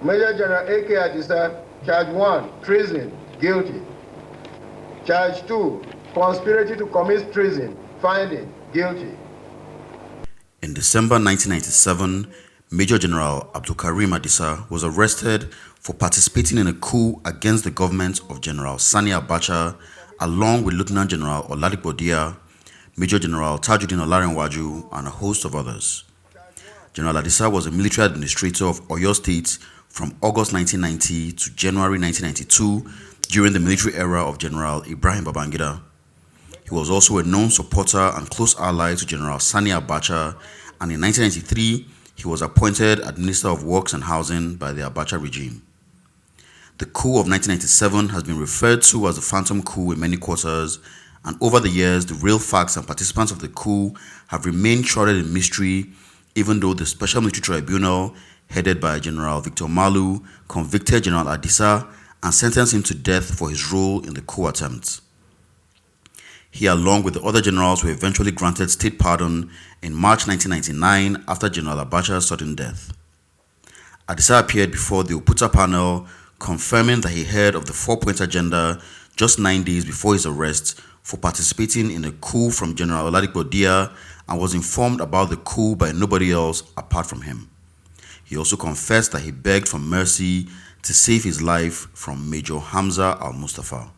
Major General AK Adisa, charge 1, treason, guilty. Charge 2, conspiracy to commit treason, finding, guilty. In December 1997, Major General Abdulkareem Adisa was arrested for participating in a coup against the government of General Sani Abacha, along with Lieutenant General Oladipo Dia, Major General Tajuddin Olarenwaju, and a host of others. General Adisa was a military administrator of Oyo State from August 1990 to January 1992 during the military era of General Ibrahim Babangida. He was also a known supporter and close ally to General Sani Abacha, and in 1993, he was appointed Administrator of Works and Housing by the Abacha regime. The coup of 1997 has been referred to as the Phantom Coup in many quarters, and over the years, the real facts and participants of the coup have remained shrouded in mystery, even though the Special Military Tribunal, headed by General Victor Malu, convicted General Adisa and sentenced him to death for his role in the coup attempt. He, along with the other generals, were eventually granted state pardon in March 1999 after General Abacha's sudden death. Adisa appeared before the Oputa panel, confirming that he heard of the 4-point agenda just 9 days before his arrest for participating in a coup from General Oladipo Dia and was informed about the coup by nobody else apart from him. He also confessed that he begged for mercy to save his life from Major Hamza AL Mustapha.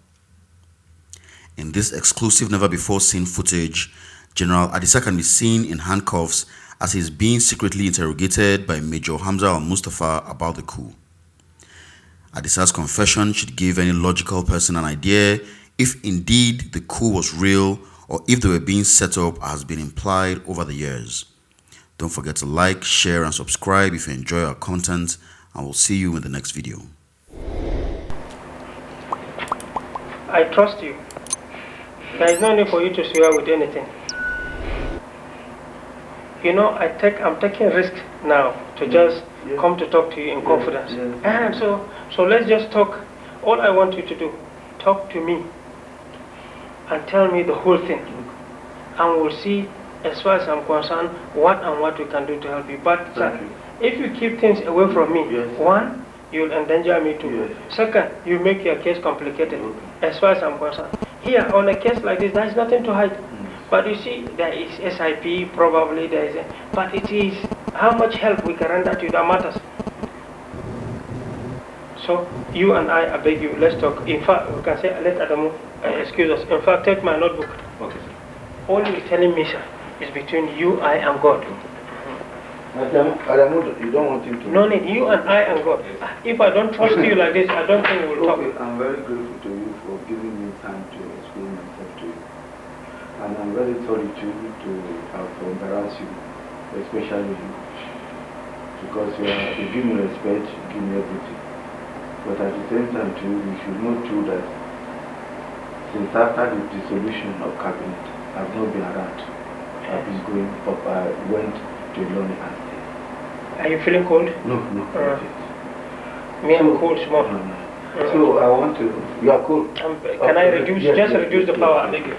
In this exclusive never-before-seen footage, General Adisa can be seen in handcuffs as he is being secretly interrogated by Major Hamza AL Mustapha about the coup. Adisa's confession should give any logical person an idea if indeed the coup was real or if they were being set up as has been implied over the years. Don't forget to like, share and subscribe if you enjoy our content, and we'll see you in the next video. I trust you. There is no need for you to swear with anything. You know, I'm taking risk now to just come to talk to you in confidence. And so let's just talk. All I want you to do, talk to me and tell me the whole thing. And we'll see, as far as I'm concerned, what we can do to help you. But if you keep things away from me, one, you'll endanger me too. Second, you make your case complicated, as far as I'm concerned. Here, on a case like this, there's nothing to hide. But you see, there is SIP, probably there is but it is how much help we can render to you that matters. So, you and I beg you, let's talk. In fact, we can say, let Adamu excuse us. In fact, take my notebook. Okay. All you're telling me, sir, is between you, I, and God. Adamu, you don't want him to... No need, you and I and God. If I don't trust you like this, I don't think we'll talk. I'm very grateful to you for giving me time to explain myself to you. And I'm very sorry to have embarrassed you, especially you. Because you give me respect, you give me everything. But at the same time too, you should know too that since after the dissolution of cabinet, I've not been around. I've been going up, I went to London and stayed. Are you feeling cold? No. Me, I'm cold small. No. So I want to, you are cold. Can I reduce, reduce the power, I beg you.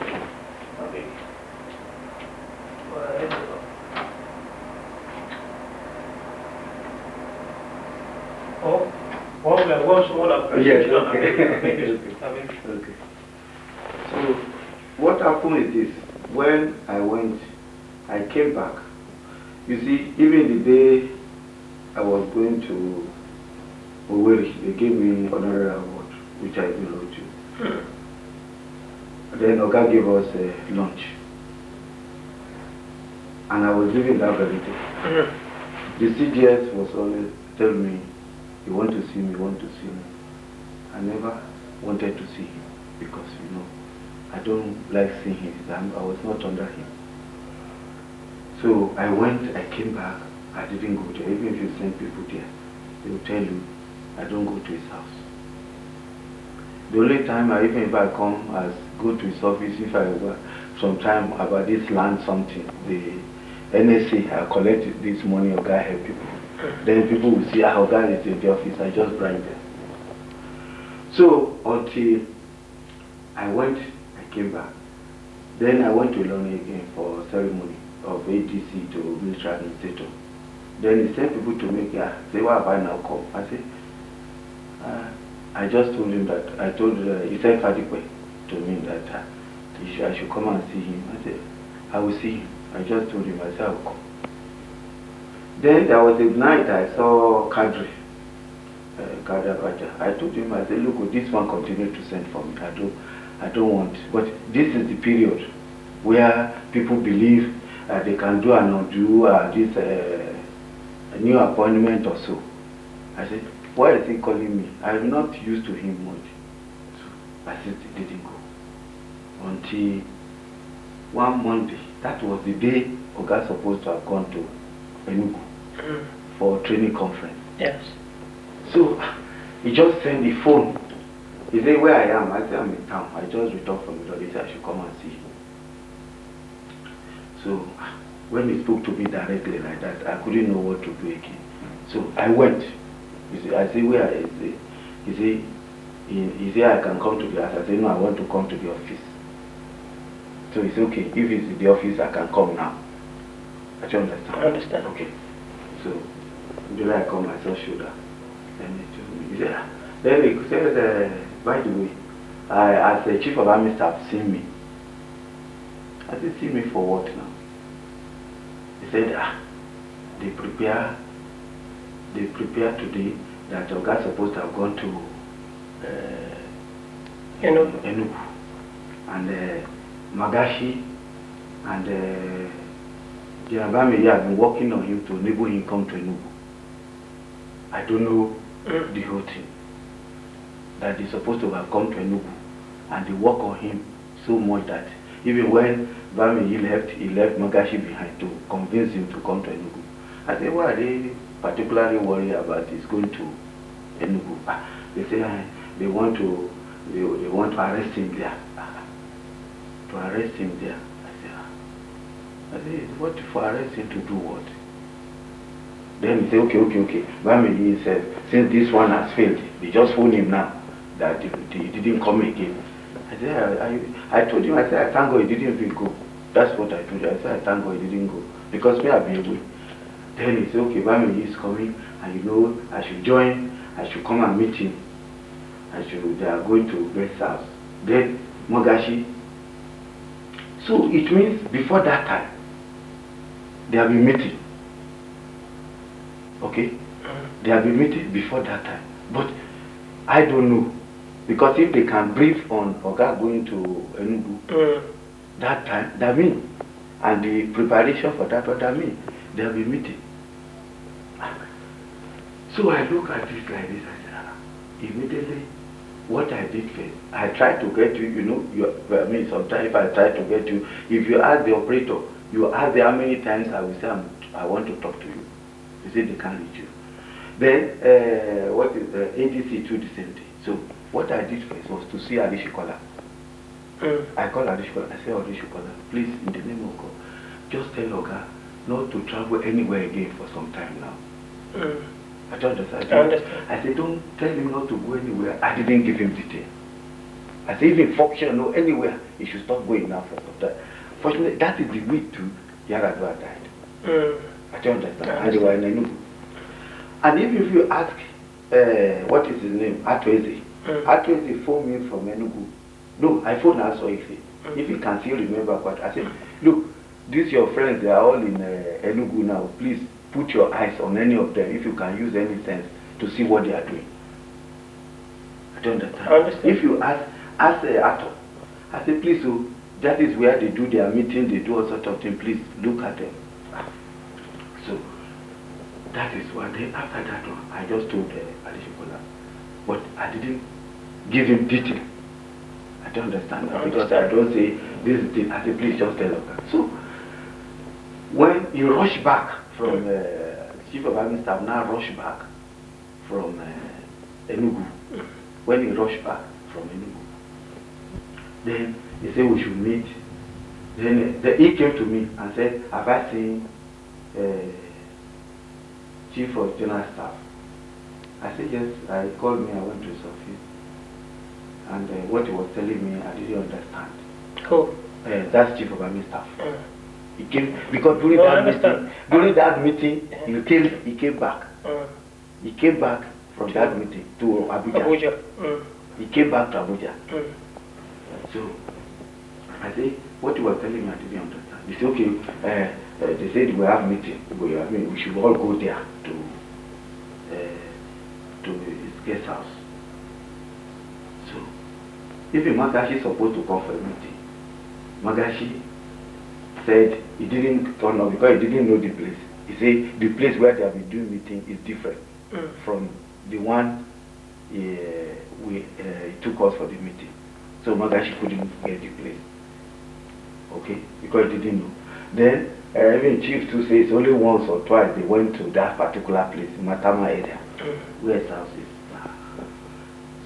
Yes, okay. Okay. So, what happened is this. When I came back. You see, even the day I was going to Owerri, they gave me honorary award, which I even wrote you. Then Oga gave us a lunch. And I was leaving that very day. The CGS was always telling me, you want to see me, you want to see me. I never wanted to see him because, you know, I don't like seeing him. I was not under him. So I went, I came back, I didn't go there. Even if you send people there, they will tell you, I don't go to his house. The only time even if I come, I go to his office, if I sometime about this land something, the NSA, I collect this money, or guy help people. Then people will see how guy is in the office, I just bribe them. So until I went, I came back. Then I went to London again for ceremony of ADC to military administrator. Then he sent people to me, say, why have I now come? I said, I just told him that, he sent Fadikwe to me that I should come and see him. I said, I will see him. I just told him, I said, I will come. Then there was a night I saw Kadri, I told him, I said, look, this one continued to send for me. I don't want. But this is the period where people believe they can do and undo this a new appointment or so. I said, why is he calling me? I'm not used to him much. So I said, it didn't go. Until one Monday, that was the day Oga supposed to have gone to Enugu for a training conference. Yes. So he just sent the phone. He said, where I am? I said, I'm in town. I just returned from the He said, I should come and see him. So when he spoke to me directly like that, I couldn't know what to do again. So I went. I said, where is he? He said, I can come to the office. I said, no, I want to come to the office. So he said, okay, if it's in the office, I can come now. I don't understand. I understand. Okay. So then I come, I saw shoulder. Then he said, then he said, by the way, as the chief of army staff, seen me. I said, see me for what now? He said, they prepare today that Oga supposed to have gone to Enugu. And Magashi and General have been working on him to enable him come to Enugu. I don't know the whole thing. That he's supposed to have come to Enugu, and they work on him so much that even when Bami left, he left Magashi behind to convince him to come to Enugu. I said, what are they particularly worried about is going to Enugu? They say they want to arrest him there. To arrest him there. I said, what for arrest him to do what? Then he said, okay. Bami himself, since this one has failed, they just phone him now that he didn't come again. I said, I told him, I said, I thank God he didn't even go. That's what I told you. I said, I thank God he didn't go. Because me, I've been away. Then he said, okay, Bami is coming, and you know, I should join, I should come and meet him. They are going to Grace's house. Then Mogashi. So it means before that time, they have been meeting. Okay? They have been meeting before that time. But I don't know. Because if they can brief on Oga going to Enugu, that time, that means, and the preparation for that means, they have been meeting. So I look at this like this, I said, immediately, what I did first, I tried to get you, sometimes if I try to get you, if you ask the operator, you ask them how many times I will say, I want to talk to you. They say they can't reach you. Then, ADC too the same thing. So, what I did first was to see Adishikola. I called Adishikola. I said, Adishikola, please, in the name of God, just tell Oga not to travel anywhere again for some time now. I don't understand. I said, don't tell him not to go anywhere. I didn't give him detail. I said, even function or anywhere, he should stop going now for some time. Fortunately, that is the week to Yaradua died. I don't understand. And even if you ask, what is his name? Atweze. Atweze phoned me from Enugu. No, I phoned Asoife. If you can still remember what I said, look, these your friends, they are all in Enugu now. Please put your eyes on any of them if you can use any sense to see what they are doing. I don't understand. If you ask Ato, I say, please, so that is where they do their meeting, they do all sorts of things, please look at them. So that is what then after that one, I just told Adishikola, but I didn't give him detail. I don't understand that because I don't say this is the, I say please just tell her. So when he rushed back from Chief of Army Staff now rushed back from Enugu. When he rushed back from Enugu, then he said we should meet. Then he came to me and said, have I seen Chief of General Staff? I said yes. I called me, I went to his office, and what he was telling me I didn't understand. Who? That's Chief of Army Staff. He came because during that meeting, he came back. He came back from that meeting to Abuja. He came back to Abuja. So I say, what you were telling me, I didn't understand. They say, okay, they said we have meeting. We should all go there to his guest house. So even Magashi is supposed to come for a meeting. Magashi said he didn't turn up because he didn't know the place. He said the place where they have been doing meeting is different from the one he took us for the meeting. So Magashi couldn't get the place. Okay, because he didn't know. Then even Chief too says only once or twice they went to that particular place, Matama area, where his house is.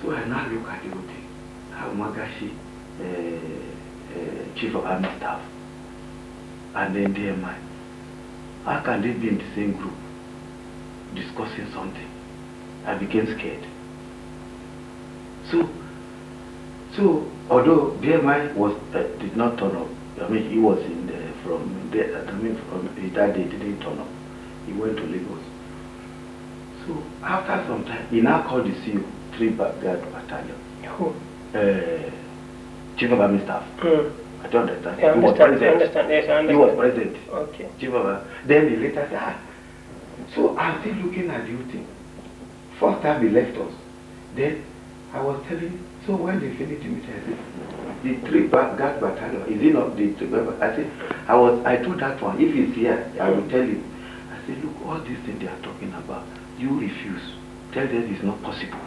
So I now look at the whole thing. How Magashi, Chief of Army Staff, and then DMI, how can they be in the same group discussing something? I became scared. So although DMI did not turn up, I mean he was in from that day didn't turn up. He went to Lagos. So after some time, he now called the CEO, 3 Guard Battalion. Who? Chief of Army Staff. I don't understand. Yeah, he was present. Yes, I understand. He was present. Okay. Chief of Then he later said, So I'm still looking at the whole thing. First time he left us. Then I was telling him, so when they finished the meeting, I said, the 3 Guard Battalion, is it not the 3 Guard? I said, I told that one, if he's here, I will tell him. I said, look, all these things they are talking about, you refuse. Tell them it's not possible.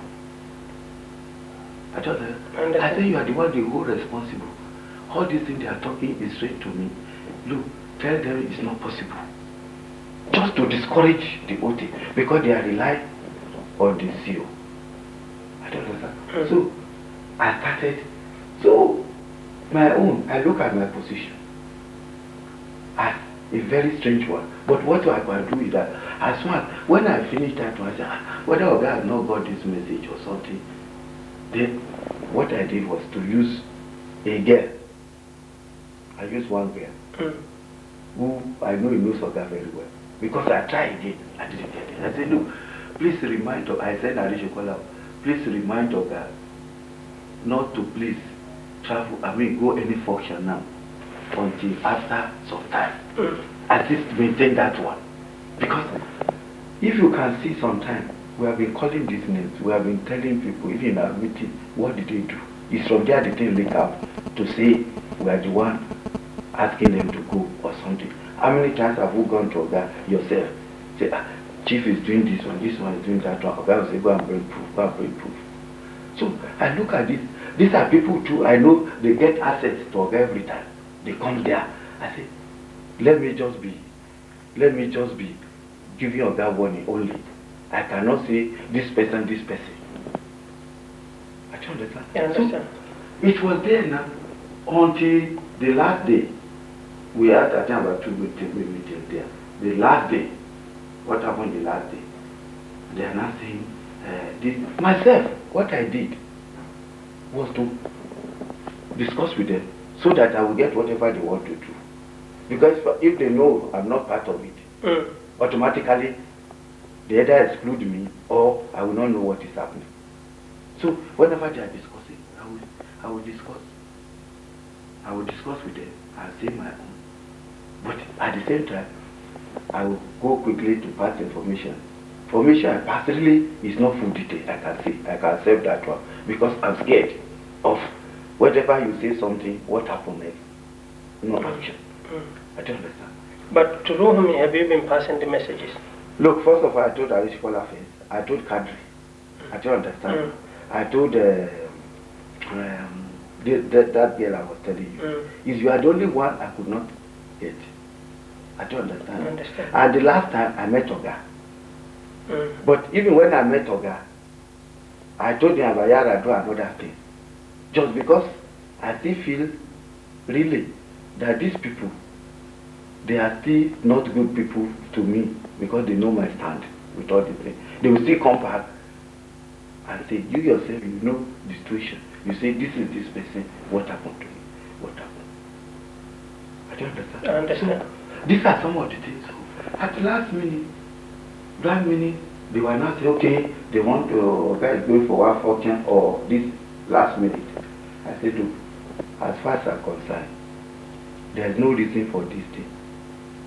I said, you are the one they hold responsible. All these things they are talking is straight to me. Look, tell them it's not possible. Just to discourage the OT, because they are relying on the CEO. I don't understand. So I started. So my own, I look at my position as a very strange one. But what I can do is that as soon as when I finish that one, I say, whether a guy has not got this message or something, then what I did was to use a girl. I used one girl who I know he knows Oga very well. Because I tried again, I didn't get it. I said, look, please remind Oga, I said please remind Oga not to please travel, go any function now until after some time. At least maintain that one. Because if you can see sometime, we have been calling these names, we have been telling people, even in our meeting, what did they do? It's from there the thing leak out to say we are the one asking them to go or something. How many times have you gone to Oga yourself? Say, Chief is doing this one is doing that one. Oga will say, go and bring proof. So I look at this. These are people too, I know they get access to Oga every time. They come there. I say, let me just be giving Oga warning only. I cannot say this person. I don't understand. I understand. So it was there now until the last day. We had, I think, about 2 meetings there. The last day, what happened the last day? They are not saying, myself, what I did was to discuss with them so that I will get whatever they want to do. Because if they know I'm not part of it, automatically they either exclude me or I will not know what is happening. So whenever they are discussing, I will discuss. I will discuss with them. I'll say my own. But at the same time, I will go quickly to pass information. Information I pass really is not full detail. I can accept that one because I'm scared of whatever you say something, what happened next. No action. I don't understand. But to whom have you been passing the messages? Look, first of all, I told Arish Kola first. I told Kadri. I don't understand. I told that girl I was telling you. Is you are the only one I could not get. I don't understand. And the last time I met Oga. But even when I met Oga, I told him Abayara do another thing. Just because I still feel really that these people, they are still not good people to me because they know my stand with all these things. They will still come back and say, you yourself, you know the situation. You say, this is this person, what happened to me? What happened? I don't understand. I understand. So, these are some of the things. At the last minute, they were not saying, okay, they want to guys going for 114 or this last minute. I said, look, as far as I'm concerned, there's no reason for this thing.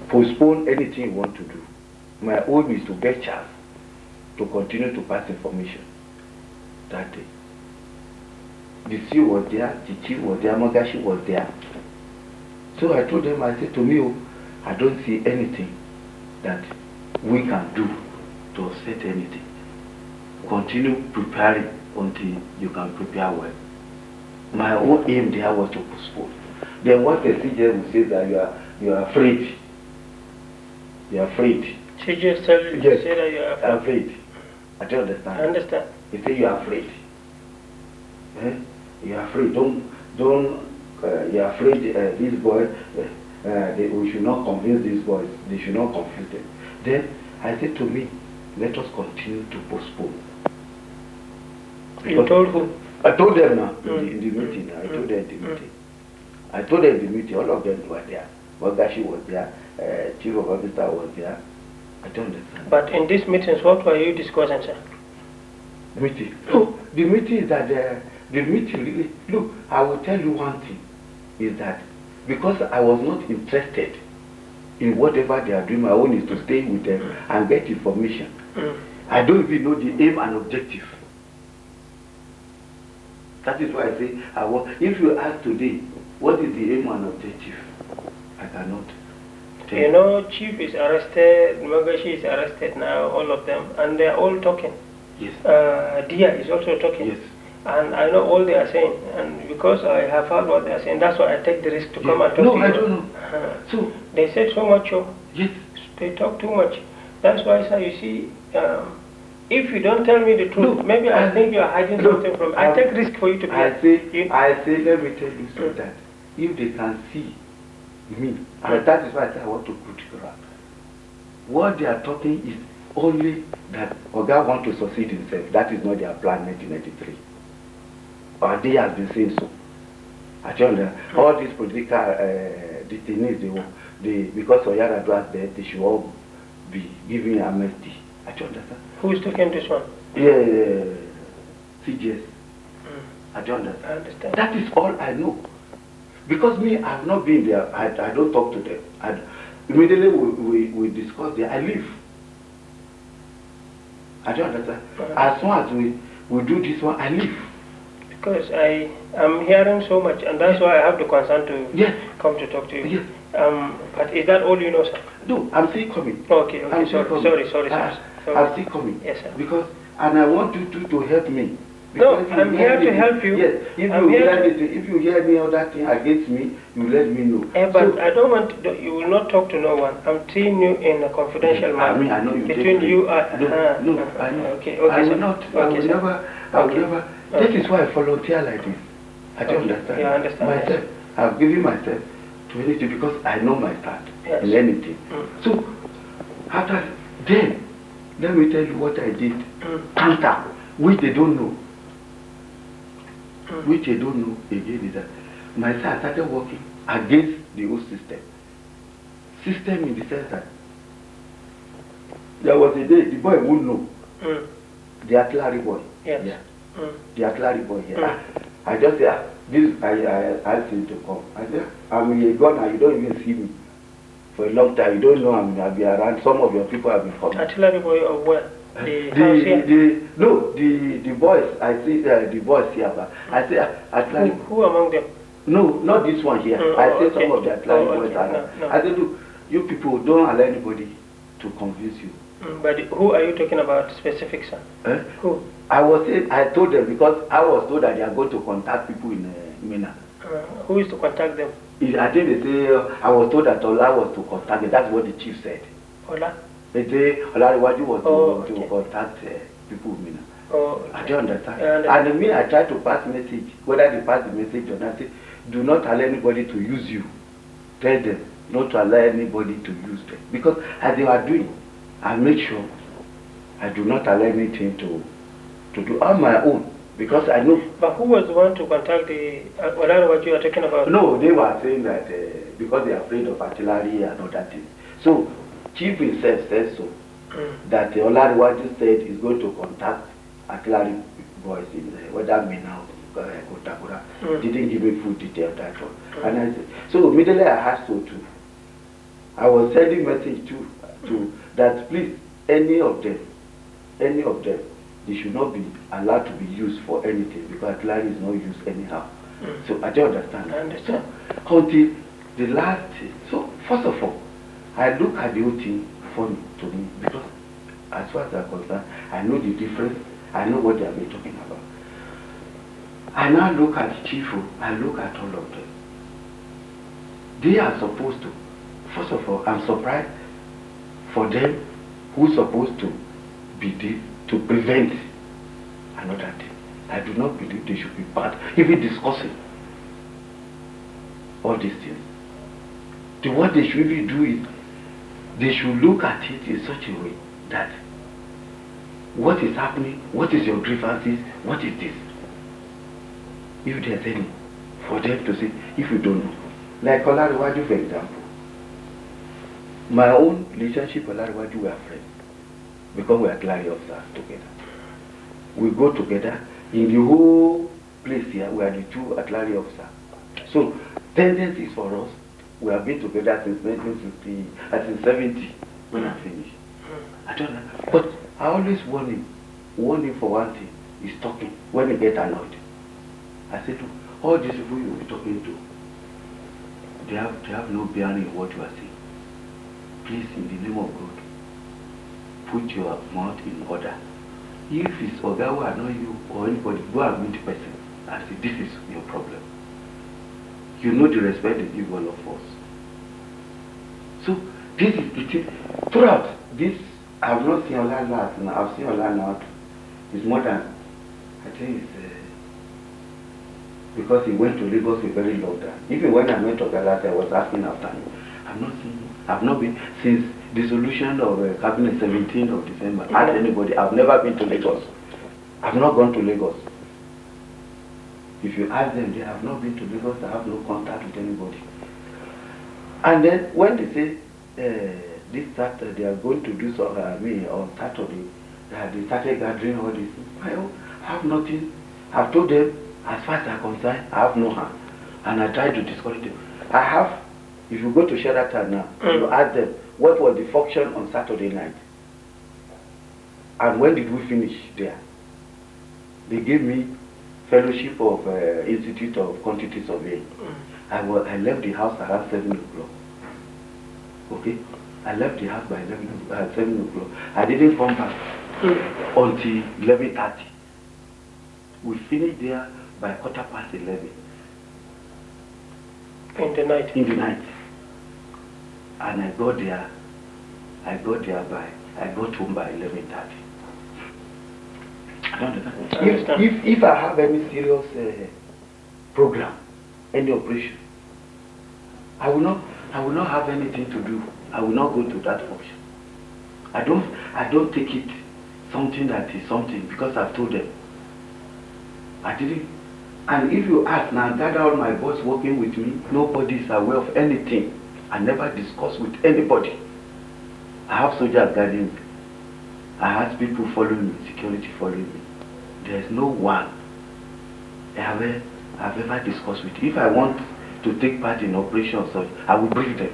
Postpone anything you want to do. My aim is to get chance to continue to pass information that day. The CEO was there, the chief was there, Magashi was there. So I told them, I said to me, I don't see anything that we can do to offset anything. Continue preparing until you can prepare well. My own aim there was to postpone. Then what the CJ will say that you are afraid. You are afraid. CJ say that you are afraid. I don't understand. I understand. He say you are afraid. You are afraid. You are afraid. These boys. We should not convince these boys. They should not confuse them. Then I said to me, let us continue to postpone. You told who? I told them now in the meeting. I told them in the meeting. I told them in the meeting. All of them were there. Wagashi was there. Chief of Officer was there. I don't understand. But in these meetings, what were you discussing, sir? Meeting. Oh, the meeting is that the meeting really. Look, I will tell you one thing. Is that because I was not interested in whatever they are doing, my own is to stay with them and get information. I don't even know the aim and objective. That is why I say, if you ask today, what is the aim and objective? I cannot tell. You know, Chief is arrested, Magashi is arrested now, all of them, and they are all talking. Yes. Dia is also talking. Yes. And I know all they are saying, and because I have heard what they are saying, that's why I take the risk to come and talk to you. No, I don't know. So they said so much. Yes. They talk too much. That's why, sir, you see, if you don't tell me the truth, maybe I think you are hiding something from me. I take risk for you to be. I say, let me tell you so that if they can see me, and that is why I say I want to put you around. What they are talking is only that Oga want to succeed himself. That is not their plan 1993. Or they have been saying so. I tell them, all these political detainees, because Oyara was there, they should all be giving amnesty. I don't understand. Who is talking this one? Yeah, CGS. I don't understand. I understand. That is all I know. Because me, I have not been there. I don't talk to them. Immediately we discuss there. I leave. I don't understand. As soon as we do this one, I leave. Because I am hearing so much, and that's why I have the concern to come to talk to you. Yes. But is that all you know, sir? No, I'm still coming. Okay, sorry, sorry. I'm still coming. Yes, sir. Because, and I want you to help me. No, I'm here to help you. Yes, if you hear any other thing against me, you let me know. But I don't want to, you will not talk to no one. I'm seeing you in a confidential manner. I know you between you and I know. Okay, I will sir. not. Okay, I will never. This is why I volunteer like this. I don't understand. Yeah, I understand myself. Yes. I've given myself to anything because I know my stand in anything. So after then, let me tell you what I did. Counter, which they don't know. Which they don't know again is that myself started working against the old system. System in the sense that there was a day the boy won't know. The artillery boy. Yes. Yeah. The artillery boy here. I just say, I asked him to come. I said, I'm a gunner, you don't even see me. For a long time, you don't know I'll be around. Some of your people have been coming. Artillery boy of where? The boys, I see the boys here, but I say artillery. Who among them? No, not this one here. I say some of the artillery boys are. No. I say, look, you people don't allow anybody to convince you. But who are you talking about specifics? Who? I told them because I was told that they are going to contact people in Mina. Who is to contact them? I think they say, I was told that Ola was to contact them. That's what the chief said. Ola? They say Olariwaju was to contact people in Mina. I don't understand. And me, I try to pass message, whether they pass the message or not, say, do not allow anybody to use you. Tell them not to allow anybody to use them. Because as they are doing, I make sure I do not allow anything to do on my own. Because I know. But who was the one to contact the what you are talking about? No, they were saying that because they are afraid of artillery and other things. So, Chief himself said so. That Olariwaju said he's going to contact artillery boys in whether Mina or Kotakura. Didn't give me full detail that one. And I said, so immediately I had so too. I was sending message to that please, any of them, they should not be allowed to be used for anything because artillery is not used anyhow. So I don't understand. I understand. So, until the last thing. So first of all, I look at the whole thing funny to me because as far as I'm concerned, I know the difference, I know what they have been talking about. I now look at Chifu, I look at all of them. They are supposed to, first of all, I'm surprised for them who's supposed to be there to prevent another thing. I do not believe they should be part, even discussing all these things. What they should really do is, they should look at it in such a way that what is happening, what is your grievances, what is this? If there's any, for them to say, if you don't know. Like Olariwaju, for example. My own relationship with Olariwaju, we are friends. Because we are artillery officers together. We go together. In the whole place here, we are the two artillery officers. So, tendencies for us, we have been together since 1960, since 70, when I finished. I don't know. But I always warn him for one thing, he's talking, when he gets annoyed. I said, look, all these people you'll be talking to, they have no bearing in what you are saying. Please, in the name of God, put your mouth in order. If it's Oga who annoy you or anybody, go and meet the person and say, this is your problem. You know the respect they give all of us. So, this is the thing. Throughout this, I've not seen Ola last, and I've seen Ola now. It's more than, I think it's, because he went to Lagos a very long time. Even when I met Oga last, I was asking after him. I've not been, since dissolution of Cabinet 17th of December, ask anybody, I've never been to Lagos. I've not gone to Lagos. If you ask them, they have not been to Lagos, I have no contact with anybody. And then when they say this Saturday they are going to do so, on Saturday, they started gathering all this, I have nothing. I've told them, as far as I'm concerned, I have no hand. And I tried to discourage them. I have, if you go to Sheraton now, you ask them, what was the function on Saturday night? And when did we finish there? They gave me fellowship of Institute of Quantity Surveying. I left the house around 7 o'clock. Okay? I left the house by 7 o'clock. I didn't come back until 11:30. We finished there by 11:15. In the night? In the night. And I got home by 11:30. I don't understand. If I have any serious program, any operation, I will not have anything to do. I will not go to that function. I don't take it something that is something because I've told them. I didn't. And if you ask now, gather all my boys working with me, nobody is aware of anything. I never discuss with anybody. I have soldiers guarding me. I have people following me, security following me. There's no one I've ever discussed with. If I want to take part in operations, I will brief them.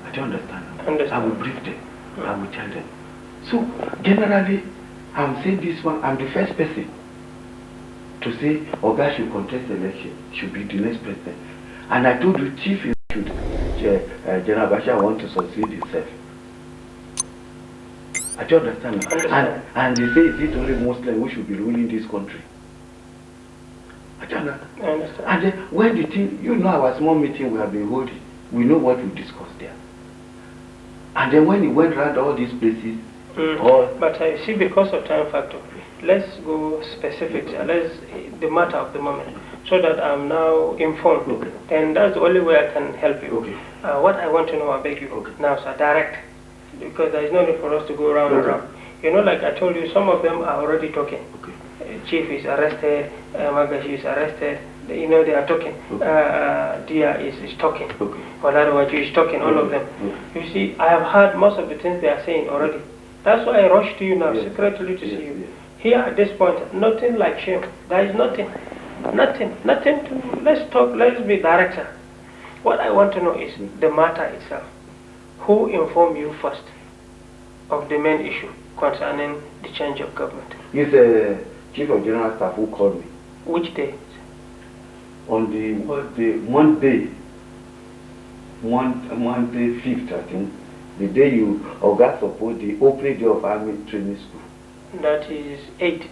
I don't understand. I will brief them. I will tell them. So generally, I'm saying this one, I'm the first person to say Oga should contest the election, should be the next president. And I told you, Chief, General Adisa want to succeed himself. I don't understand. And they say, is it only Muslim who should be ruling this country? I don't understand. And then when the thing, you know our small meeting we have been holding, we know what we discussed there. And then when he went around all these places, but I see because of time factor, let's go specific, let's the matter of the moment, so that I'm now informed. Okay. And that's the only way I can help you. Okay. What I want to know, I beg you, now, sir, direct. Because there is no need for us to go around and around. You know, like I told you, some of them are already talking. Okay. chief is arrested, Magashi is arrested. You know, they are talking. Dia is talking. Olarwaju is talking, all of them. You see, I have heard most of the things they are saying already. That's why I rushed to you now, secretly to see you. Here at this point, nothing like shame. There is nothing to, let's talk, let's be direct. What I want to know is the matter itself. Who informed you first of the main issue concerning the change of government? It's the Chief of General Staff who called me. Which day? On the Monday 5th, I think, the day you got support the opening day of Army Training School. That is 8.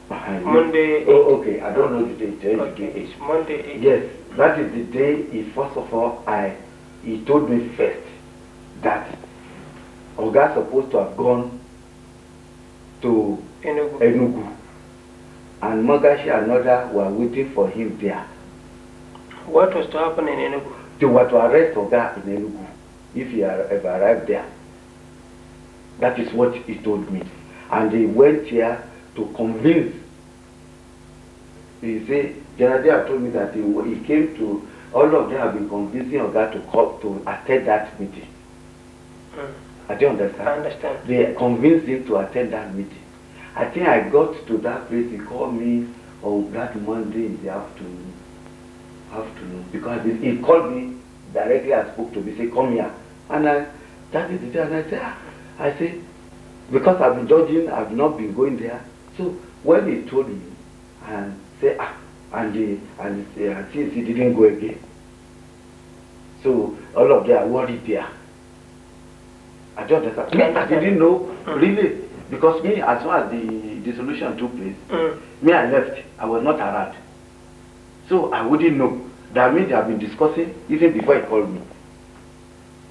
Monday 8. Oh, okay, I don't know the date. Okay, it's Monday 8. Yes, that is the day first of all, he told me first that Oga supposed to have gone to Enugu. And Magashi and others were waiting for him there. What was to happen in Enugu? They were to arrest Oga in Enugu if he ever arrived there. That is what he told me. And they went here to convince. He said, General Adisa told me that he came to, all of them have been convincing Oga to attend that meeting. I don't understand. I understand. They convinced him to attend that meeting. I think I got to that place, he called me on that Monday in the afternoon, because he called me directly and spoke to me, say, come here. And that is the day, and I said, because I've been dodging, I've not been going there. So when he told me, and say, since he didn't go again, so all of them are worried there. I don't understand. I didn't know, really. Because me, as soon as the dissolution took place, me, I left. I was not around. So I wouldn't know. That means they have been discussing even before he called me.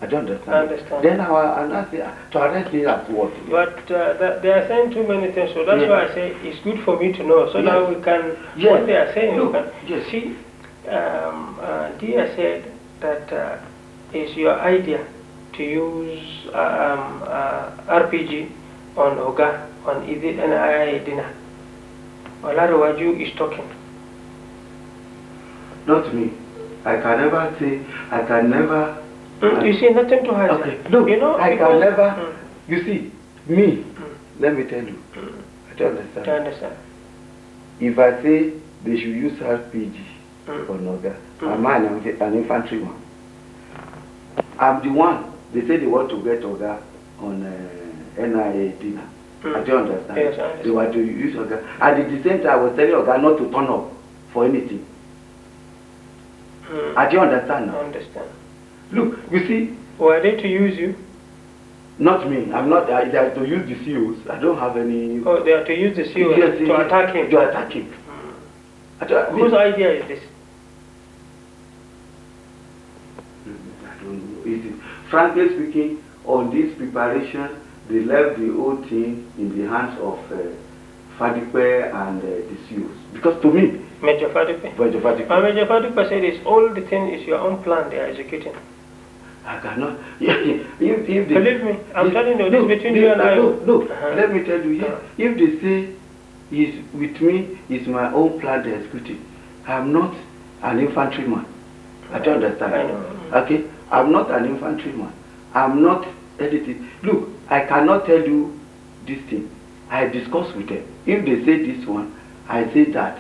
I don't understand. I understand. Then I say, to arrest me as what? But they are saying too many things, so that's why I say it's good for me to know, so that we can, what they are saying, we can. See, Dia said that it's your idea to use RPG on Oga, on Idil and Ayedina. Olarwaju is talking. Not me. I can never say, I can never... you see, nothing to hide. Okay, no, you know, I can never... You see, me, let me tell you, I don't understand. I understand. If I say they should use RPG on Oga, I'm an infantryman. I'm the one, they say they want to get Oga on NIA dinner. I don't understand. Yes, I understand. They want to use Oga. And at the same time, I was telling Oga not to turn up for anything. I don't understand now. I understand. Look, you see. Were they to use you? Not me. I'm not. They are to use the COs. I don't have any. Oh, they are to use the COs to attack him. To attack him. Whose idea is this? I don't know. Frankly speaking, on this preparation, they left the whole thing in the hands of Fadipe and the COs. Because to me, Major Fadipe. Major Fadipe. Major Fadipe said it's all the thing is your own plan they are executing. I cannot. If they, believe me, I'm telling you, this between you and I. No, let me tell you. If they say is with me, is my own plan they're executing. I'm not an infantryman. I don't understand. I know. Okay, I'm not an infantryman. I'm not anything. Look, I cannot tell you this thing. I discuss with them. If they say this one, I say that.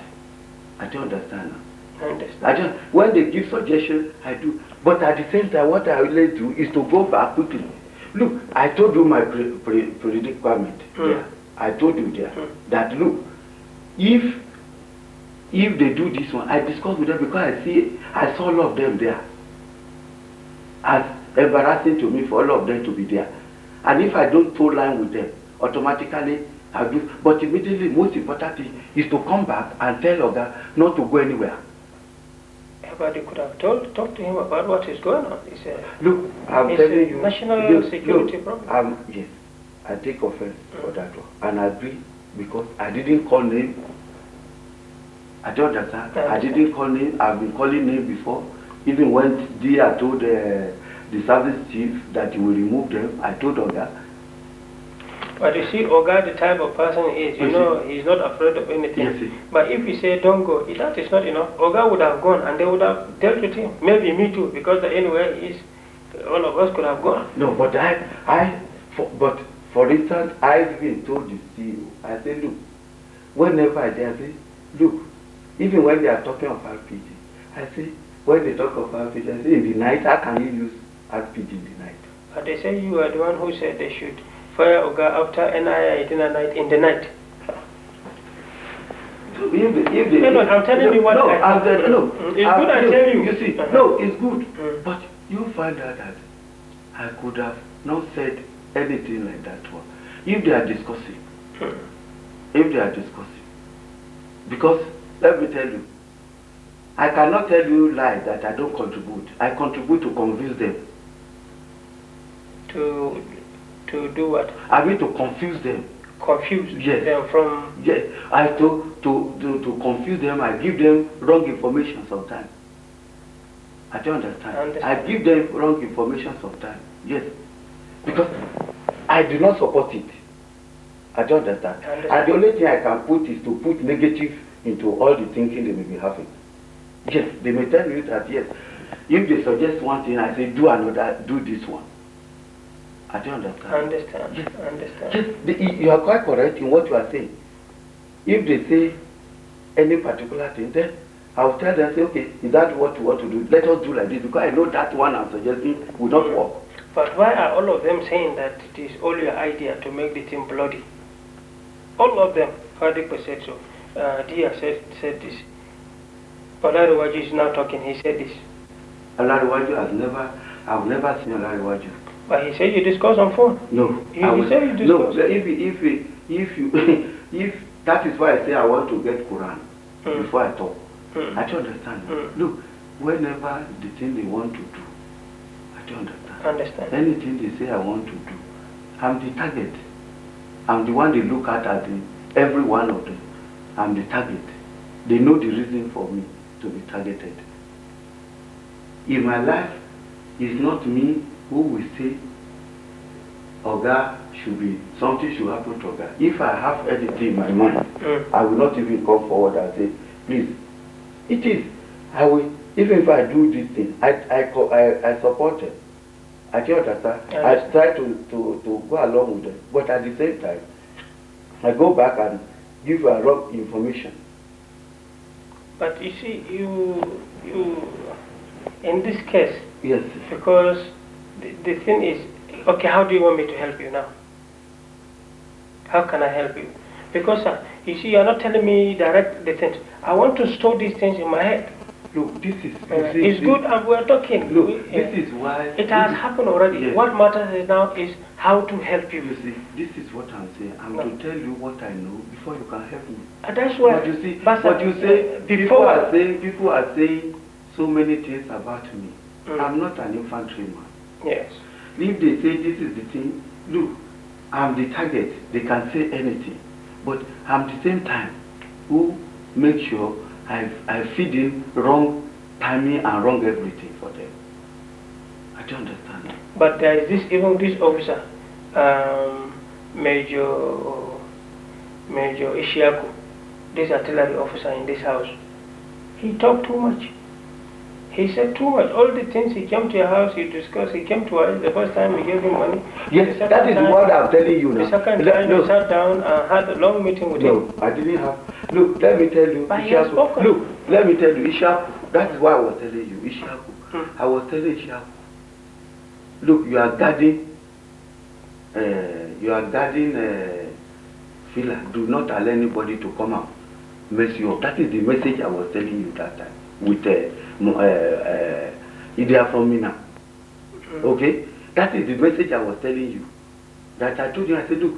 I don't understand now. I understand. When they give suggestions, I do. But at the same time, what I really do is to go back quickly. Look, I told you my predicament there. I told you there that look, if they do this one, I discuss with them because I saw all of them there. As embarrassing to me for all of them to be there. And if I don't toe line with them, automatically I do. But immediately, most important thing is to come back and tell Oga not to go anywhere. Everybody could have talked to him about what is going on. Look, I'm telling you, national security problem. Yes, I take offense for that one, and I agree because I didn't call name. I don't understand. I didn't call name. I've been calling name before. Even when Dia told the service chief that he will remove them, I told Oga. But you see, Oga, the type of person he is, you know, he's not afraid of anything. Yes, but if you say don't go, that is not enough. Oga would have gone and they would have dealt with him. Maybe me too, because anywhere he is, all of us could have gone. No, but but for instance, I even told the CEO, I said, look, whenever I say, look, even when they are talking of RPG, I say, when they talk of RPG, I say, in the night, how can you use RPG in the night? But they say you are the one who said they should fire Oga after NIA in the night. So if they, no, I'm telling you what no, I it's good I tell you. You see, no, it's good. But you find out that I could have not said anything like that one. If they are discussing, because let me tell you, I cannot tell you lie that I don't contribute. I contribute to convince them. To do what? I mean to confuse them. Confuse yes. them from. Yes, I to confuse them. I give them wrong information sometimes. I don't understand. I give them wrong information sometimes. Yes, because I do not support it. I don't understand. And the only thing I can put is to put negative into all the thinking they may be having. Yes, they may tell you that yes. If they suggest one thing, I say do another, do this one. I don't understand. Understand. Yes. Understand. Yes, you are quite correct in what you are saying. If they say any particular thing, then I will tell them, say, okay, is that what you want to do? Let us do like this, because I know that one I'm suggesting will not work. But why are all of them saying that it is all your idea to make the thing bloody? All of them, 100% so. Dia said this. Olariwaju is now talking, he said this. Olariwaju I've never seen Olariwaju. But he said you discuss on phone. No. He said you discuss. No, if that is why I say I want to get Quran before I talk. I don't understand. Look, whenever the thing they want to do, I don't understand. Anything they say I want to do, I'm the target. I'm the one they look at every one of them. I'm the target. They know the reason for me to be targeted. In my life, it's not me who will say, Oga something should happen to Oga. If I have anything in my mind, I will not even come forward and say, please, it is. I will, even if I do this thing, I support them. I don't understand. I try to go along with them. But at the same time, I go back and give a wrong information. But you see, you in this case, yes, because the thing is, okay, how do you want me to help you now? How can I help you? Because you see, you're not telling me direct the things. I want to store these things in my head. Look, this is... it's good and we're talking. Look, this is why... It has happened already. Yes. What matters now is how to help you. You see, this is what I'm saying. I'm to tell you what I know before you can help me. That's why... But you see, what you say, people are saying so many things about me. I'm not an infantryman. Yes. If they say this is the thing, look, I'm the target. They can say anything. But I'm the same time who make sure I feed in wrong timing and wrong everything for them. I don't understand. But there is this officer, Major Ishiaku, this artillery officer in this house. He talked too much. He said too much. All the things he came to your house, he discussed. He came to us the first time we gave him money. Yes, that is what I'm telling you now. The second time we sat down and had a long meeting with him. No, I didn't have. Look, let me tell you. But he has spoken. Look, let me tell you, Ishaku. That is why I was telling you, Ishaku. I was telling Ishaku. Look, you are guarding. Fila. Do not allow anybody to come out, mess you up. That is the message I was telling you that time with Idea from me now. Okay, that is the message I was telling you. That I told you. I said, look,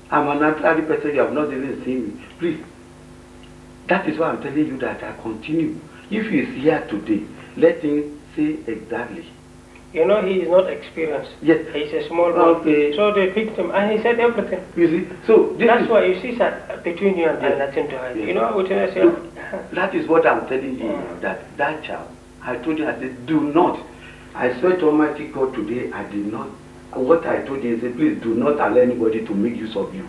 I'm an artillery person. You have not even seen me. Please. That is why I'm telling you that I continue. If he is here today, let him say exactly. You know, he is not experienced. Yes. He's a small boy. Okay. So they picked him and he said everything. You see? So that's why you see, sir, between you and I, nothing to hide. Yes. You know what I say? Look, that is what I'm telling you now, that child, I told you, I said, do not. I swear to Almighty God today, I did not what I told him, say, please do not allow anybody to make use of you.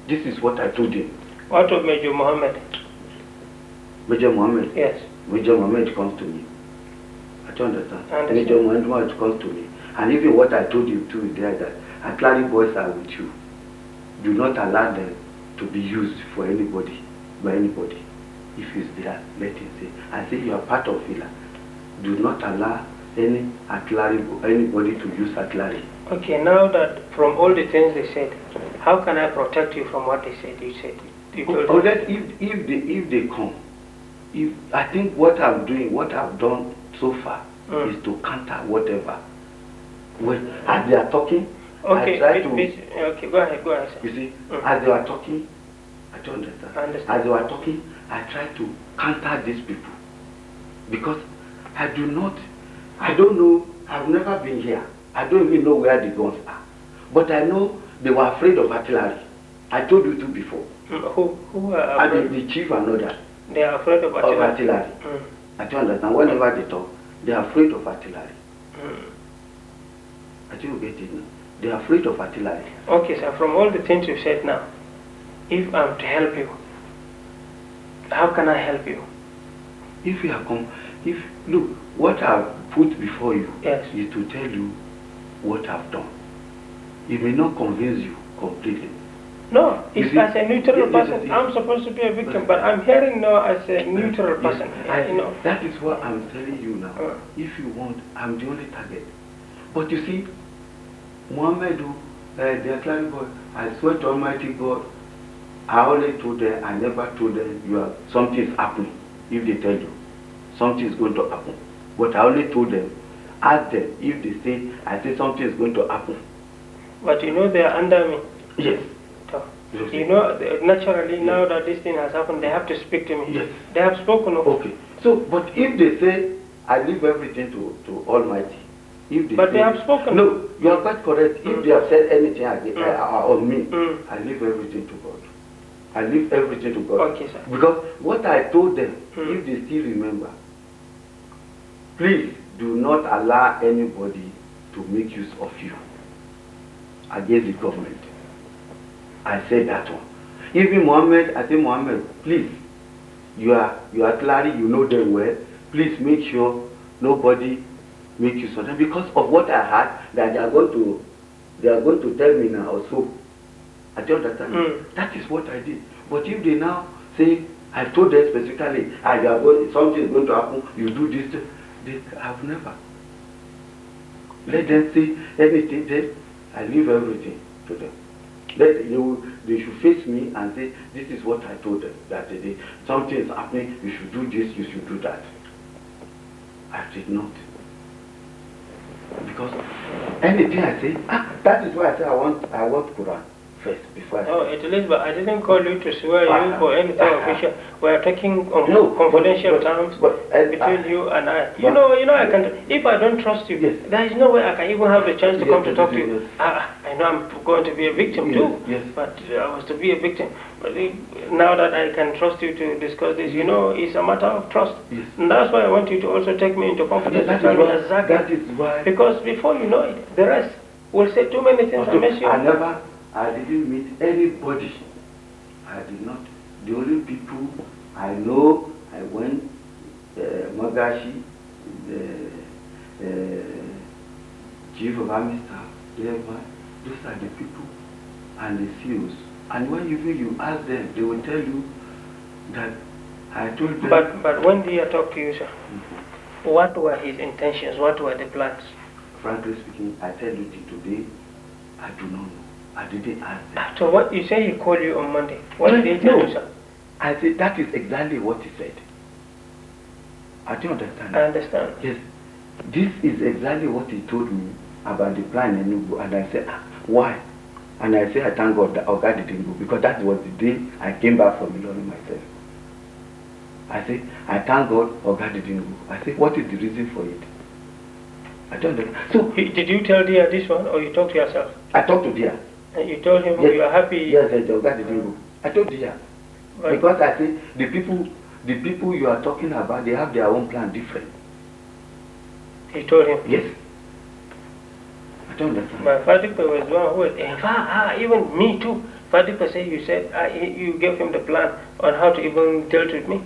This is what I told him. What of Major Muhammad? Major Muhammad? Yes. Major Muhammad comes to me. I don't understand. I understand. Major Muhammad comes to me. And even what I told you too is there, that Atlari boys are with you. Do not allow them to be used for anybody, by anybody. If he's there, let him say. I say you are part of Villa. Do not allow anybody to use Atlari. Okay, now that from all the things they said, how can I protect you from what they said? You said you told that if they come, I think what I'm doing, what I've done so far is to counter whatever. As they are talking, okay, I try to. Okay, go ahead, sir. You see, as they are talking, I don't understand. I understand. As they were talking, I try to counter these people because I don't know. I've never been here. I don't even know where the guns are. But I know they were afraid of artillery. I told you too before. Who are afraid? The chief and others. They are afraid of artillery. I don't understand. Whenever they talk, they are afraid of artillery. I don't get it now. They are afraid of artillery. Okay, sir. From all the things you said now, if I'm to help you, how can I help you? If you are look, what I've put before you is to tell you what I've done. It may not convince you completely. No, it's as a neutral person. I'm supposed to be a victim, but I'm hearing now as a neutral person. You know. That is what I'm telling you now. If you want, I'm the only target. But you see, Muhammad, the Islamic boy, I swear to Almighty God, I only told them, I never told them something is happening. If they tell you, something is going to happen. But I only told them, ask them if they say, I say something is going to happen. But you know they are under me. Yes. So, you know, naturally now that this thing has happened, they have to speak to me. Yes. They have spoken of. Okay. So, but if they say, I leave everything to Almighty. But they have spoken. No, you are quite correct. If they have said anything on me, I leave everything to God. I leave everything to God. Okay, sir. Because what I told them, if they still remember, please do not allow anybody to make use of you against the government. I said that one. Even Muhammad, I say, Muhammad, please, you are Clary, you know them well. Please make sure nobody make use of them, because of what I heard that they are going to tell me now also. I don't understand. That is what I did. But if they now say, I told them specifically, something is going to happen, you do this, they have never. Let them say anything, then I leave everything to them. They should face me and say, this is what I told them, that something is happening, you should do this, you should do that. I did not. Because anything I say, that is why I say I want Quran first before I say. Oh, at least, but I didn't call you to swear you for anything official. We are talking on confidential terms between you and I. You know, I can. If I don't trust you, there is no way I can even have the chance to come to talk to you. I know I'm going to be a victim too, but I was to be a victim. But now that I can trust you to discuss this, it's a matter of trust. And that's why I want you to also take me into confidence. That is why. Because before you know it, the rest will say too many things and mess you up. I didn't meet anybody. I did not. The only people I know, I went, Magashi, the Chief of Army Staff, those are the people and the CEOs. And when you ask them, they will tell you that I told them. But when they talk to you, sir, what were his intentions? What were the plans? Frankly speaking, I tell you today, I do not know. I didn't ask them. So what you say he called you on Monday? What did he tell you, sir? I said that is exactly what he said. I don't understand. I understand. Yes. This is exactly what he told me about the plan in Enugu, and I said, why? And I said, I thank God that Oga didn't go, because that was the day I came back from Ilorin myself. I said, I thank God Oga didn't go. I said, what is the reason for it? I don't know. So, did you tell Dia this one, or you talked to yourself? I talked to Dia. And you told him you are happy? Yes, Oga didn't go. I told Dia. Right. Because I said, the people you are talking about, they have their own plan different. He told him? Yes. I don't understand. But Fadipa was the one who was, in fact, even me too. Fadipa said you said you gave him the plan on how to even deal with me.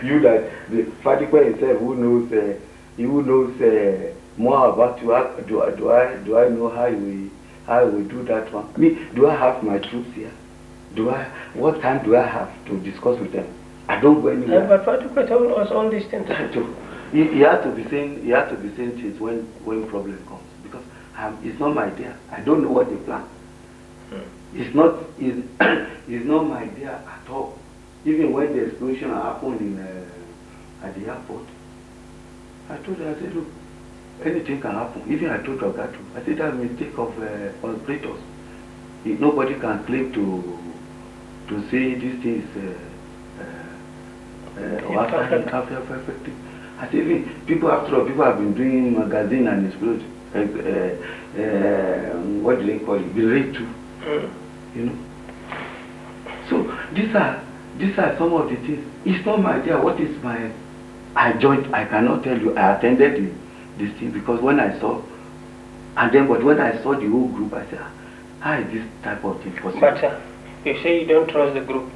You that the Fadipa himself who knows more about you. Do I know how we do that one? Me, do I have my troops here? What time do I have to discuss with them? I don't go anywhere. But Fadipa told us all these things. You have to be saying things when problem comes, because it's not my idea. I don't know what they plan. It's not my idea at all. Even when the explosion happened at the airport, I told her, I said, look, anything can happen. Even I told Ogatu, I said that's a mistake of conspirators. Nobody can claim to say this thing is perfect. I said, even people after all, people have been doing magazine and explode. What do they call it? Berate too. You know. So these are some of the things. It's not my idea. What is my? I cannot tell you. I attended this thing because when I saw, but when I saw the whole group, I said, how is this type of thing possible? But you say you don't trust the group.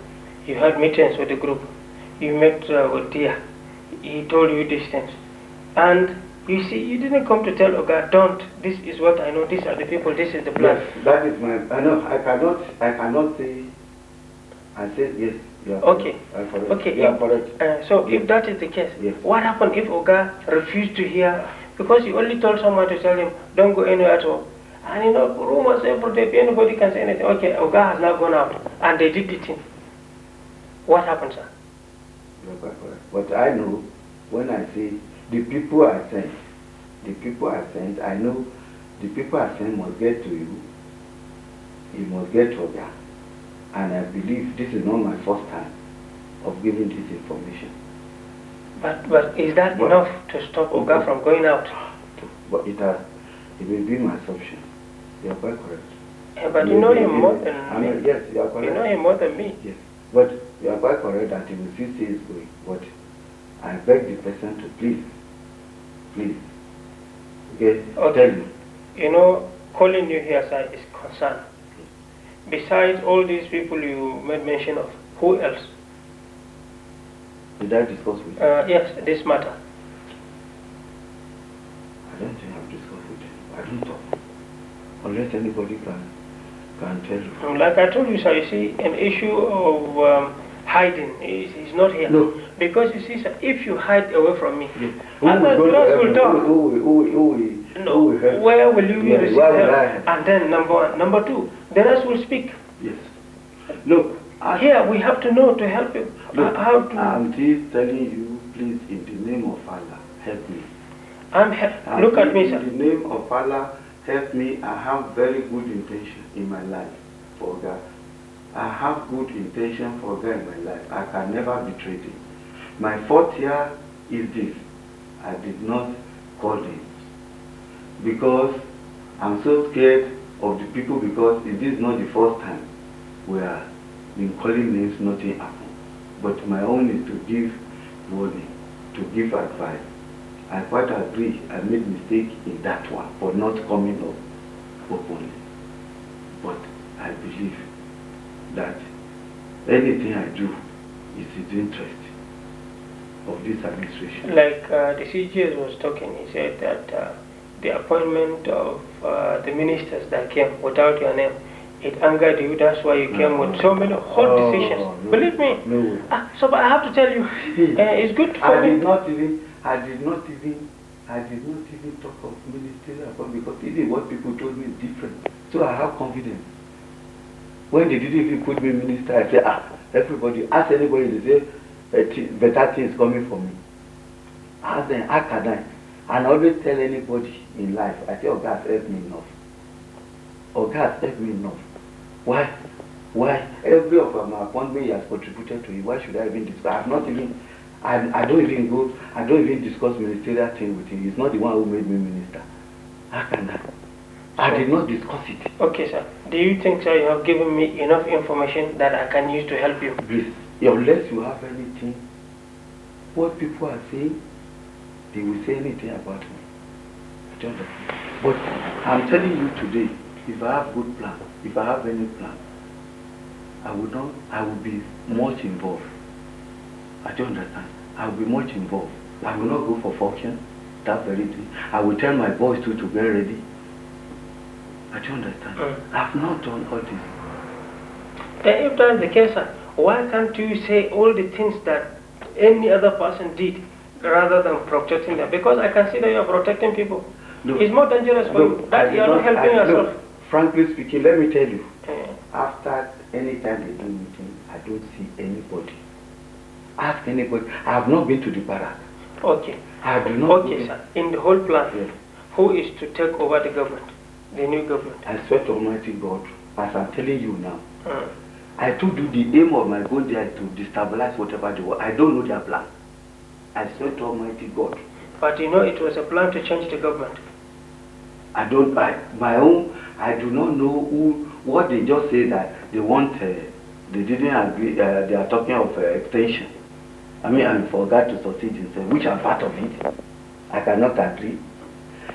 You had meetings with the group. You met with Dia. He told you these things. And you see, you didn't come to tell Oga, don't, this is what I know, these are the people, this is the plan. Yes, that is my, I know, I cannot say, I said yes. Yeah, okay. Okay. Yeah, correct. So if that is the case, yes. What happened if Oga refused to hear? Because you only told someone to tell him, don't go anywhere at all. And you know, rumors every day, anybody can say anything. Okay, Oga has now gone out, and they did the thing. What happened, sir? You're quite correct. But I know, when I say the people I sent, I know the people I sent must get to you, you must get to Oga. And I believe this is not my first time of giving this information. But is that enough to stop Oga from going out? But it will be my assumption. You are quite correct. Yeah, but you know him more than me. Yes, you are correct. You know him more than me. Yes, but you are quite correct that he will still say it's going. But I beg the person to please, okay, tell you. You know, calling you here, sir, is concern. Besides all these people you made mention of, who else? Did I discuss with you? Yes, this matter. I don't think I've discussed with him. I don't talk. Unless anybody can tell you. Like I told you, sir, you see, an issue of hiding is not here. No. Because you see, sir, if you hide away from me, yes. others will talk. Who where will you receive help? I? And then number one. Number two, the rest will speak. Yes. Look. Here we have to know to help you. Look, how to. I'm just telling you, please, in the name of Allah, help me. Look at me, sir. In the name of Allah, help me. I have very good intention in my life for God. I have good intention for God in my life. I can never betray him. My fault here is this. I did not call him. Because I'm so scared of the people, because it is not the first time we are been calling names, nothing happened. But my own is to give warning, to give advice. I quite agree I made mistake in that one for not coming up openly. But I believe that anything I do is in the interest of this administration. Like the CGS was talking, he said that the appointment of the ministers that came without your name, it angered you, that's why you came with so many hot decisions. No, believe me. No. So but I have to tell you, it's good for me. I did not even talk of ministerial appointment, because even what people told me is different. So I have confidence. When they didn't even put me minister, I said, everybody, ask anybody, they say, better things coming for me. Ask them, how can I? And I always tell anybody in life, I say, oh God, help me enough. Oh God, help me enough. Why? Every of my appointment he has contributed to it. Why should I even discuss? I don't even discuss ministerial thing with him. He's not the one who made me minister. How can I? I did not discuss it. Okay, sir. Do you think, sir, you have given me enough information that I can use to help you? Please, unless you have anything, what people are saying, they will say anything about me. I don't understand. But I'm telling you today, if I have good plan, if I have any plan, I will be much involved. I don't understand. I will be much involved. I will not go for function, that very thing. I will tell my boys to get ready. I don't understand. I've not done all this. Then if that's the case, sir, why can't you say all the things that any other person did rather than protecting them? Because I can see that you are protecting people. Look, it's more dangerous for you. That you are not helping yourself. Look, frankly speaking, let me tell you, after any time they do meeting, I don't see anybody. Ask anybody. I have not been to the barrack. Okay. I do not. Okay, sir. In the whole plan, who is to take over the government, the new government? I swear to Almighty God, as I'm telling you now, I told you the aim of my going there to destabilize whatever they want. I don't know their plan. I swear to Almighty God. But you know it was a plan to change the government. I do not know what they just say that they want, they didn't agree, they are talking of extension. I mean, and forgot to succeed themselves, which are part of it. I cannot agree.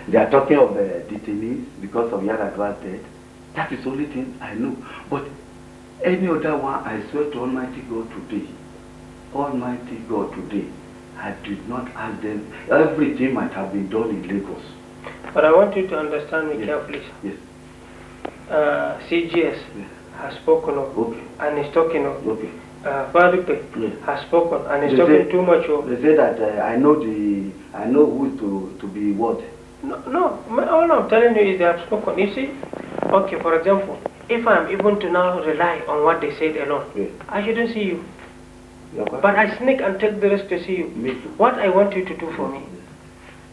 They are talking of detainees because of Yaradwa's death. That is the only thing I know. But any other one, I swear to Almighty God today, I did not ask them. Everything might have been done in Lagos. But I want you to understand me carefully. Yes. CGS has spoken of, and is talking of. Okay. Fadupe has spoken and is talking too much of. They say that I know who to be what. No, all I'm telling you is they have spoken. You see, okay, for example, if I'm even to now rely on what they said alone, I shouldn't see you. But I sneak and take the risk to see you. Me too. What I want you to do for me,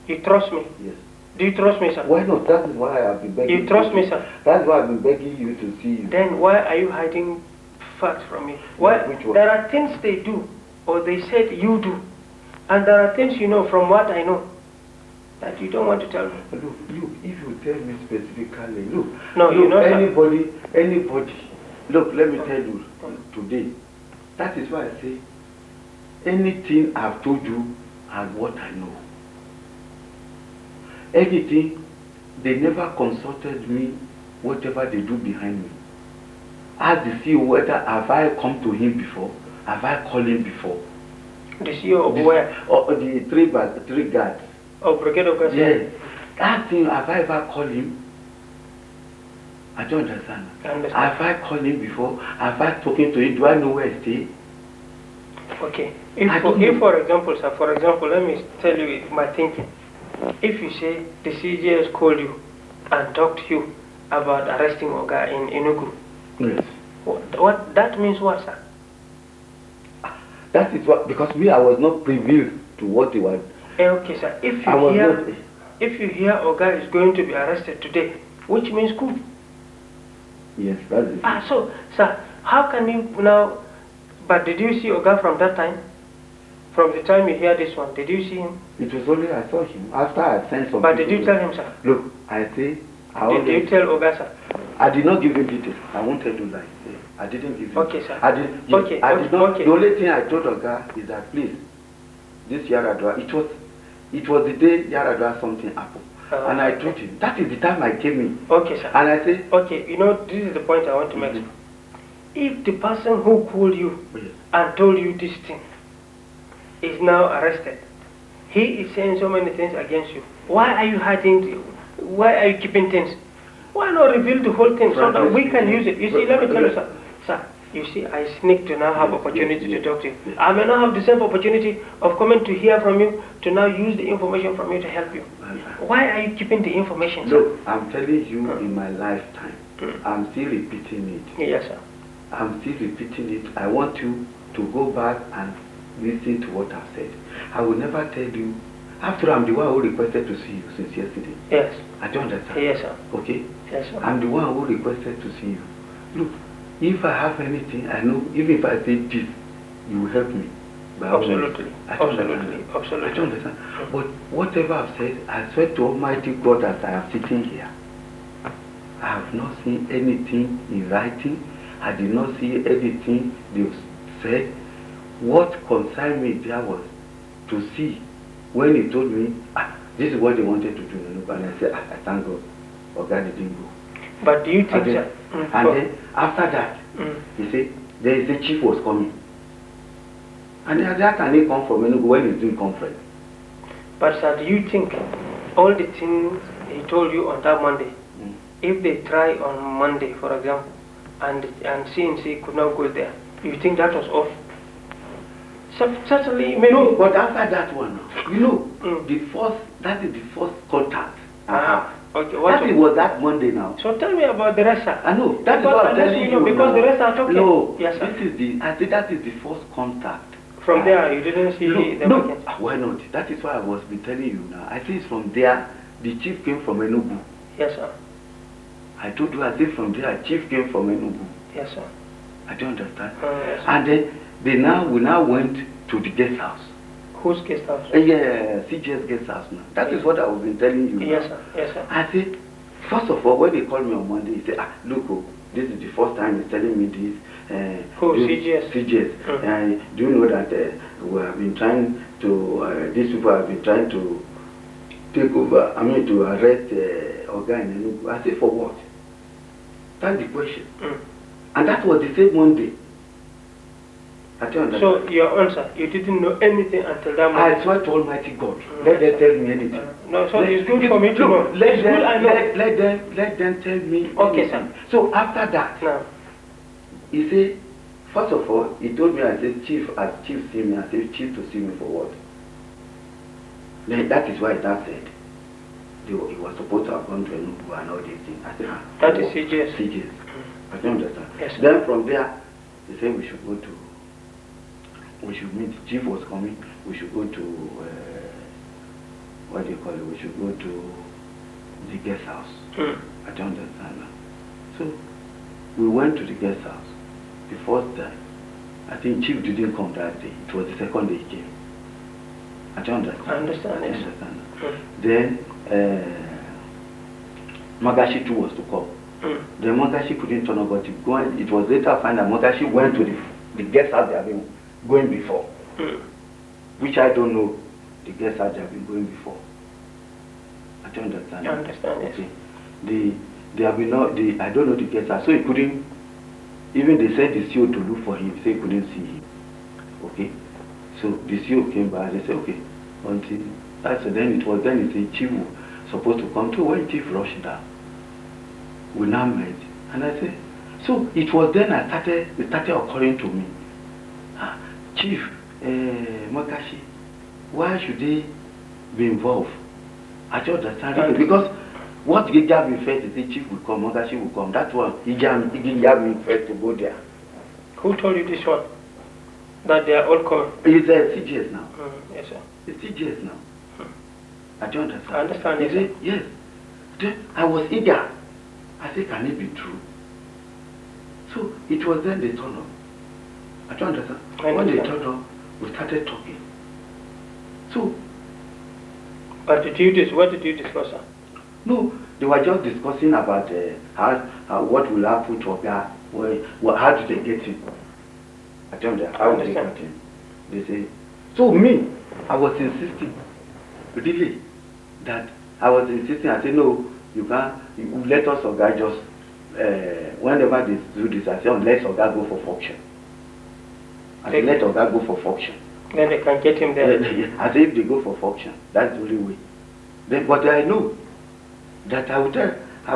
you trust me? Yes. Do you trust me, sir? Why not? That is why I have been begging. You trust me, sir? That's why I've been begging you to see you. Then why are you hiding facts from me? Why? There are things they do, or they said you do, and there are things you know from what I know that you don't want to tell me. Look, if you tell me specifically, look. No, you know, anybody. Look, let me tell you today. That is why I say anything I've told you and what I know. Anything, they never consulted me, whatever they do behind me. Ask the CEO whether have I come to him before, have I called him before. The CEO of where? Or the three guards. Oh, Brigade of Guards. Yes. That thing, have I ever called him? I don't understand. Have I called him before? Have I spoken to him? Do I know where he stays? Okay. If for example, sir, let me tell you my thinking. If you say the CGS called you and talked to you about arresting Oga in Enugu, yes. What that means what, sir? That is what, because I was not privy to what they were. Okay, sir. If you hear Oga is going to be arrested today, which means coup. Yes, that is. So, sir, how can you now? But did you see Oga from that time? From the time you hear this one, did you see him? It was only I saw him after I sent some. But did you tell him, sir? Look, I say. Did you tell Oga, sir? I did not give him details. I won't tell you lies. I didn't give him. Okay, sir. I did not. The only thing I told Oga is that please, this Yaradua, it was the day Yaradua something happened. And I told him, that is the time I came in. Okay, sir. And I said, okay, you know, this is the point I want to make. If the person who called you and told you this thing is now arrested, he is saying so many things against you. Why are you hiding? Why are you keeping things? Why not reveal the whole thing so that we can use it? You see, let me tell you, sir, you see, I sneak to now have opportunity to talk to you. I may not have the same opportunity of coming to hear from you, to now use the information from you to help you. Why are you keeping the information, sir? Look, I'm telling you in my lifetime, I'm still repeating it. Yes, sir. I'm still repeating it. I want you to go back and listen to what I've said. I will never tell you. After I'm the one who requested to see you since yesterday. Yes. I don't understand. Yes, sir. Okay? Yes, sir. I'm the one who requested to see you. Look, if I have anything, I know, even if I say this, you will help me. Absolutely. I don't understand. But whatever I've said, I swear to Almighty God as I am sitting here, I have not seen anything in writing. I did not see anything they said. What concerned me there was to see when he told me, this is what they wanted to do in Enugu. And I said, I thank God, Oga didn't go. But do you think and then after that, he said, there is a chief was coming. And how can he come from Enugu when he's doing conference? But sir, do you think all the things he told you on that Monday, if they try on Monday, for example, and CNC could not go there, you think that was off? Certainly, maybe. No, but after that one, you know, that is the first contact. Okay, was that Monday now. So tell me about the rest, sir. I know, that is what I'm telling you. Because the rest are talking. No, yes, sir. I think that is the first contact. From there, you didn't see the No, why not? That is why I was been telling you now. I think from there, the chief came from Enugu. Yes, sir. I told you, I think from there, chief came from Enugu. Yes, sir. I don't understand. Yes, sir. And then we now went to the guest house. Whose guest house? Yeah, CGS guest house now. That is what I was been telling you. Yes, sir. Yes, sir. I said, first of all, when they called me on Monday, he said, look, this is the first time he's telling me this. CGS? CGS. Do you know that we have been trying to, these people have been trying to take over, to arrest Oga in Enugu. I said, for what? That's the question. And that was the same Monday. I don't understand. So your answer, you didn't know anything until that moment? I swear to Almighty God. Let them tell me anything. No, so it's good for me to know. Let them tell me. Okay, sir. So after that, no. He said, first of all, he told me, I said, Chief, as Chief see me, I said, Chief to see me for what? Then that is why that said, he was supposed to have gone to Enugu and all these things. I said, that is CGS. CGS. I don't understand. Yes, sir. Then from there, they said we should meet. Chief was coming. We should go to, what do you call it? We should go to the guest house. I don't understand now. So we went to the guest house. The first time, I think Chief didn't come that day. It was the second day he came. I don't understand. I understand. I understand. Then Magashi too was to come. Then Magashi couldn't turn up, but it was later I find that Magashi went to the guest house they have been going before. Which I don't know the guest house they have been going before. I don't understand. I understand, yes. Okay. They have been I don't know the guest house, so he couldn't, even they sent the CO to look for him, so he couldn't see him. Okay. So the CO came back, they said, okay, until that's then it was then he said Chief was supposed to come too. When Chief rushed down, we now met. And I said, so it was then it started occurring to me. Chief, Makashi, why should they be involved? I don't understand. Because what he gave me first is the Chief will come, Makashi will come. That's what he gave me first to go there. Who told you this one? That they are all coming? It's CGS now. Yes, sir. It's CGS now. I don't understand. I understand. He said, yes. Then I was eager. I said, can it be true? So it was then they turned up. I don't understand. When they turned up, we started talking. So. But what did you discuss, sir? No, they were just discussing about how what will happen to Oga. How did they get him? I don't know. How did they get him? They say. So me, I was insisting. Really, that I was insisting. I said, no, you can't. You let us Oga just whenever they do this. I said, unless Oga go for function. I said, let Oga go for function. Then they can get him there. I said, if they go for function, that's the only way. Then, but I know that I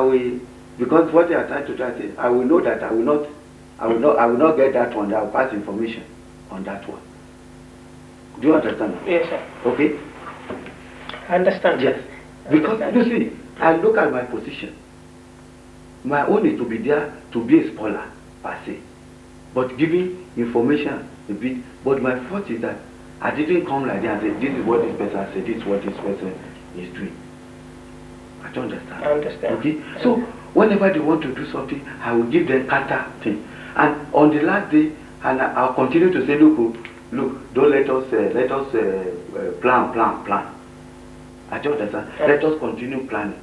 will, because what they are trying to do, I say, I will know that I will not get that one. I will pass information on that one. Do you understand? Yes, sir. Okay. I understand. Yes. Because you see, I look at my position. My own is to be there to be a scholar per se, but giving information a bit. But my fault is that I didn't come like that and say, this is what this person said, this is what this person is doing. I don't understand. I understand. Okay. So whenever they want to do something, I will give them counter thing. And on the last day, and I'll continue to say, look, don't let us plan. I don't understand. Let us continue planning.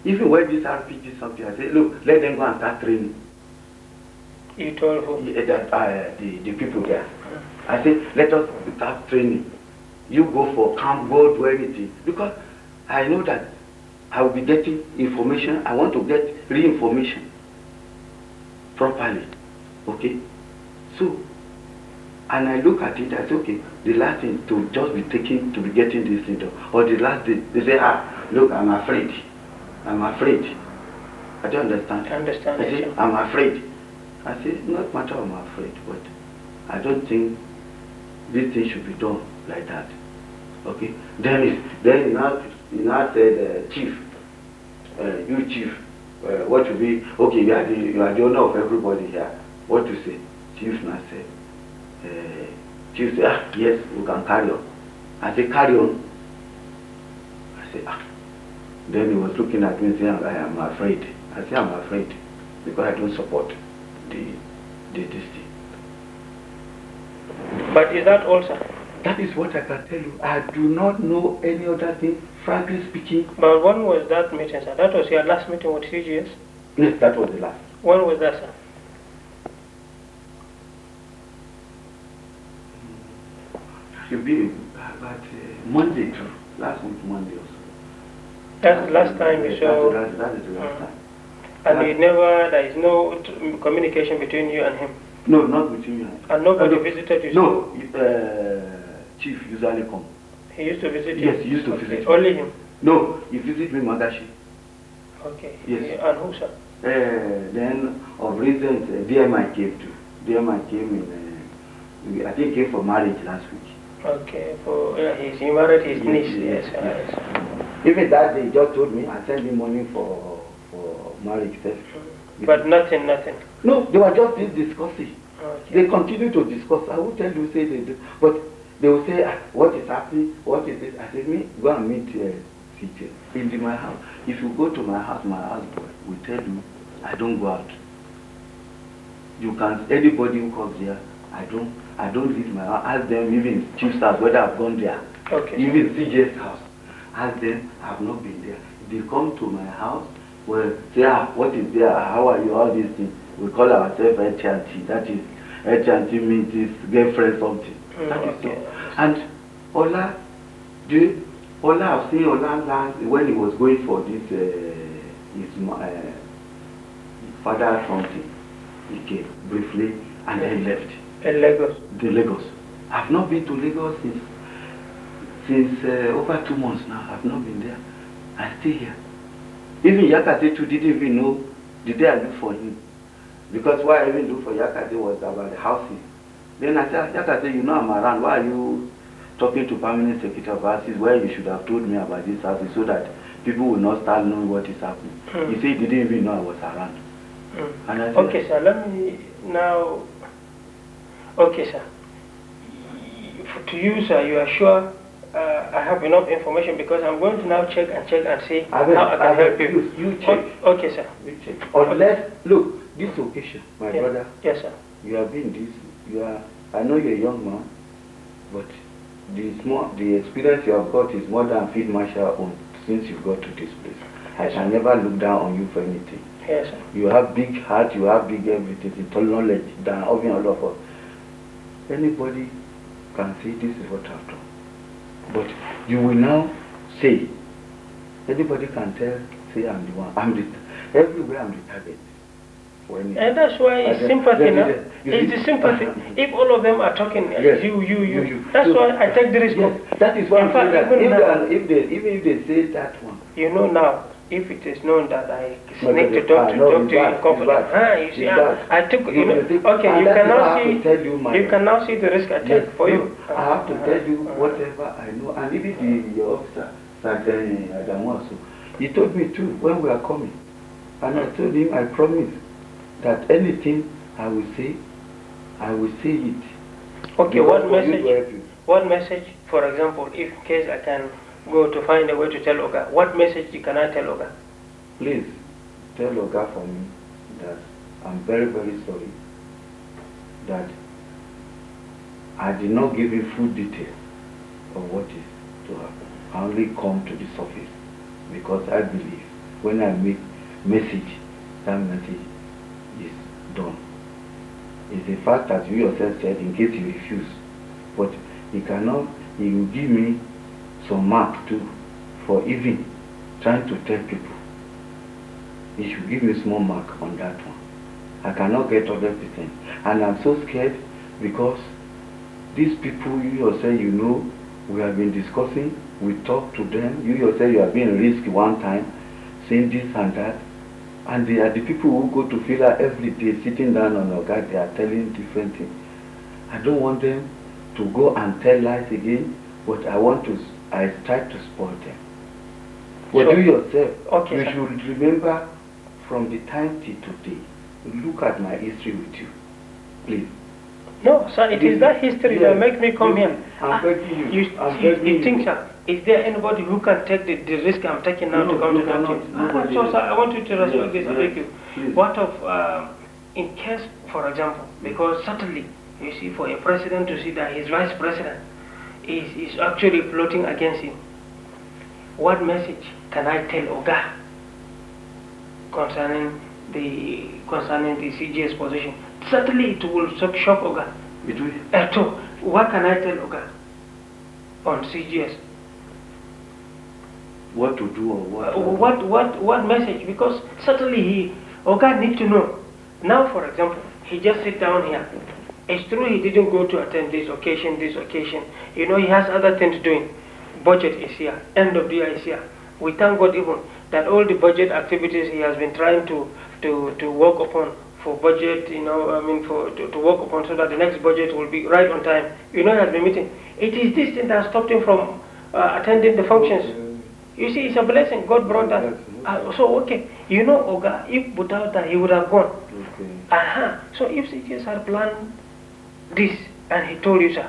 Even when this RPG something, I say, look, let them go and start training. You told who? The people there. I say, let us start training. You go for camp, go do anything. Because I know that I will be getting information. I want to get re-information properly. Okay? So, and I look at it, I say, okay, the last thing to just be taking, to be getting this thing done. Or the last day, they say, look, I'm afraid. I'm afraid. I don't understand. I understand. I say, I'm afraid. I say, not matter I'm afraid, but I don't think this thing should be done like that. Okay? Then he now said, Chief, you Chief, what should be, okay, you are the owner of everybody here. What to say? Chief now said, Chief said, yes, we can carry on. I said, carry on. I said, Then he was looking at me saying, I am afraid. I said, I'm afraid because I don't support this thing. But is that also? That is what I can tell you. I do not know any other thing, frankly speaking. But when was that meeting, sir? That was your last meeting with CGS? Yes, that was the last. When was that, sir? Should be about Monday too. Last week, Monday also. That's the last time you saw? That is the last time. And there is no communication between you and him? No, not between you and him. And nobody visited you? No, Chief usually come. He used to visit you? Yes, he used to visit me. Only him? No, he visited me Magashi. Okay. Yes. And who, sir? Then of recent, DMI came too. DMI came in, I think came for marriage last week. Okay, he married his niece, yes. Even that day, he just told me, I sent him money for marriage first. But nothing. No, they were just discussing. Okay. They continue to discuss. I will tell you, say they do. But they will say, what is happening? What is this? I said, me, go and meet CJ in my house. If you go to my house boy will tell you, I don't go out. You can, anybody who comes there, I don't leave my house. Ask them, even Chief's house, whether I've gone there. Okay. Even CJ's house. Ask them, I've not been there. If they come to my house, well, say, what is there? How are you? All these things. We call ourselves HNT. That is, HNT means this girlfriend something. That is so. And Ola, I've seen Ola last, when he was going for this, his father something. He came briefly and then left. In Lagos? The Lagos. I've not been to Lagos since over 2 months now. I've not been there. I stay here. Even Yakate too didn't even know the day I looked for him. Because why I even looked for Yakate was about the housing. Then I said, Yakate, you know I'm around. Why are you talking to permanent secretary of houses where you should have told me about this house so that people will not start knowing what is happening? He said he didn't even know I was around. And I said, okay, sir, let me now... Okay, sir. To you, sir, you are sure I have enough information because I'm going to now check and see how I can help you. You check. Okay, sir. You check. Unless, look, this occasion, my brother. Yes, sir. You have been this, I know you're a young man, but the experience you have got is more than Field Marshal owned since you got to this place. I can never look down on you for anything. Yes, sir. You have big heart, you have big everything, it's all knowledge than all of us. Anybody can say this is what I've done. But you will now say, anybody can say I'm the one. Everywhere I'm the target. And that's why it's sympathy now. It's the sympathy. If all of them are talking, yes. you. That's why I take the risk. Yes. That is why I'm saying that even if they say that one. You know now, if it is known that I need to talk to you in confidence, you see, I took, you know, okay, you can now see the risk I take for you. I have to tell you whatever I know, and even the officer, Adamu also, he told me too when we are coming, and I told him I promise that anything I will say it. Okay, one message, for example, if in case I can go to find a way to tell Oga, what message can I tell Oga? Please tell Oga for me that I'm very, very sorry that I did not give you full details of what is to happen. I only come to the surface because I believe when I make message, that message is done. It's the fact that you yourself said in case you refuse, but he will give me some mark too for even trying to tell people. He should give me small mark on that one. I cannot get 100%. And I'm so scared because these people, you yourself, you know, we have been discussing, we talk to them, you yourself, you have been in risk one time, saying this and that, and they are the people who go to filler every day, sitting down on a guard, they are telling different things. I don't want them to go and tell lies again, but I try to spoil them. But So, you yourself, okay, you sir. should remember from the time till today, look at my history with you, please. No, sir, it is that history that makes me come here. I'm begging you. You think, sir, is there anybody who can take the risk I'm taking now to come to that team? So, sir, I want you to respect this. I beg you. Please. What of, in case, for example, because certainly, you see, for a president to see that his vice president is actually plotting against him, what message can I tell Oga concerning the CGS position? Certainly it will shock Oga. It will. So what can I tell Oga on CGS? What to do or what message? Because certainly Oga needs to know. Now, for example, he just sit down here. It's true he didn't go to attend this occasion. You know, he has other things doing. Budget is here. End of the year is here. We thank God even that all the budget activities he has been trying to work upon for budget, you know, I mean, to work upon so that the next budget will be right on time. You know, he has been meeting. It is this thing that stopped him from attending the functions. You see, it's a blessing. God brought that. So, okay, you know, Oga, if without that, he would have gone. Okay. So, if CGS had planned this and he told you, sir,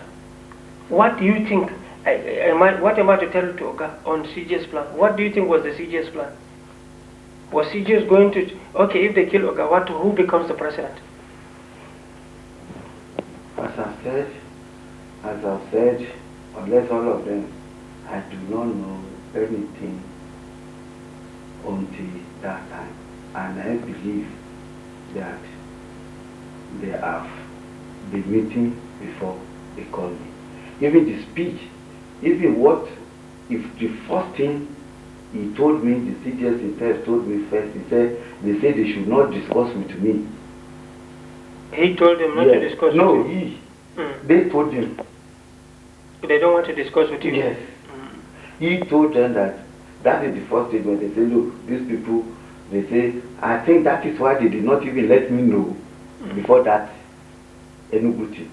what do you think? What am I to tell to Oga on CGS plan? What do you think was the CGS plan? Was CGS going to, okay, if they kill Oga, who becomes the president? As I've said, unless all of them, I do not know anything until that time. And I believe that they have been meeting before they call me. Even the speech, even what, if the first thing he told me, the CGS himself told me first, they said they should not discuss with me. He told them not to discuss with you? They told him. They don't want to discuss with you? Yes. He told them that is the first statement. They say, look, these people, they say, I think that is why they did not even let me know before that Enugu thing.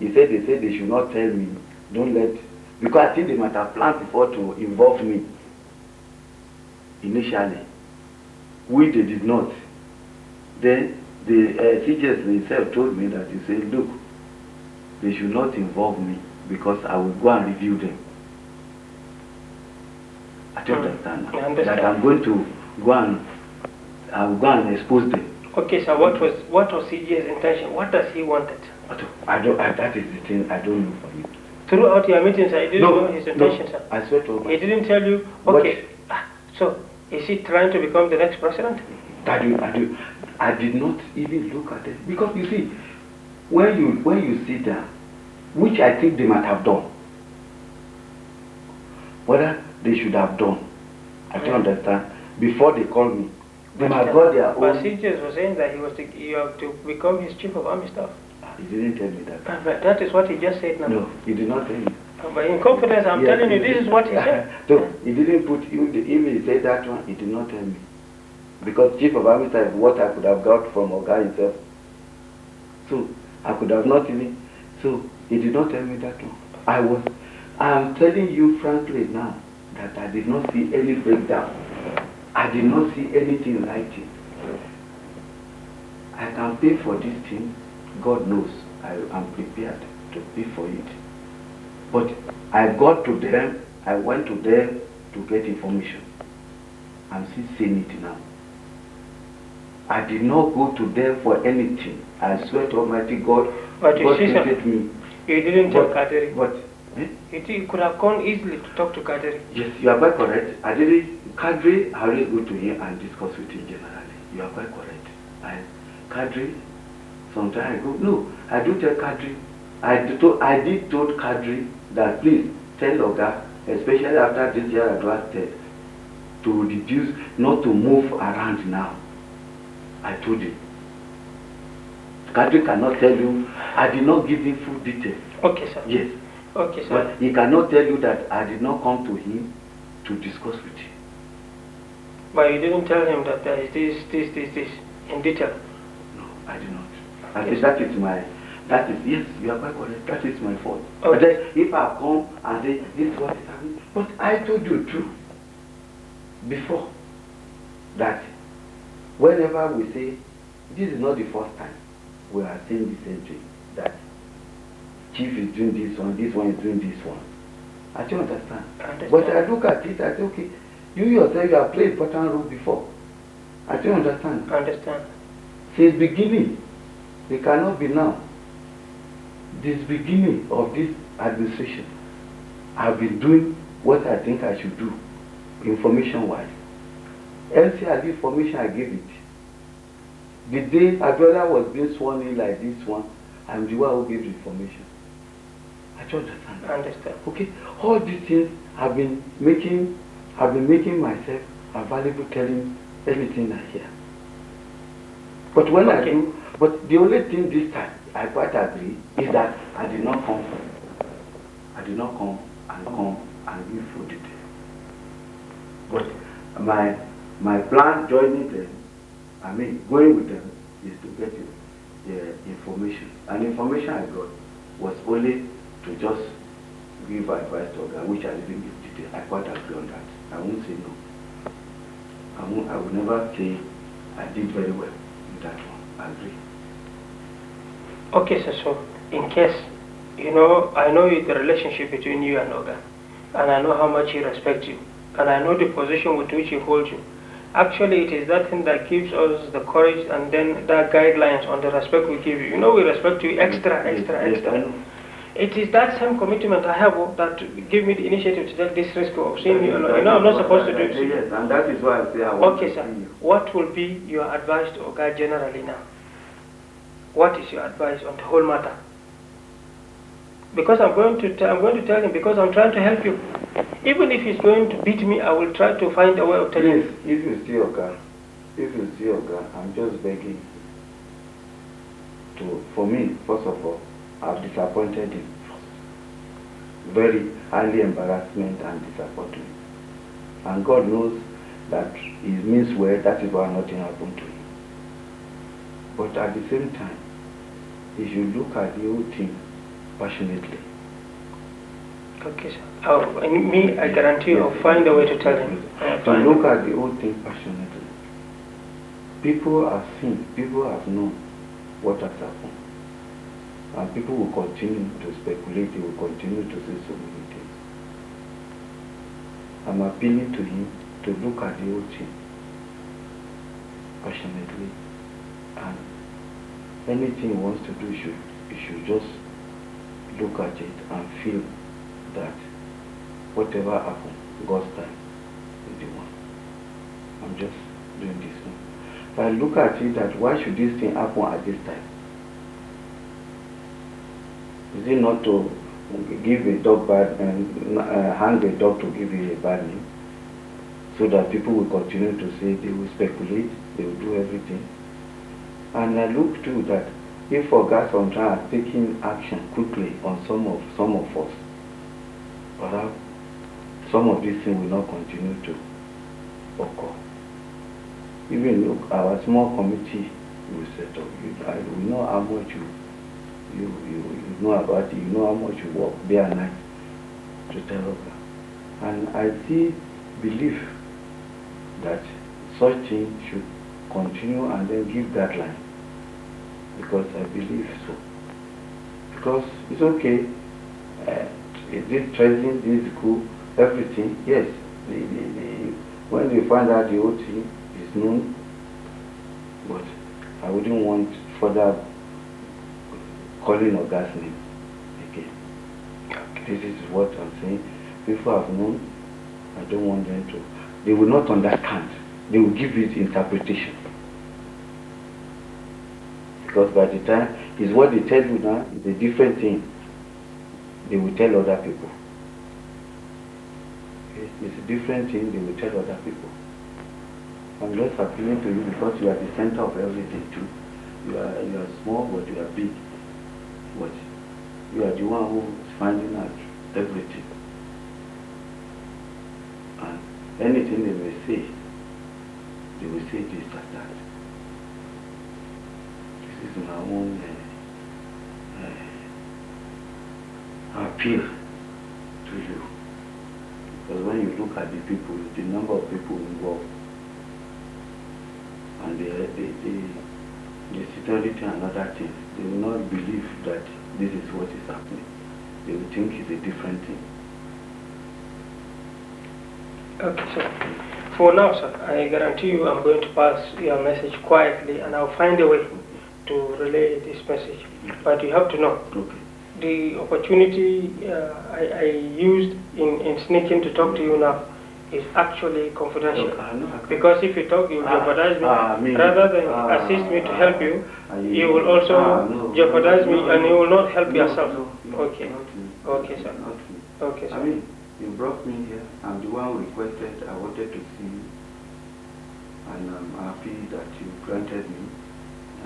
He said they should not tell me, don't let, because I think they might have planned before to involve me initially, which they did not. Then the CGS himself told me that he said, look, they should not involve me because I will go and review them. I don't understand now. That I'm going to go and expose them. Okay, so what was CG's intention? What does he wanted? That is the thing I don't know for you. Throughout your meetings, I didn't know his intention, sir. I swear to God. He didn't tell you, okay, so is he trying to become the next president? I did not even look at it. Because you see, when you sit down, which I think they might have done, whether they should have done, I don't understand, before they called me. They might have got their own. But CGS was saying that you have to become his chief of army staff. He didn't tell me that. But that is what he just said now. No, he did not tell me. But in confidence, I'm telling you, this is what he said. So, he didn't put, even he said that one, he did not tell me. Because chief of army staff is what I could have got from Oga himself. So, I could have not even, so he did not tell me that one. I'm telling you frankly now, that I did not see any breakdown. I did not see anything like it. I can pay for this thing. God knows I am prepared to pay for it. But I got to them, I went to them to get information. I'm still saying it now. I did not go to them for anything. I swear to Almighty God, but God created me. You didn't tell Kaderi. But you could have gone easily to talk to Kaderi. Yes, you are quite correct. Kadri, I always go to him and discuss with him generally. You are quite correct. Kadri, sometimes I go, no, I do tell Kadri. I did told Kadri that please tell Oga especially after this year at lasted, to reduce, not to move around now. I told you. Kadri cannot tell you, I did not give him full details. Okay, sir. Yes. Okay, sir. But he cannot tell you that I did not come to him to discuss with you. But you didn't tell him that there is this in detail? No, I did not. I said that is my, yes, you are quite correct, that is my fault. Okay. But then if I come and say, this is what is happening, but I told you true before that whenever we say, this is not the first time we are saying the same thing, that chief is doing this one is doing this one. I don't understand. But I look at it, I say, okay, you yourself, you have played important role before. I don't understand. I understand. Since beginning, they cannot be now. This beginning of this administration, I've been doing what I think I should do, information-wise. NCR information, I gave it. The day Abiola was being sworn in like this one, I'm the one who gave the information. I don't understand. I understand. Okay, all these things have been making myself available, telling everything I hear. But when I do, but the only thing this time I quite agree is that I did not come and give full detail. But my plan joining them, I mean going with them, is to get the information. And the information I got was only to just give advice to them, which I didn't give detail. I quite agree on that. I won't say no. I will never say I did very well in that one. I agree. Okay, sir. So, in case, I know the relationship between you and Oga, and I know how much he respects you, and I know the position with which he holds you. Actually, it is that thing that gives us the courage and then the guidelines on the respect we give you. We respect you extra. It is that same commitment I have that give me the initiative to take this risk of seeing you alone. I'm not supposed to do it. Yes, and that is why I say I want Okay, to sir. see you. What will be your advice to Oga generally now? What is your advice on the whole matter? Because I'm going to tell him, because I'm trying to help you. Even if he's going to beat me, I will try to find a way of telling him. Please, if you see Oga, I'm just begging for me, first of all, I've disappointed him. Very highly embarrassment and disappointment. And God knows that he means well, that is why nothing happened to him. But at the same time, he should look at the whole thing passionately. Okay, sir. I guarantee you, I'll find a way to tell him. To look at the whole thing passionately. People have seen, people have known what has happened. And people will continue to speculate, they will continue to say so many things. I'm appealing to him to look at the whole thing passionately, and anything he wants to do, he should just look at it and feel that whatever happens, God's time is the one. I'm just doing this one. If I look at it that why should this thing happen at this time? Is it not to give a dog bad and hang a dog to give it a bad name? So that people will continue to say, they will speculate, they will do everything. And I look too that if Oga sometimes are taking action quickly on some of us, perhaps some of these things will not continue to occur. Even look, our small committee will set up. We know how much you know about it, you know how much you work day and night to tell Oga. And I still believe that such things should continue and then give guidelines, because I believe so. Because it's okay, this tracing, this coup, everything, yes, when they find out the whole thing is known, but I wouldn't want further calling Oga's name again. Okay. This is what I'm saying. People have known, I don't want them to. They will not understand. They will give it interpretation. Because by the time, is what they tell you now is a different thing. They will tell other people. Okay, it's a different thing they will tell other people. I'm just appealing to you because you are the center of everything too. You are small, but you are big. But you are the one who is finding out everything. And anything they may say, they will say this and that. This is my own appeal to you. Because when you look at the people, the number of people involved, and the security and other things, they will not believe that this is what is happening. They will think it's a different thing. Okay, sir. For now, sir, I guarantee you I'm going to pass your message quietly, and I'll find a way to relay this message. But you have to know, the opportunity I used in sneaking to talk to you now is actually confidential. Because if you talk, you jeopardize me. Rather than assist me to help you, you will also jeopardize me, and you will not help yourself. Okay. Okay, sir. Okay, sir. I mean, you brought me here. I'm the one who requested. I wanted to see you, and I'm happy that you granted me.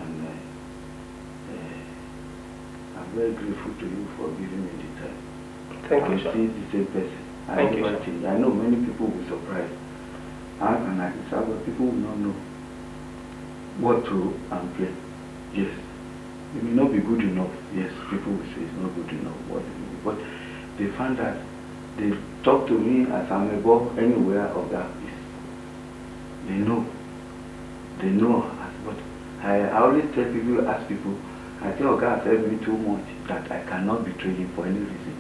And I'm very grateful to you for giving me the time. Thank you, sir. I'm still the same person. Thank you, sir. I know many people will be surprised. And I can say, but people will not know what to and play. Yes. It may not be good enough. Yes, people will say it's not good enough. But they find that they talk to me as I'm above anywhere of that place. They know. They know. But I always tell people, ask people, I think God has helped me too much that I cannot betray him for any reason.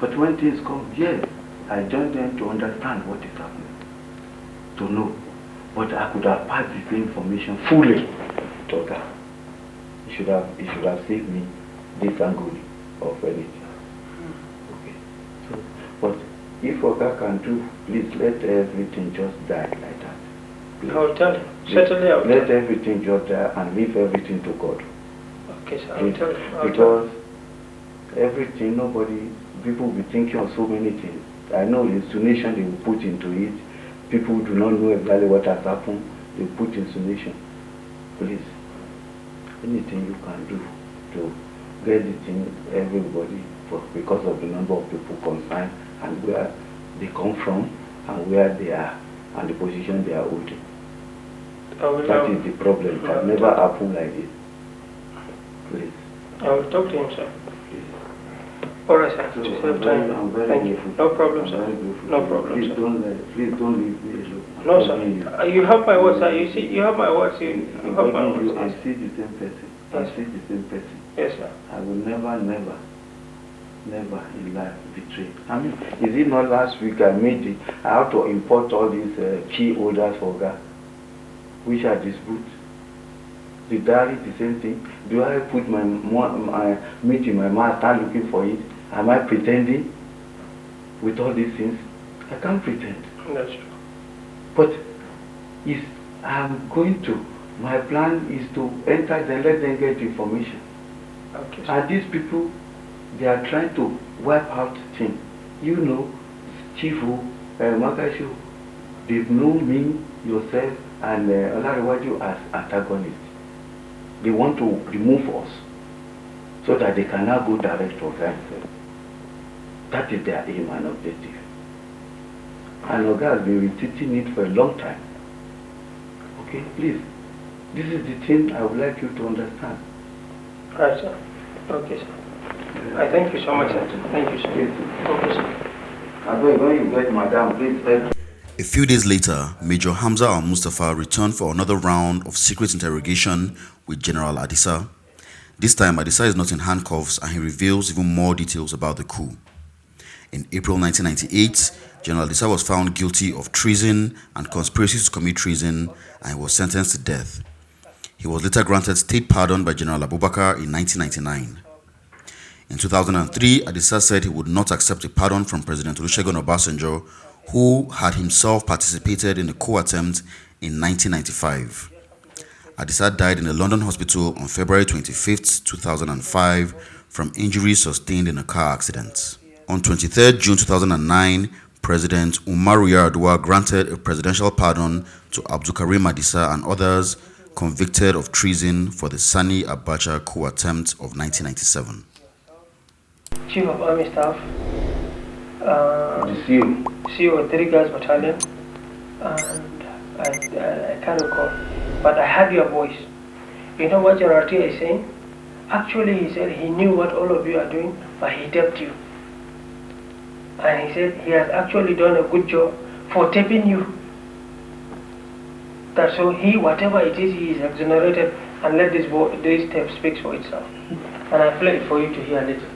But when things come, yes, I join them to understand what is happening, to know. But I could have passed this information fully to God. He should have saved me this angle of anything. Okay. So, but if Oga can do, please let everything just die like that. Please. I will tell you. Certainly I will let everything just die and leave everything to God. Okay, sir. I will tell you. Because everything, people will be thinking of so many things. I know insinuation they will put into it. People do not know exactly what has happened. They put insinuation. Please, anything you can do to get the thing, everybody, because of the number of people concerned and where they come from and where they are and the position they are holding. That is the problem. It has never happened like this. Please. I will talk to him, sir. All right, sir. Just have time. I'm very Thank you. No problem, sir. No problem, sir. Please don't leave me alone. No, sir. You have my words, sir. You see, you have my words. You have my words. I see the same person. Yes. I see the same person. Yes, sir. I will never in life betray. I mean, is it not last week I had to import all these key holders for God, which are disputes? The diary, the same thing. Do I put my meat in my mouth, start looking for it? Am I pretending with all these things? I can't pretend. That's true. But my plan is to enter them, let them get information. Okay. And these people, they are trying to wipe out things. You know, Chifu, Makashu, they know me, yourself, and Olariwaju as antagonists. They want to remove us so that they cannot go direct to themselves. That is their aim and objective. And Oga has been repeating it for a long time. Okay, please. This is the thing I would like you to understand. Right, sir. Okay, sir. I thank you so much, sir. Thank you, sir. Okay, sir. And when you get Madam, please help. A few days later, Major Hamza AL Mustapha returned for another round of secret interrogation with General Adisa. This time, Adisa is not in handcuffs and he reveals even more details about the coup. In April 1998, General Adisa was found guilty of treason and conspiracy to commit treason and he was sentenced to death. He was later granted state pardon by General Abubakar in 1999. In 2003, Adisa said he would not accept a pardon from President Olusegun Obasanjo, who had himself participated in a coup attempt in 1995. Adisa died in a London hospital on February 25, 2005 from injuries sustained in a car accident. On 23 June 2009, President Umaru Yar'Adua granted a presidential pardon to Abdulkareem Adisa and others convicted of treason for the Sani Abacha coup attempt of 1997. Chief of Army Staff, The CEO 3 Guards Battalion, and I can't recall, but I heard your voice. You know what General T is saying? Actually, he said he knew what all of you are doing, but he taped you. And he said he has actually done a good job for taping you. That so he, whatever it is, he is exonerated, and let this tape speak for itself. And I play it for you to hear later.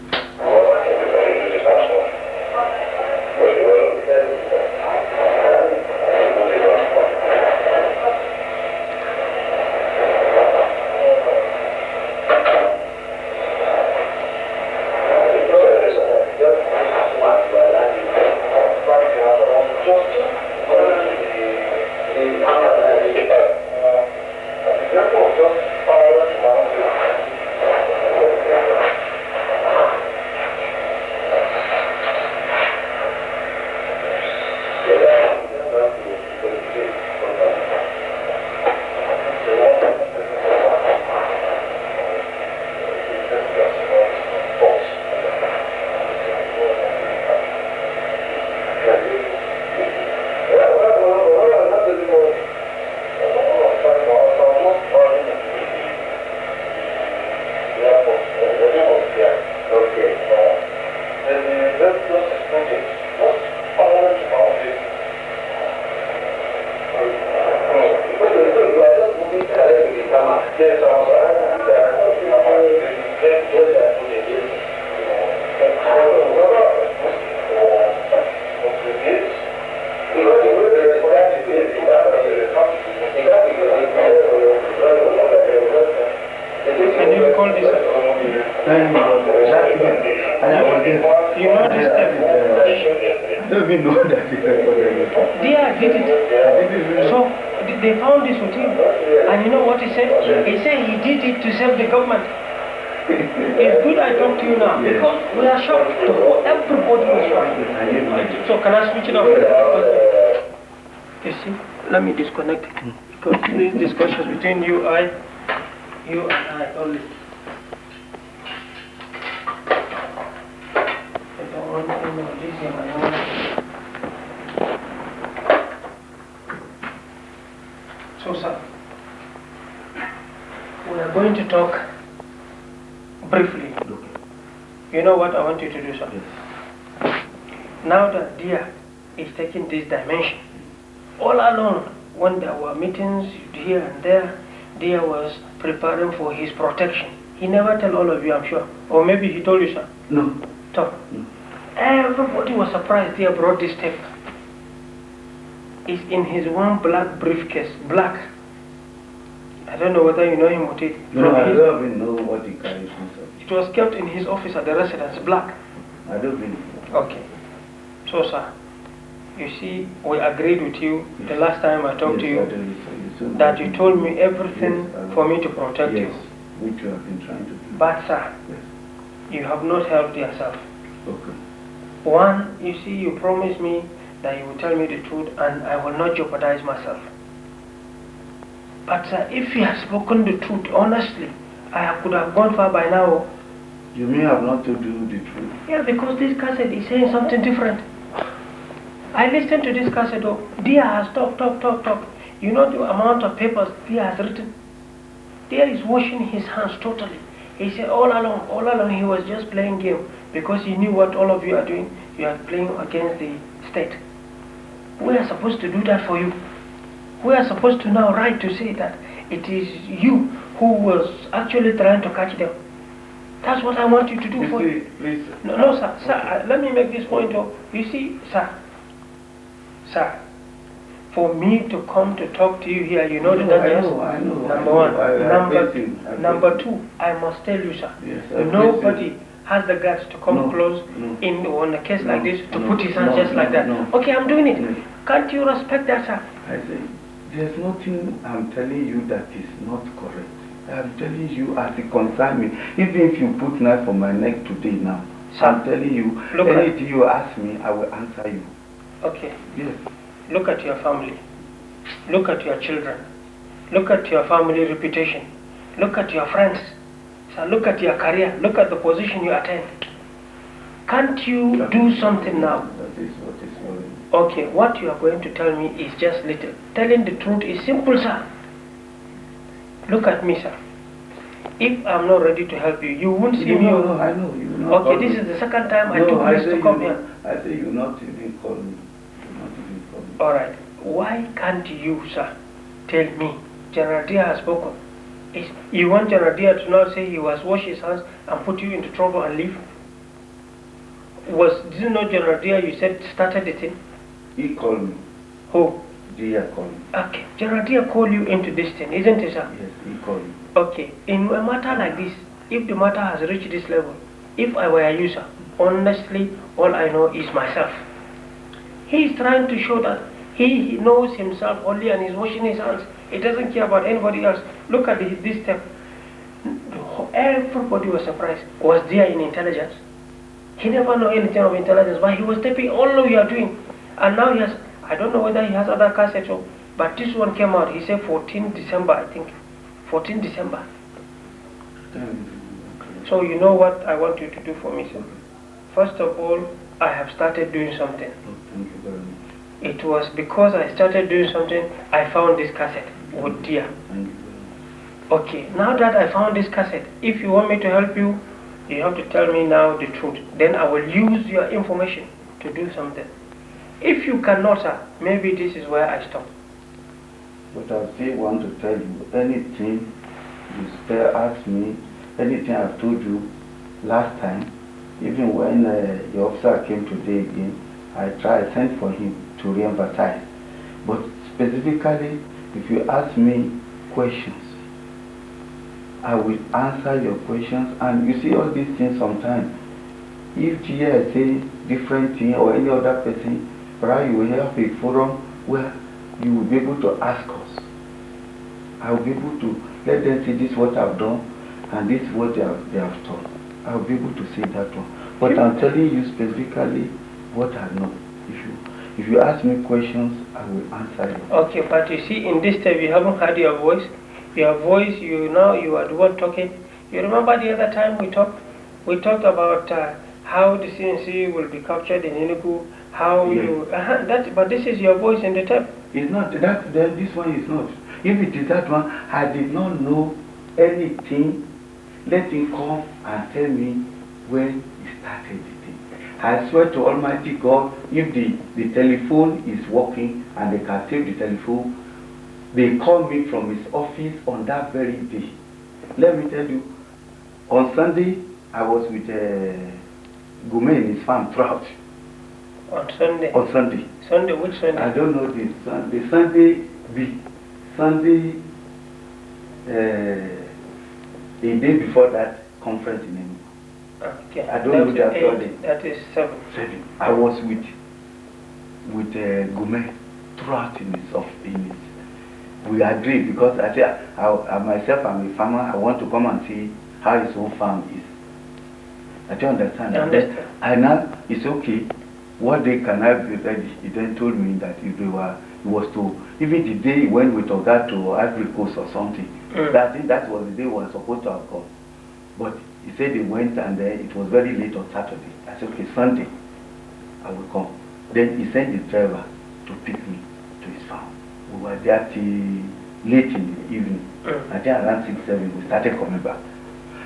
They found this with him, and you know what he said? He said he did it to save the government. It's good I talk to you now, because we are shocked. Everybody was shocked. So can I switch it off? You see, let me disconnect it, because these discussions between you and I only. I don't want any of this in my own. So, sir, we are going to talk briefly. You know what I want you to do, sir? Yes. Now that Dia is taking this dimension, all along, when there were meetings here and there, Dia was preparing for his protection. He never tell all of you, I'm sure. Or maybe he told you, sir? No. Talk. No. Everybody was surprised Dia brought this tape. Is in his one black briefcase, black. I don't know whether you know him with it. No, I don't even know what he carries himself. It was kept in his office at the residence, black. I don't really. Okay. So, sir, you see, we agreed with you the last time I talked to you that you told me everything for me to protect you. Which you have been trying to do. But, sir, you have not helped yourself. Okay. One, you see, you promised me that you will tell me the truth and I will not jeopardize myself. But if you had spoken the truth honestly, I could have gone far by now. You may have not told you the truth. Yeah, because this cassette is saying something different. I listened to this cassette. Oh, Dia has talked. You know the amount of papers Dia has written? Dia is washing his hands totally. He said all along he was just playing game because he knew what all of you are doing. You are playing against the state. We are supposed to do that for you. We are supposed to now write to say that it is you who was actually trying to catch them. That's what I want you to do for you. Please. No, sir. Sir, let me make this point. You see, sir, for me to come to talk to you here, you know the dangers. I know. Number one. Number two, I must tell you, sir. Yes, nobody has the guts to come close on a case like this to put his hands just like that. Okay, I'm doing it. Can't you respect that, sir? I say, there's nothing I'm telling you that is not correct. I'm telling you as it concerns me. Even if you put knife on my neck today now, sir, I'm telling you, anything you ask me, I will answer you. Okay. Yes. Look at your family. Look at your children. Look at your family reputation. Look at your friends. So look at your career. Look at the position you attain. Can't you do something now? That is what is worrying. Okay, what you are going to tell me is just little. Telling the truth is simple, sir. Look at me, sir. If I'm not ready to help you, you won't see me. No, I know. You not okay, this is the second time I took risks to come here. I say you not even call me. You not even call me. Alright. Why can't you, sir, tell me? General Dia has spoken. You want General Dia to now say he was wash his hands and put you into trouble and leave? Did you know General Dia, you said, started the thing? He called me. Who? Dia called me. Okay. General Dia called you into this thing, isn't it, sir? Yes, he called me. Okay. In a matter like this, if the matter has reached this level, if I were a user, honestly, all I know is myself. He is trying to show that he knows himself only and is washing his hands. He doesn't care about anybody else. Look at this step. Everybody was surprised. Was there in intelligence? He never knew anything of intelligence, but he was tapping all we are doing. And now he has, I don't know whether he has other cassettes, but this one came out. He said 14 December, I think. 14 December. So you know what I want you to do for me, sir? First of all, I have started doing something. Thank you very much. It was because I started doing something, I found this cassette. Oh dear. Thank you very much. Okay, now that I found this cassette, if you want me to help you, you have to tell me now the truth. Then I will use your information to do something. If you cannot, sir, maybe this is where I stop. But I still want to tell you, anything you still ask me, anything I've told you last time, even when the officer came today again, I sent for him to re-emphasize. But specifically, if you ask me questions, I will answer your questions. And you see all these things sometimes. If GA say different thing or any other person, perhaps you will have a forum where you will be able to ask us. I will be able to let them see this is what I've done and this is what they have done. I will be able to say that one. But I'm telling you specifically what I know. If you ask me questions, I will answer you. Okay, but you see, in this step, you haven't heard your voice. Your voice, you are the one talking. You remember the other time we talked? We talked about how the CNC will be captured in Enugu. How yes. you but this is your voice in the tape. It's not that. This one is not. If it is that one, I did not know anything. Let him come and tell me when he started the thing. I swear to Almighty God, if the telephone is working and they can take the telephone, they call me from his office on that very day. Let me tell you, on Sunday, I was with Gume in his farm throughout. On Sunday? On Sunday. Sunday, which Sunday? I don't know this Sunday. Sunday B. Sunday, a day before that conference in Enugu. Okay. I don't know that Sunday. That is 7. I was with Gume throughout in his office. We agreed because I said, I myself, I'm a farmer. I want to come and see how his own farm is. I don't understand. And now it's okay. What day can I be ready? He then told me that if they were, he was to, even the day he went with Oga to Ivory Coast or something, I think that was the day he was supposed to have gone. But he said they went and it was very late on Saturday. I said, okay, Sunday, I will come. Then he sent his driver to pick me to his farm. We were there till late in the evening. I think around 6, 7, we started coming back.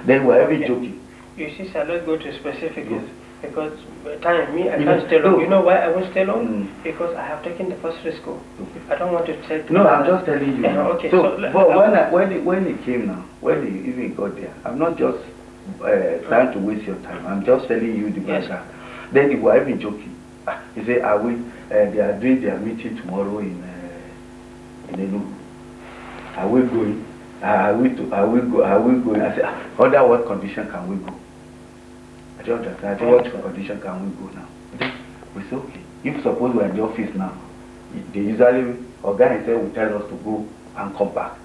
Then we were every joking. You see, sir, let's go to specific. Yes. Because by time, I can't stay long. You know why I won't stay long? Because I have taken the first risk. Okay. I don't want to take... No, I'm just telling you. Okay. So but when he came now, when he even got there, I'm not just trying to waste your time. I'm just telling you the background. Yes. Then he was even joking. He said, they are doing their meeting tomorrow in Enugu. Are we going? Are we going? I said, under what condition can we go? I don't understand. I said, what condition can we go now? We said, okay. If suppose we're in the office now, they usually, or guy himself will tell us to go and come back.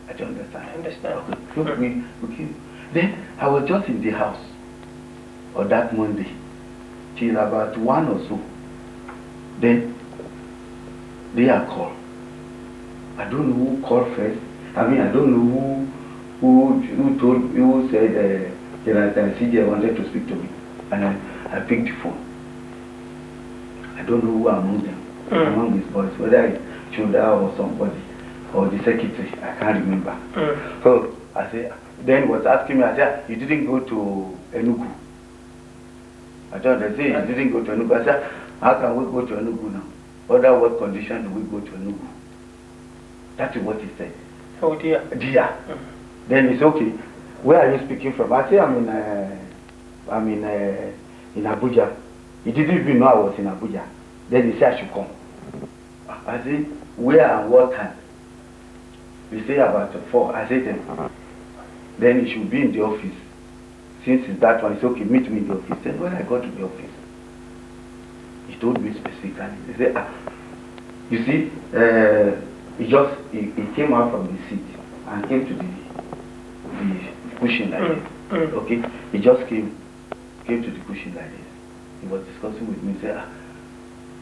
I don't understand. I understand. Okay. So we came. Then I was just in the house on that Monday till about 1 or so. Then They are called. I don't know who called first. I mean, I don't know who said General CJ wanted to speak to me, and I picked the phone. I don't know who among them, among his boys, whether it's Chuda or somebody, or the secretary, I can't remember. So I said, then he was asking me, I said, you didn't go to Enugu. I told him, say, you didn't go to Enugu. I said, how can we go to Enugu now? Under what condition do we go to Enugu? That is what he said. Oh dear. Dear. Then he said, okay, where are you speaking from? I said, I'm in Abuja. He didn't even know I was in Abuja. Then he said I should come. I said, where and what time? He said about 4. I said, then he should be in the office. Since it's that one, he said, okay, meet me in the office. Then when I got to the office, he told me specifically. He said, you see, he came out from the seat and came to the cushion like this. Okay, he just came to the cushion like this. He was discussing with me. He said,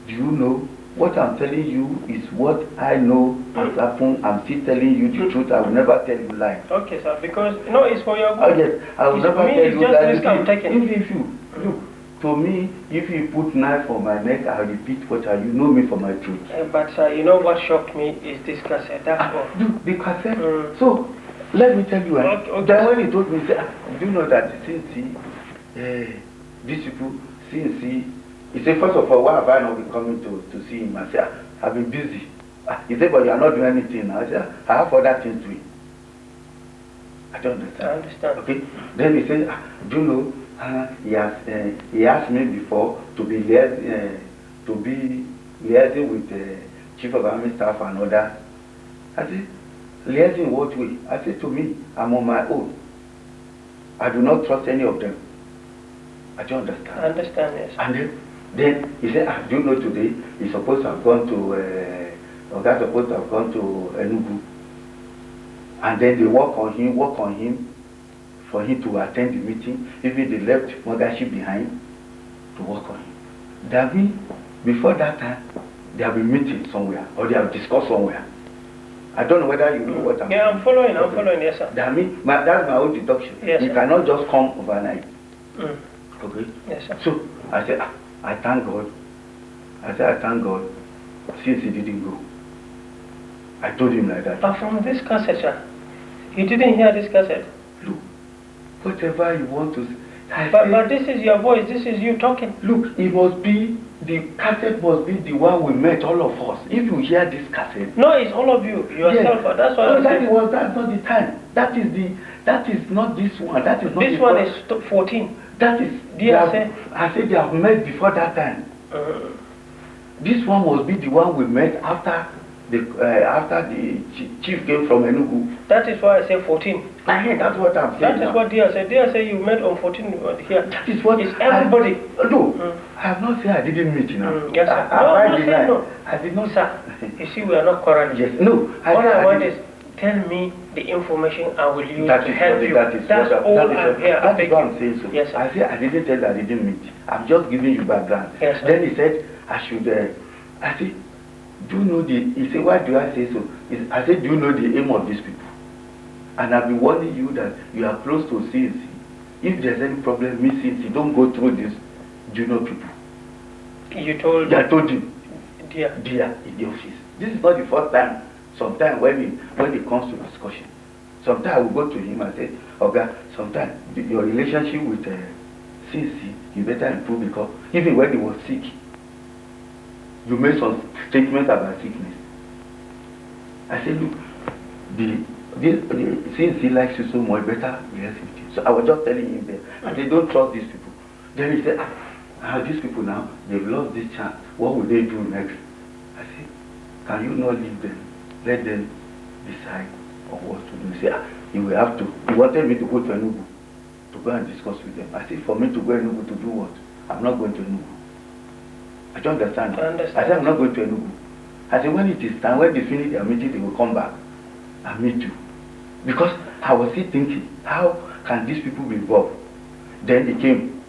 do you know what I'm telling you is what I know has happened? I'm still telling you the truth. I will never tell you lies. Okay, sir. Because it's for your good. Oh, yes, I will never tell you lies. If you look. To me, if you put knife on my neck, I repeat what you know me for my truth. But sir, you know what shocked me is this cassette. That's all. The cassette. So let me tell you. Then when he told me, he said, do you know that since these people, he said, first of all, why have I not been coming to see him? I said, I've been busy. He said, but you are not doing anything now. I said, I have other things to do. I don't understand. I understand. Okay. Then he said, do you know? He asked me before to be liaising with the Chief of Army Staff and others. I said, liaising what way? I said, to me, I'm on my own. I do not trust any of them. I don't understand. I understand, yes. And then he said, do you know today he's supposed to have gone to Enugu. And then they work on him for him to attend the meeting. Even they left Mogashi behind to work on him. That means before that time, they have been meeting somewhere or they have discussed somewhere. I don't know whether you know what I'm saying. Yeah, I'm following, yes, sir. That means that's my own deduction. Yes, you cannot just come overnight. Okay? Yes, sir. So I said, I thank God. I said, I thank God since he didn't go. I told him like that. But from this cassette, sir, you didn't hear this cassette? Look, whatever you want to say. But this is your voice, this is you talking. Look, the cassette must be the one we met, all of us. If you hear this cassette. No, it's all of you, yourself. Yes. That's what that's not the time. That is not this one. That is not this one is 14. That is I said they have met before that time. This one must be the one we met after the chief came from Enugu. That is why I say 14. That's what I'm saying. That is what Dia said. Dia said you met on 14 here. That is what it's everybody. No, I have not said I didn't meet you now. Yes, sir. No. I did not. Sir, you see, we are not quarreling. Yes, no. All I want is tell me the information I will use to help you. That's all I'm here. That is what I'm saying. So yes, sir. I said I didn't tell you I didn't meet. I'm just giving you background. Yes, sir. Then he said I should. I said, do you know he said, why do I say so? I said, do you know the aim of these people? And I've been warning you that you are close to CNC. If there's any problem, Miss CNC, don't go through these junior people. You told I told him. Dear, in the office. This is not the first time. Sometimes when it comes to discussion, sometimes I will go to him and say, okay, sometimes your relationship with CNC, you better improve because even when he was sick, you made some statements about sickness. I said, look, since he likes you so much, better relax with you. So I was just telling him that. I said, don't trust these people. Then he said, these people now, they've lost this chance. What will they do next? I said, can you not leave them? Let them decide on what to do. He said, you will have to. He wanted me to go to Enugu to go and discuss with them. I said, for me to go to Enugu to do what? I'm not going to Enugu. I don't understand. I said, I'm not going to Enugu. I said, when it is time, when they finish their meeting, they will come back and meet you. Because I was still thinking, how can these people be involved? Then he came.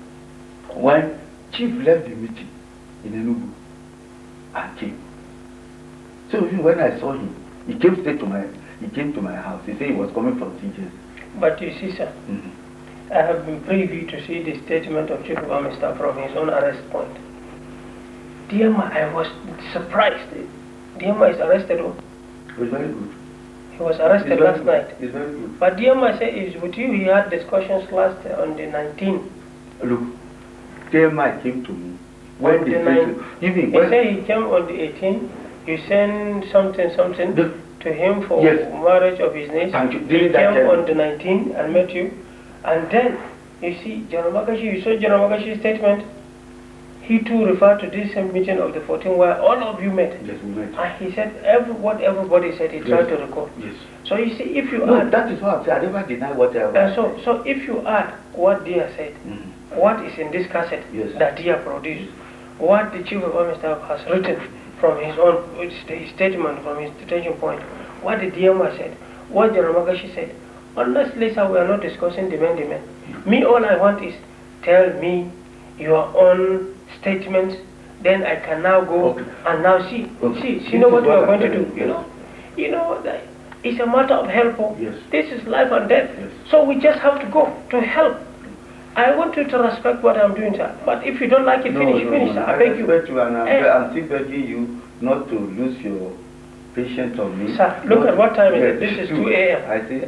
When Chief left the meeting in Enugu and came, So even when I saw him, he came to my house. He said he was coming from CJS. But you see, sir, I have been privy to see the statement of Chief of Army Staff from his own arrest point. Diama, I was surprised. Diama is arrested. Oh. It was very good. He was arrested last night. It's very good. But Diama said is with you. He had discussions last on the 19th. Look, Diama came to me when On they the said 9th. even He when said he came on the 18th. You sent something to him for Yes. marriage of his niece. Thank you. He Didn't that came tell on the 19th and met you. And then, you see, General Magashi, you saw General Magashi's statement. He too referred to this same meeting of the 14th where all of you met. Yes, we met. And he said what everybody said, he tried to record. Yes. So you see, if you No, add... that is what I'm saying. I never deny whatever. So if you add what Dia said, what is in this cassette Yes. that Dia produced, what the Chief of Army Staff has written from his own statement, from his detention point, what the DMR said, what General Magashi said, honestly, sir, we are not discussing demand. Me, all I want is tell me your own statements, then I can now go and now see know what we are going to do. You know that it's a matter of help. Yes. This is life and death. Yes. So we just have to go to help. I want you to respect what I'm doing, sir. But if you don't like it, finish, sir. I beg you. I respect you, and I'm still begging you not to lose your patience on me. Sir, look at what time it is. This is 2 a.m. I say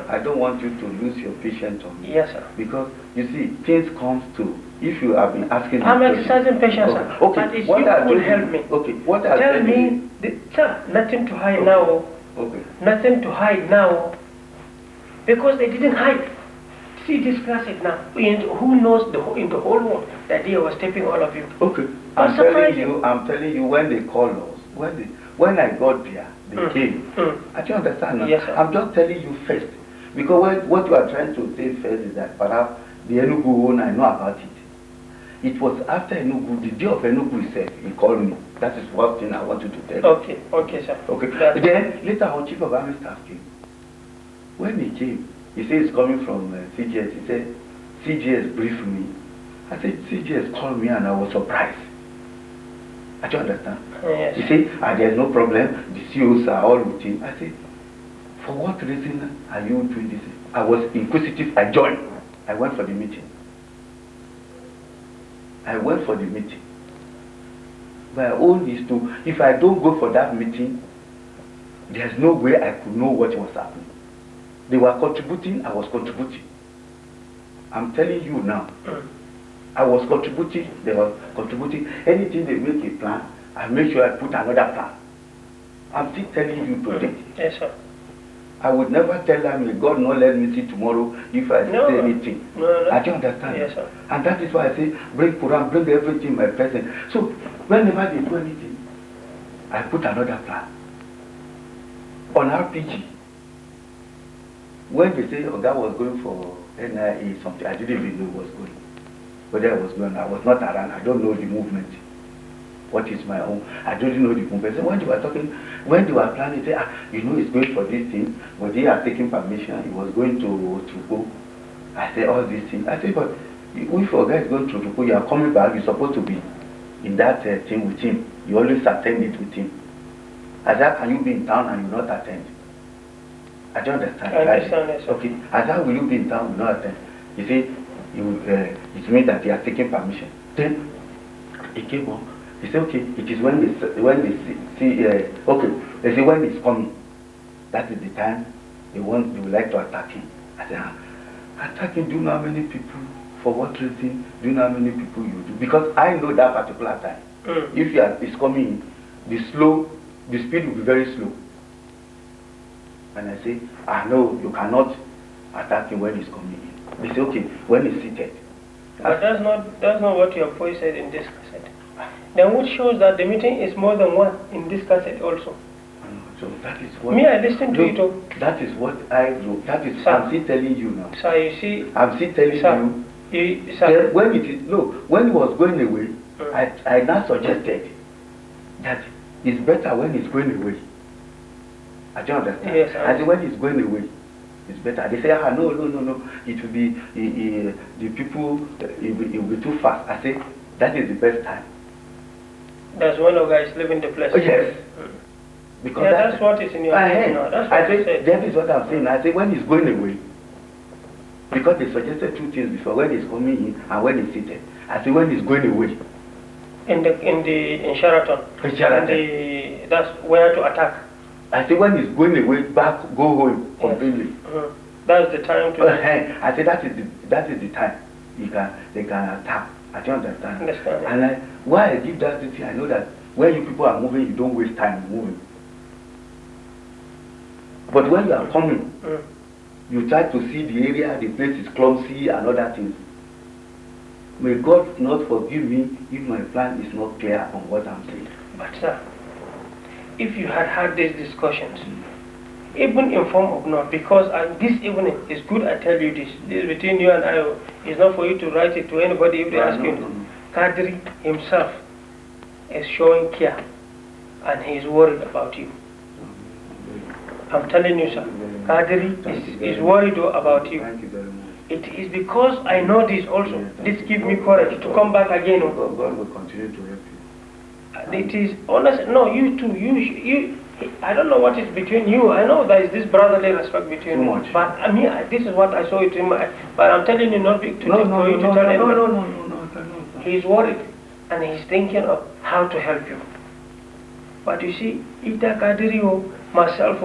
I don't want you to lose your patience on me. Yes, sir. Because you see, things comes to if you have been asking. I'm exercising patience, sir. Okay. But if What you I could told help you- me. Okay. What I Tell said me, sir, nothing to hide now. Okay. Nothing to hide now. Because they didn't hide. See this classic now. Who knows in the whole world that they was taping all of you? Okay. But I'm surprising. telling you when they called us, when I got there, they came. I don't understand now. Yes, sir. I'm just telling you first. Because what you are trying to say first is that perhaps the Enugu one, I know about it. It was after Enugu, the day of Enugu itself, he called me. That is one thing I want you to tell you. Okay, sir. Okay. Then later our Chief of Army Staff came. When he came, he said he's coming from CGS. He said, CGS briefed me. I said, CGS called me and I was surprised. I don't understand. Yes. He said, there's no problem. The COs are all with him. I said, for what reason are you doing this? I was inquisitive. I joined. I went for the meeting. My own is to, if I don't go for that meeting, there's no way I could know what was happening. They were contributing, I was contributing. I'm telling you now. I was contributing, they were contributing. Anything they make a plan, I make sure I put another plan. I'm still telling you today. Yes, sir. I would never tell them, may God not let me see tomorrow if I say anything. No. I don't understand. Yes, sir. And that is why I say, bring Quran, bring everything in my presence. So, whenever they do anything, I put another plan. On RPG, when they say Oga was going for NIA something, I didn't even know who was going. Whether I was going, I was not around, I don't know the movement. What is my own? I don't know the movement. So when they were talking, when they were planning, they say, he's going for this thing, but they are taking permission, he was going to go. I said, all these things. I said, but if Oga is going to go, you are coming back, you're supposed to be in that thing with him. You always attend it with him. I said, how can you be in town and you not attend? I don't understand. I understand, yes, sir. Okay. I said, how will you be in town and not attend? He said, it means that they are taking permission. Then he came on. He said, okay, it is when they see okay, they say when it's coming, that is the time they would like to attack him. I said, attack him, do you know how many people, for what reason, do you know how many people you do? Because I know that particular time. If it's coming, the speed will be very slow. And I say, no, you cannot attack him when he's coming in. They say, okay, when he's seated. But that's not what your voice said in this cassette. Then which shows that the meeting is more than one in this cassette also. So that is what... Me, I listened to it all. That is what I wrote. That is, sir, I'm still telling you now. Sir, you see... I'm still telling you. Sir. When he was going away, I now suggested that it's better when he's going away. I don't understand. Yes, I said, when he's going away, it's better. They say, no. It will be, the people, it will be too fast. I say, that is the best time. That's when the guy is leaving the place. Oh, yes. Because that's what is in your head now. That's what I say, that is what I'm saying. I say when he's going away, because they suggested two things before, when he's coming in and when he's seated. I say when he's going away. In Sheraton. That's where to attack. I say when he's going away, back, go home completely. Yes. That's the time to. I say that is the time they can attack. I don't understand. And why I give that thing, I know that when you people are moving, you don't waste time moving. But when you are coming, you try to see the area, the place is clumsy and other things. May God not forgive me if my plan is not clear on what I'm saying. But sir, if you had had these discussions, even in form of note, because this evening is good, I tell you this between you and I, it's not for you to write it to anybody if they ask you. Kadri himself is showing care and he is worried about you. I'm telling you, sir, Kadri is worried about you. Thank you very much. It is because I know this also. This gives me courage to come back again. God will continue to help you. It is honest. No, you too. You. I don't know what is between you. I know there is this brotherly respect between you. But I mean, this is what I saw it in my. But I'm telling you not for you to tell anyone. No. He's worried and he's thinking of how to help you. But you see, Ita Kadiri or myself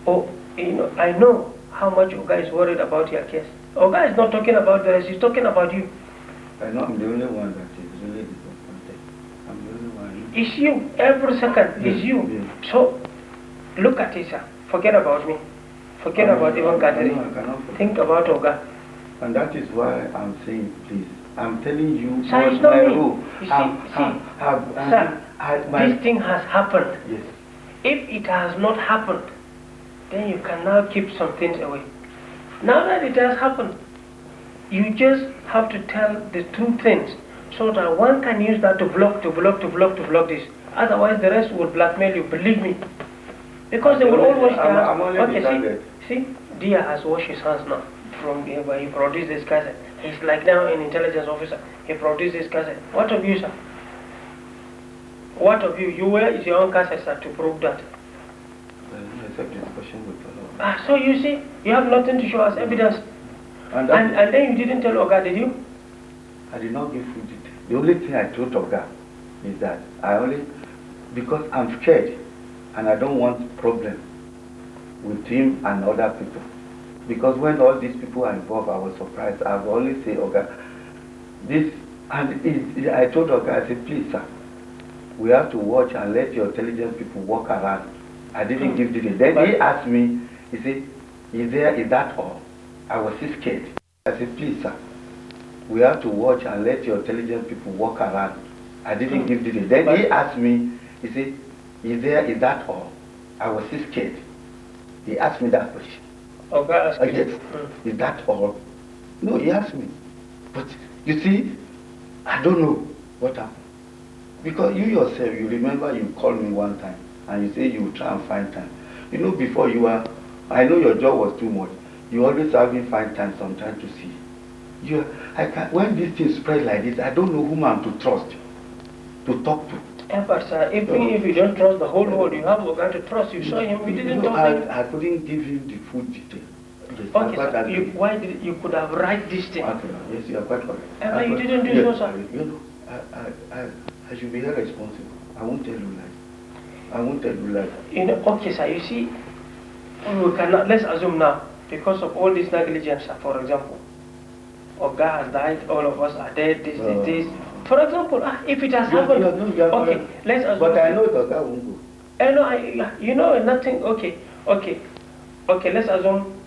or I know how much Oga is worried about your case. Oga is not talking about the rest, he's talking about you. I know I'm the only one that is really disappointed. I'm the only one. It's you. Every second is you. Yes. So, look at it, sir. Forget about me. Forget about even Kadiri. Think about Oga. And that is why I'm saying, please. I'm telling you, sir, it's not me. You see, sir, this thing has happened. Yes. If it has not happened, then you can now keep some things away. Now that it has happened, you just have to tell the true things so that one can use that to block this. Otherwise, the rest will blackmail you, believe me. Because they will all wash their hands. Okay, see, Dia has washed his hands now. From where he produced this cassette. He's like now an intelligence officer. He produced this cassette. What of you, sir? What of you? You wear your own cassette, sir, to prove that. So you see, you have nothing to show as evidence. And then you didn't tell Oga, did you? I did not give full detail. The only thing I told Oga is that because I'm scared and I don't want problem with him and other people. Because when all these people are involved, I was surprised. I will only say, Oga, this, and I told Oga, I said, please, sir, we have to watch and let your intelligence people walk around. I didn't give details. Then he asked me, he said, is that all? I was still scared. I said, please, sir, we have to watch and let your intelligence people walk around. I didn't give details. Then he asked me, he said, is that all? I was still scared. He asked me that question. Yes. Is that all? No, he asked me. But you see, I don't know what happened. Because you yourself, you remember you called me one time and you say you will try and find time. You know, before you were, I know your job was too much. You always have me find time sometimes to see. When this thing spread like this, I don't know whom I'm to trust, to talk to. But sir, even if you don't trust the whole world, you have Oga to trust. You saw him, we didn't talk to him. I couldn't give him the full detail. Yes, okay, sir, why did you could have write this thing? Okay, yes, you are quite correct. But you didn't do so, sir. You know, I should be held responsible. I won't tell you lies. I won't tell you lies. You know, okay, sir, you see, we cannot, let's assume now, because of all this negligence, sir, for example, Oga has died, all of us are dead, this. For example, if it has happened, okay, let's assume. But I know Oga won't go. You know, nothing, okay, let's assume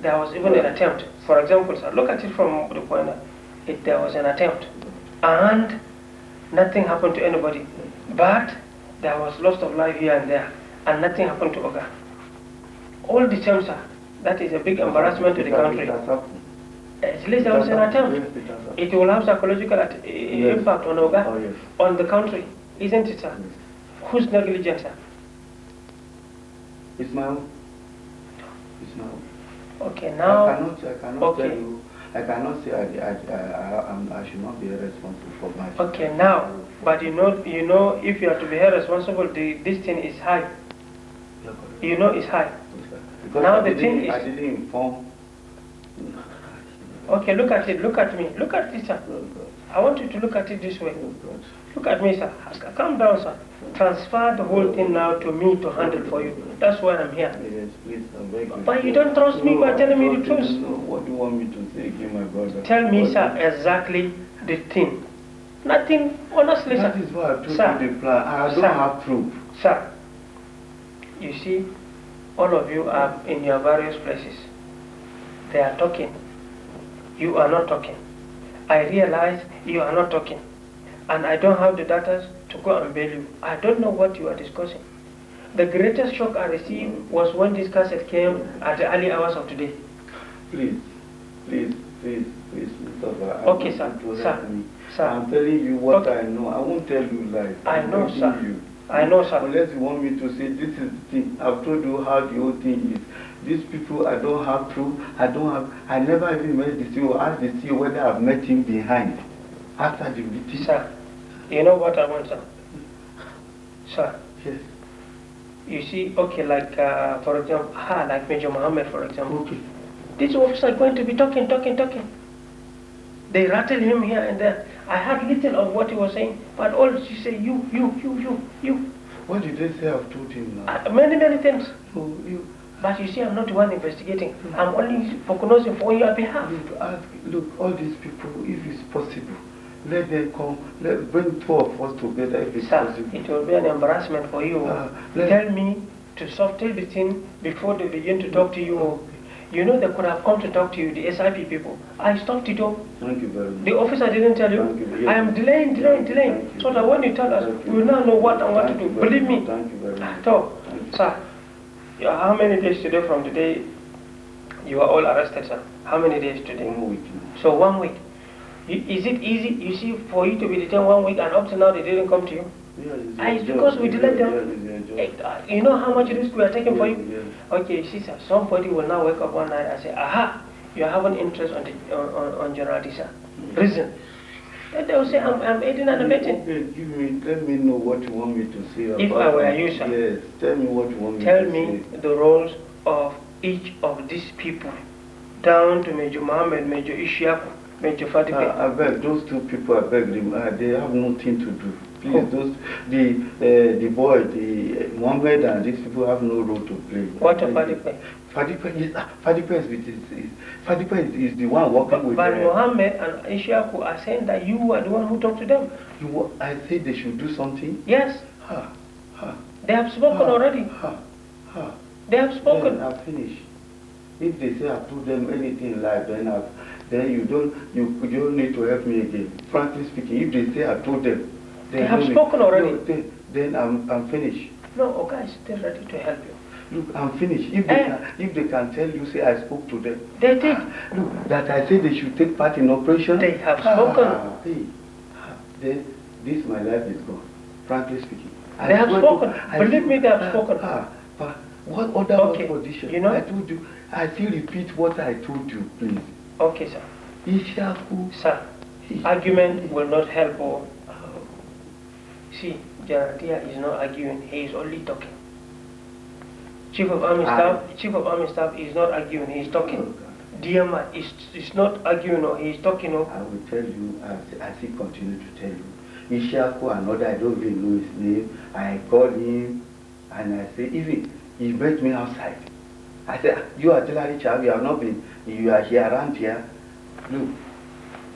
there was even an attempt. For example, sir, look at it from the point that there was an attempt and nothing happened to anybody, but there was loss of life here and there and nothing happened to Oga. All the same, sir, that is a big embarrassment to the country. At least there was an attempt. It will have psychological impact on Oga, on the country, isn't it, sir? Whose negligence, sir? It's my own. It's my own. Okay, now. I cannot tell you. I cannot say I should not be responsible for my. Okay, now, but you know, if you are to be held responsible, this thing is high. You know it's high. Because Now I the thing I is... didn't inform. Okay, look at it, look at me. Look at this, sir. I want you to look at it this way. Look at me, sir. Calm down, sir. Transfer the whole thing now to me to handle for you. That's why I'm here. Yes, please, I'm begging. But you don't trust me by telling me the truth. No, what do you want me to say again, my brother? Tell me, sir, exactly the thing. Nothing, honestly, sir. That is why I told Sir. you the plan. I don't Sir. have proof. Sir, you see, all of you are in your various places. They are talking. You are not talking. I realize you are not talking. And I don't have the data to go and bail you. I don't know what you are discussing. The greatest shock I received was when this cassette came at the early hours of today. Please, please, please, please, Mustafa. Okay, sir. Sir. I'm telling you what Okay. I know. I won't tell you lies. I know, I'm sir. begging you. I know, sir. Unless you want me to say this is the thing. I've told you how the whole thing is. These people, I don't have proof. I never even met the CEO. Ask the CEO whether I've met him behind. After the meeting. Sir, you know what I want, sir? Sir. Yes. You see, okay, like, for example, like Major Mohammed, for example. Okay. These officers are going to be talking. They rattle him here and there. I heard little of what he was saying, but all she say, you. What did they say I've told him now? Many things. Oh, you. But you see, I'm not the one investigating. I'm only focusing for your behalf. Look, all these people, if it's possible, let them come, bring two of us together if it's Sir, possible. it will be an embarrassment for you. Tell me to soften the thing before they begin to talk to you. You know they could have come to talk to you, the SIP people. I stopped it all. Thank you very much. The officer didn't tell you. Thank you. Yes. I am delaying, so that when you tell us, we will now know what and what to do. Believe me. Thank you very much. So, sir, how many days today from today you are all arrested, sir? How many days today? 1 week now. So 1 week. Is it easy, you see, for you to be detained 1 week and up to now they didn't come to you? Yeah, It's because we delayed them. You know how much risk we are taking for you? Yes. Okay, you see, sir, somebody will now wake up one night and say, aha, you have an interest on General Adisa. Reason. Then they will say, I'm aiding and abetting. Okay, let me know what you want me to say about If I were you, sir. Yes, tell me what you want me Tell to me say. the roles of each of these people, down to Major Mohammed, Major Ishaku, Major Fatipe. I beg, those two people, I beg them, they have nothing to do. Please, the boy, the Mohammed and these people have no role to play. What of Fatipe? Fatipe is the one working with But Mohammed and Ishaku are saying that you are the one who talked to them. I said they should do something? Yes. They have spoken already. They have spoken. Then I've finished. If they say I've told them anything in life, then you don't need to help me again. Frankly speaking, if they say I've told them, they have spoken already. No, then I'm finished. No, Oga is still ready to help you. Look, I'm finished. If they can tell you, say I spoke to them. They did. Look, that I said they should take part in operation. They have spoken. Then this my life is gone. Frankly speaking. They have spoken. Believe me, they have spoken. But what other position? You know? I told you. I still repeat what I told you, please. Okay, sir. Ishaku. Sir, argument will not help. See, General Adisa is not arguing. He is only talking. Chief of Army Staff is not arguing. He is talking. DMI is not arguing. Or he is talking. Or I will tell you. I still continue to tell you. Ishaku, another, I don't even know his name. I call him and I say, even he met me outside. I said, you artillery child, you are here around here. Look,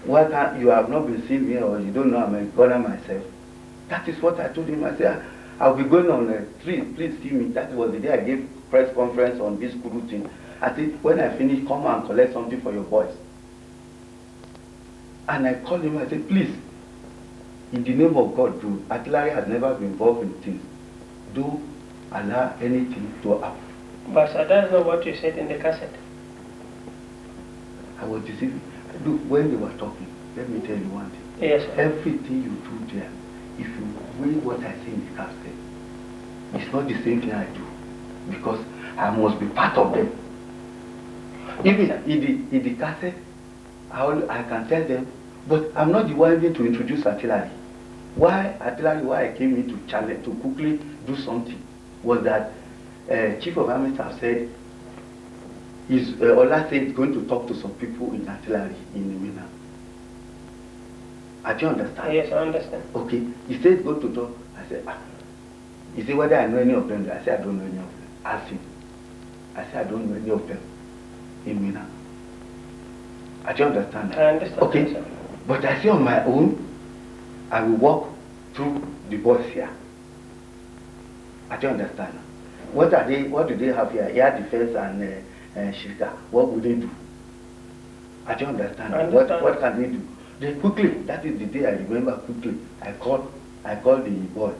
you have not been seeing me or you don't know I'm a gunner myself. That is what I told him. I said, I'll be going on a street, please see me. That was the day I gave press conference on this guru thing. I said, when I finish, come and collect something for your boys. And I called him, I said, please, in the name of God, do artillery has never been involved in things. Don't allow anything to happen. But sir, that's not what you said in the cassette. I was deceiving. Look, when they were talking, let me tell you one thing. Yes, sir. Everything you do there, if you weigh what I say in the cassette, it's not the same thing I do. Because I must be part of them. Even in the cassette, I can tell them, but I'm not the one even to introduce artillery. Why I came in to challenge, to quickly do something, was that Chief of Army Staff said, Ola said he's going to talk to some people in artillery in Mina. Do you understand? Yes, I understand. Okay. He said he's going to talk. I said, He said whether I know any of them. I said I don't know any of them. Ask him. I said I don't know any of them in Mina. Do you understand? I understand. Okay. Yes, but I say on my own, I will walk through the boys here. Do you understand? What do they have here? Air defense and Shirka. What would they do? Do you understand? I understand. What can they do? Then quickly, that is the day I remember quickly. I called the boy.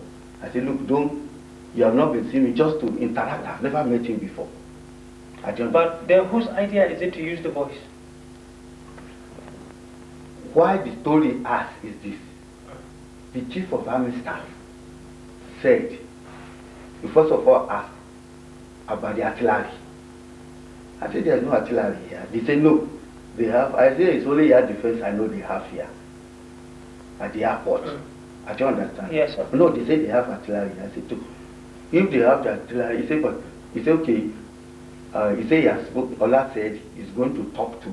I said, look, you have not been seeing me, just to interact. I've never met him before. But then whose idea is it to use the voice? Why the story asked is this. The Chief of Army Staff said, he first of all asked about the artillery. I said, there's no artillery here. They said, no, they have. I said, it's only air defense I know they have here at the airport. I don't understand. Yes, sir. No, they say they have artillery. I said, too. If they have the artillery, he said, but he said, okay. He said, yes, Ola said he's going to talk to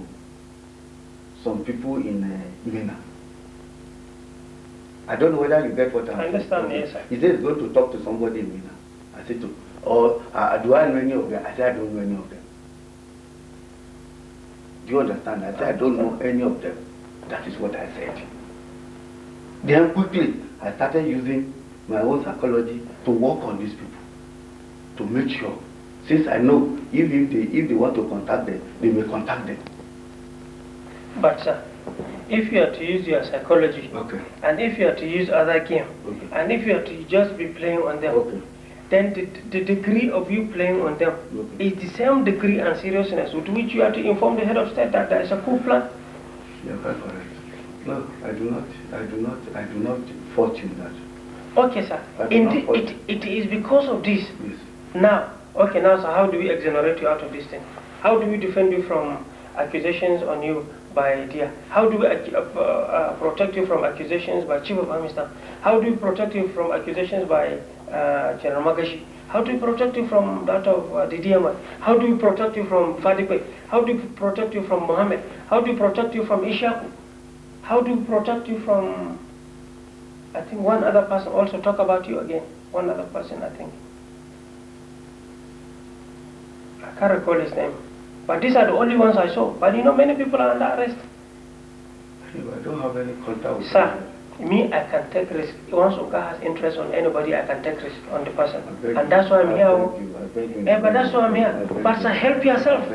some people in Mina. I don't know whether you get what I'm saying. I understand, yes, sir. He said he's going to talk to somebody in Mina. I said, too. Or do I know any of them? I said, I don't know any of them. Do you understand? I said, I don't know any of them. That is what I said. Then quickly, I started using my own psychology to work on these people, to make sure, since I know if they want to contact them, they may contact them. But sir, if you are to use your psychology, okay, and if you are to use other game, okay, and if you are to just be playing on them, okay, then the degree of you playing on them okay, is the same degree and seriousness with which you are to inform the head of state that there is a coup plan. You are quite correct. No, I do not fault you that. Okay, sir. Indeed, it is because of this. Yes. Now, okay, now, so how do we exonerate you out of this thing? How do we defend you from accusations on you by DIA? How do we protect you from accusations by Chief of Army Staff? How do we protect you from accusations by General Magashi? How do we protect you from that of the DMI? How do we protect you from Fadikwe? How do we protect you from Mohammed? How do we protect you from Ishaku? How do we protect you from, I think one other person also talk about you again. One other person, I think. I can't recall his name. But these are the only ones I saw. But you know, many people are under arrest. I don't have any contact with Sir, me, I can take risk. Once Oka has interest on anybody, I can take risk on the person. And that's why I'm here. Yeah, but that's why I'm here. But sir, help yourself.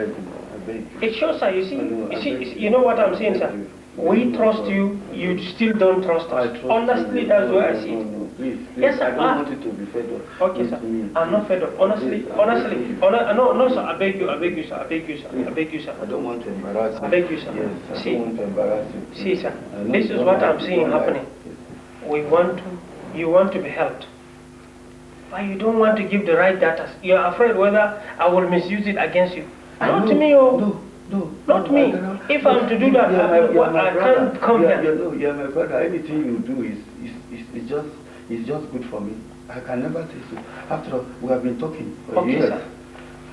It shows, sir, you know what I'm saying, sir? We trust you, you still don't trust us. Honestly, that's why I see it. No, please, yes, sir. I don't want it to be fed up. Okay, sir. I'm not fed up. Honestly. No, sir. I beg you, sir. I don't want to embarrass you. I beg you, sir. Yes, See, I don't want to embarrass you. see, sir. This is what I'm seeing happening. You want to be helped. But you don't want to give the right data. You're afraid whether I will misuse it against you. Not me, oh. No, not me. If I'm to do that, I can't come here. You're my brother. Anything you do is just good for me. I can never say so. After all, we have been talking for years. Sir.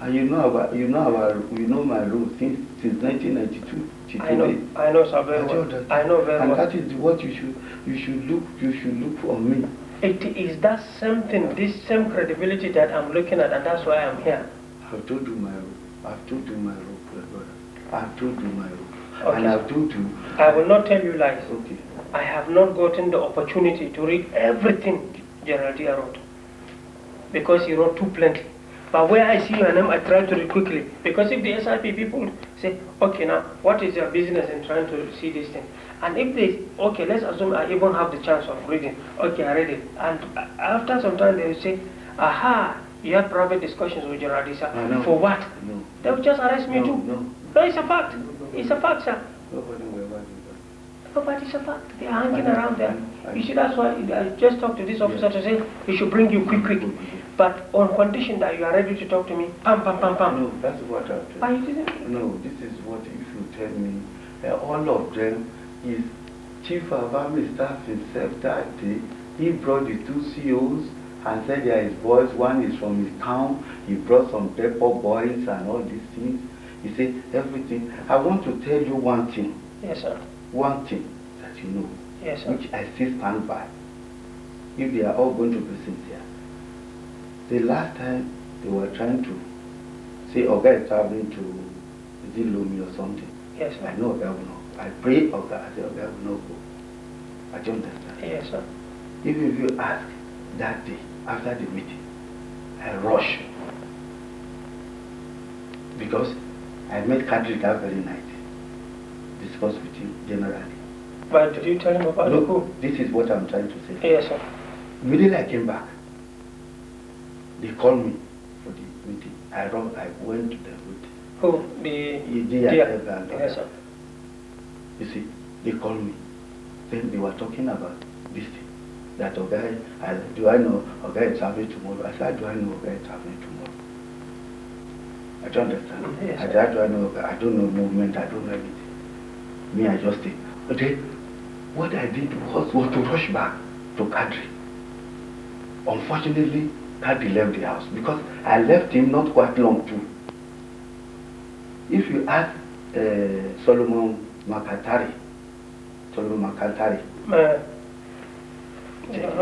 And you know my role since 1992 till today. I know, sir, very well. I know very well. And that is what you should look on me. It is that same thing, this same credibility that I'm looking at, and that's why I'm here. I've told you my role. I've told you my role, brother. I've told you my role. Okay. And I've told you. I will not tell you lies. Okay. I have not gotten the opportunity to read everything General Dia wrote. Because he wrote too plenty. But where I see your name, I try to read quickly. Because if the SIP people say, okay, now, what is your business in trying to see this thing? And if they, okay, let's assume I even have the chance of reading. Okay, I read it. And after some time, they will say, aha, you had private discussions with General Adisa. For what? No. They will just arrest me too. No, it's a fact. It's a fact, sir. Nobody will ever do that. No, but it's a fact. They are hanging around there. You see, that's why I just talked to this officer to say, he should bring you quick. But on condition that you are ready to talk to me, pam. No, that's what I've told. But you didn't. No, this is what if you tell me. All of them is Chief of Army Staff himself that day. He brought the two COs and said there is boys. One is from his town. He brought some pepper boys and all these things. He said everything. I want to tell you one thing. Yes, sir. One thing that you know. Yes, sir. Which I still stand by. If they are all going to be sincere. The last time they were trying to say Oga is traveling to Lomi or something. Yes, sir. I know Oga will not. I pray Oga. I say Oga will not go. I don't understand. Yes, sir. Even if you ask that day after the meeting, I rush because I met Kadri that very night. Discuss with him generally. But did you tell him about the coup? This is what I'm trying to say. Yes, sir. Immediately I came back. They called me for the meeting. I went to them with Who? Yes, sir. You see, they called me. Then they were talking about this thing. That Oga, do I know Oga is traveling tomorrow? I said, do I know Oga is traveling tomorrow? I don't understand. Yes, I said, do I know Oga? I don't know movement, I don't know anything. Me, I just think. But then, what I did was to rush back to Kadri. Unfortunately, Kadri left the house because I left him not quite long too. If you ask Solomon Makatari, Yes,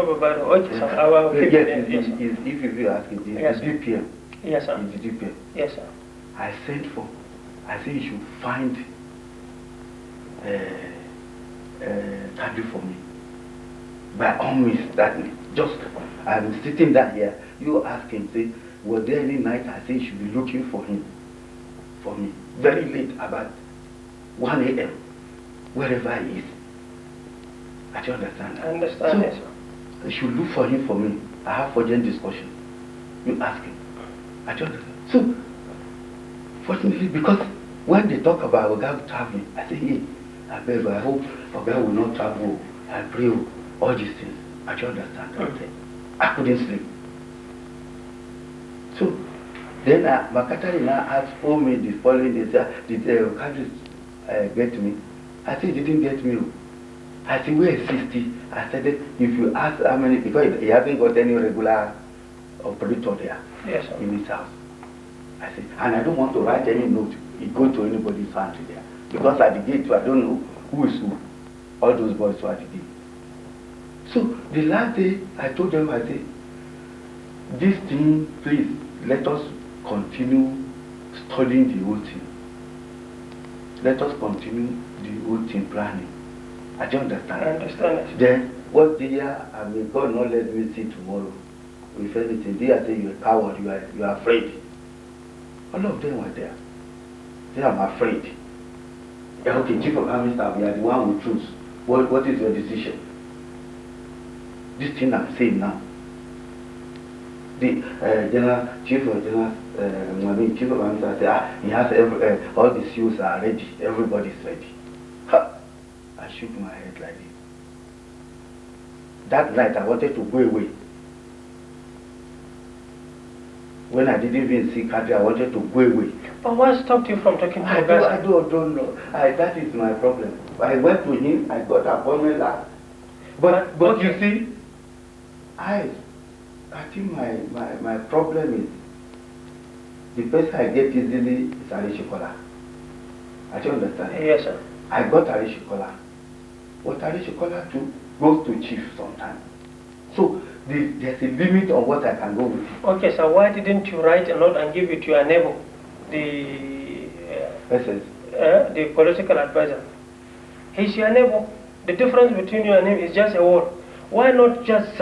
if you ask him, yes, the DPM. Yes, sir. The DPM. Yes, sir. I sent for, I think you should find Kadri for me. By all means, that just, I'm sitting down here, you ask him, say, was there any night I say you should be looking for him, for me, very late, about 1 a.m., wherever he is. I don't understand that. I understand, yes, sir. You should look for him for me. I have urgent discussion. You ask him. I don't understand. So, fortunately, because when they talk about Oga traveling, I say, hey, I beg, I hope Oga will not travel. I pray, all these things. I don't understand. Okay. I couldn't sleep. So, then Makatari now asked for me the following day, did Kadri get me? I said, he didn't get me. I said, where is 60? I said, if you ask how many, because he hasn't got any regular operator there, yes, sir, in his house. I said, and I don't want to write any note, it go to anybody's hand there. Because at the gate, I don't know who is who. All those boys were at the gate. So the last day, I told them, I said, this thing, please, let us continue studying the whole thing. Let us continue the whole thing planning. I don't understand. I understand it. Then, what dear, I mean, God not let me see tomorrow. With anything, they are saying you're a coward, you are afraid. All of them were there. They are afraid. Yeah, okay, Chief of Army Staff, you are the one who choose. What is your decision? This thing I'm saying now. The Chief of Army Staff said, he has all the SEALs are ready, everybody's ready. Ha! I shook my head like this. That night I wanted to go away. When I didn't even see Kadri, I wanted to go away. But what stopped you from talking to Oga? I don't know. That is my problem. I went to him, I got an appointment last. But okay. You see, I think my problem is the person I get easily is Arishikola. I don't understand. Yes, sir. I got Arishikola. But Arishikola too goes to chief sometimes. So there's a limit on what I can go with. Okay, so why didn't you write a note and give it to your neighbor, the political advisor? He's your neighbor. The difference between you and him is just a word. Why not just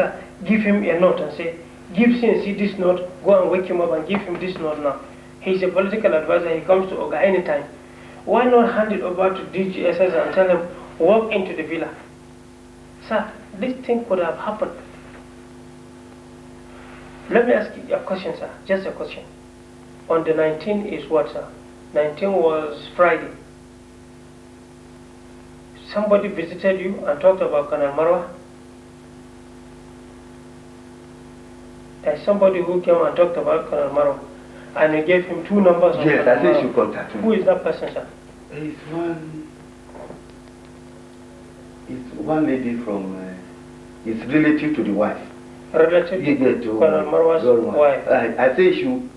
give him a note and say, give CNC this note, go and wake him up and give him this note now. He's a political advisor, he comes to Oga anytime. Why not hand it over to DGSS and tell him, walk into the villa? Sir, this thing could have happened. Let me ask you a question, sir, just a question. On the 19th is what, sir? 19 was Friday. Somebody visited you and talked about Colonel Marwa? There's somebody who came and talked about Colonel Marwa and you gave him 2 numbers of Yes, I think you contact me. Who is that person, sir? It's one lady from, it's relative to the wife. Related to Colonel Marwa's wife. I say you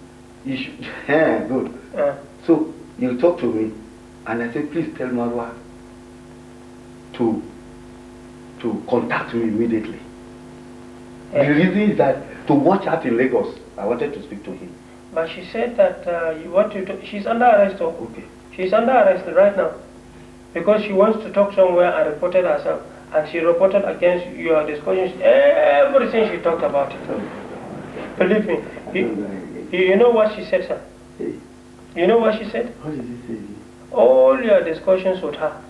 should, yeah, good. So you talk to me, and I say, please tell Marwa to contact me immediately. The reason is that to watch out in Lagos, I wanted to speak to him. But she said that she's under arrest. Okay. She's under arrest right now because she wants to talk somewhere and reported herself. And she reported against your discussions, everything she talked about it. Believe me. You know what she said, sir? You know what she said? What did she say? All your discussions with her.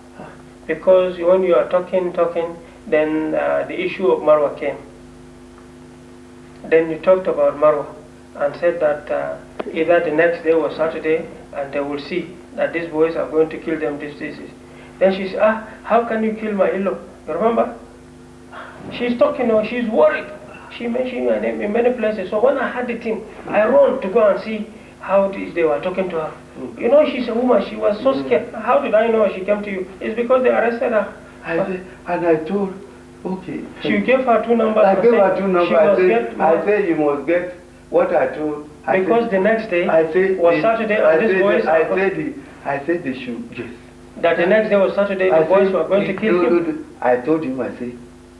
Because when you are talking, then the issue of Marwa came. Then you talked about Marwa and said that either the next day or Saturday, and they will see that these boys are going to kill them, this. Then she said, how can you kill my in-law? You remember? She's talking, she's worried. She mentioned my name in many places. So when I had the thing, I ran to go and see how they were talking to her. You know, she's a woman. She was so scared. How did I know she came to you? It's because they arrested her. I told, okay. She gave her 2 numbers. I gave her 2 numbers. I said you must get what I told. Because the next day was Saturday and these boys... I said they should, yes. That the next day was Saturday, the boys were going to kill him? I told him, I said,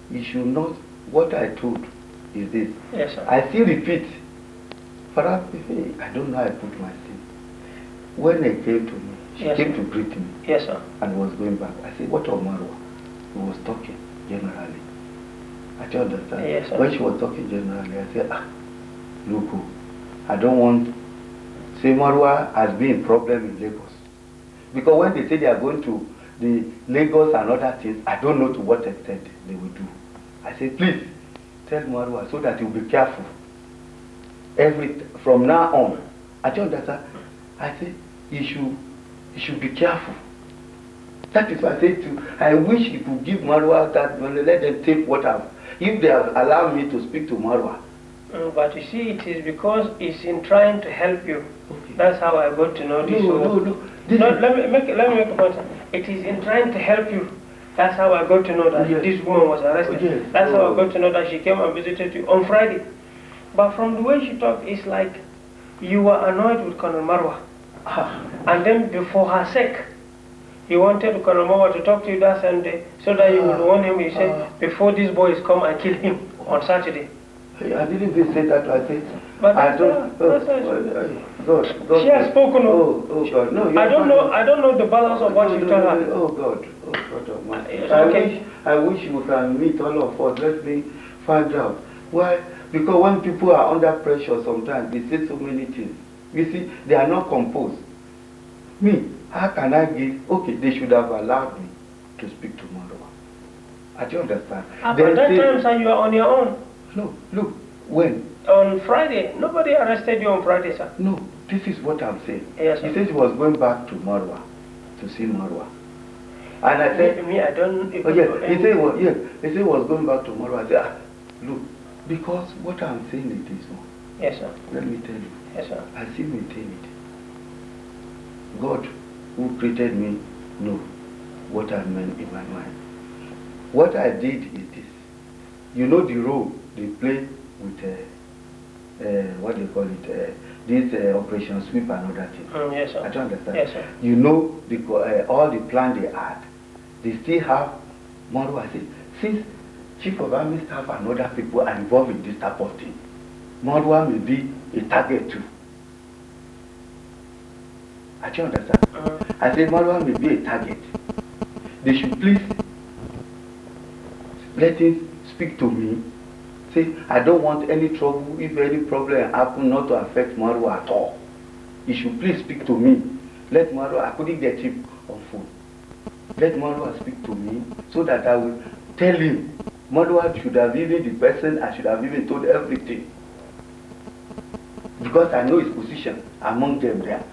you should not, what I told is this. Yes, sir. I still repeat, perhaps, I don't know how I put myself. When they came to me, she came to greet me. Yes, sir. And was going back. I said, what of Marwa? He was talking generally. I don't understand. Yes, sir. When she was talking generally, I said, look, I don't want, say Marwa has been a problem in Lagos. Because when they say they are going to the Lagos and other things, I don't know to what extent they will do. I say, please, tell Marwa so that he will be careful. From now on, I don't understand. I say, he should be careful. That is what I say to, I wish he could give Marwa that, let them take what if they have allowed me to speak to Marwa. But you see, it is because it's in trying to help you. Okay. That's how I got to know this. No, let me make a point. It is in trying to help you. That's how I got to know that this woman was arrested. That's how I got to know that she came and visited you on Friday. But from the way she talked, it's like you were annoyed with Colonel Marwa. And then for her sake, you wanted Colonel Marwa to talk to you that Sunday so that you would warn him. He said, before these boys come and kill him on Saturday. I didn't even say that. I said, but I don't. God, she has spoken. Oh God, no. I don't know the balance of what you told her. Oh God, okay. I wish you can meet all of us. Let me find out why. Because when people are under pressure, sometimes they say so many things. You see, they are not composed. Me, how can I give? Okay, they should have allowed me to speak to Marwa. I don't understand. At that time, sir, you are on your own. No, look, when? On Friday. Nobody arrested you on Friday, sir. No, this is what I'm saying. Yes, sir. He said he was going back to Marwa, to see Marwa. And I said... Me, I don't... Oh, yeah, he said he was going back to Marwa. I said, look, because what I'm saying is this one. Yes, sir. Let me tell you. Yes, sir. I still maintain it. God, who created me, knows what I meant in my mind. What I did is this. You know the role they play with, what do you call it, this Operation Sweep and other things. Yes, sir. I don't understand. Yes, sir. You know all the plan they had. They still have Marwa. I say, since Chief of Army Staff and other people are involved in this type of thing, Marwa may be a target too. I don't understand. I say Marwa may be a target. They should please let him speak to me. Say, I don't want any trouble. If any problem happen, not to affect Marwa at all. He should please speak to me. Let Marwa, I couldn't get him on phone. Let Marwa speak to me so that I will tell him. Marwa should have even the person, I should have even told everything. Because I know his position among them there.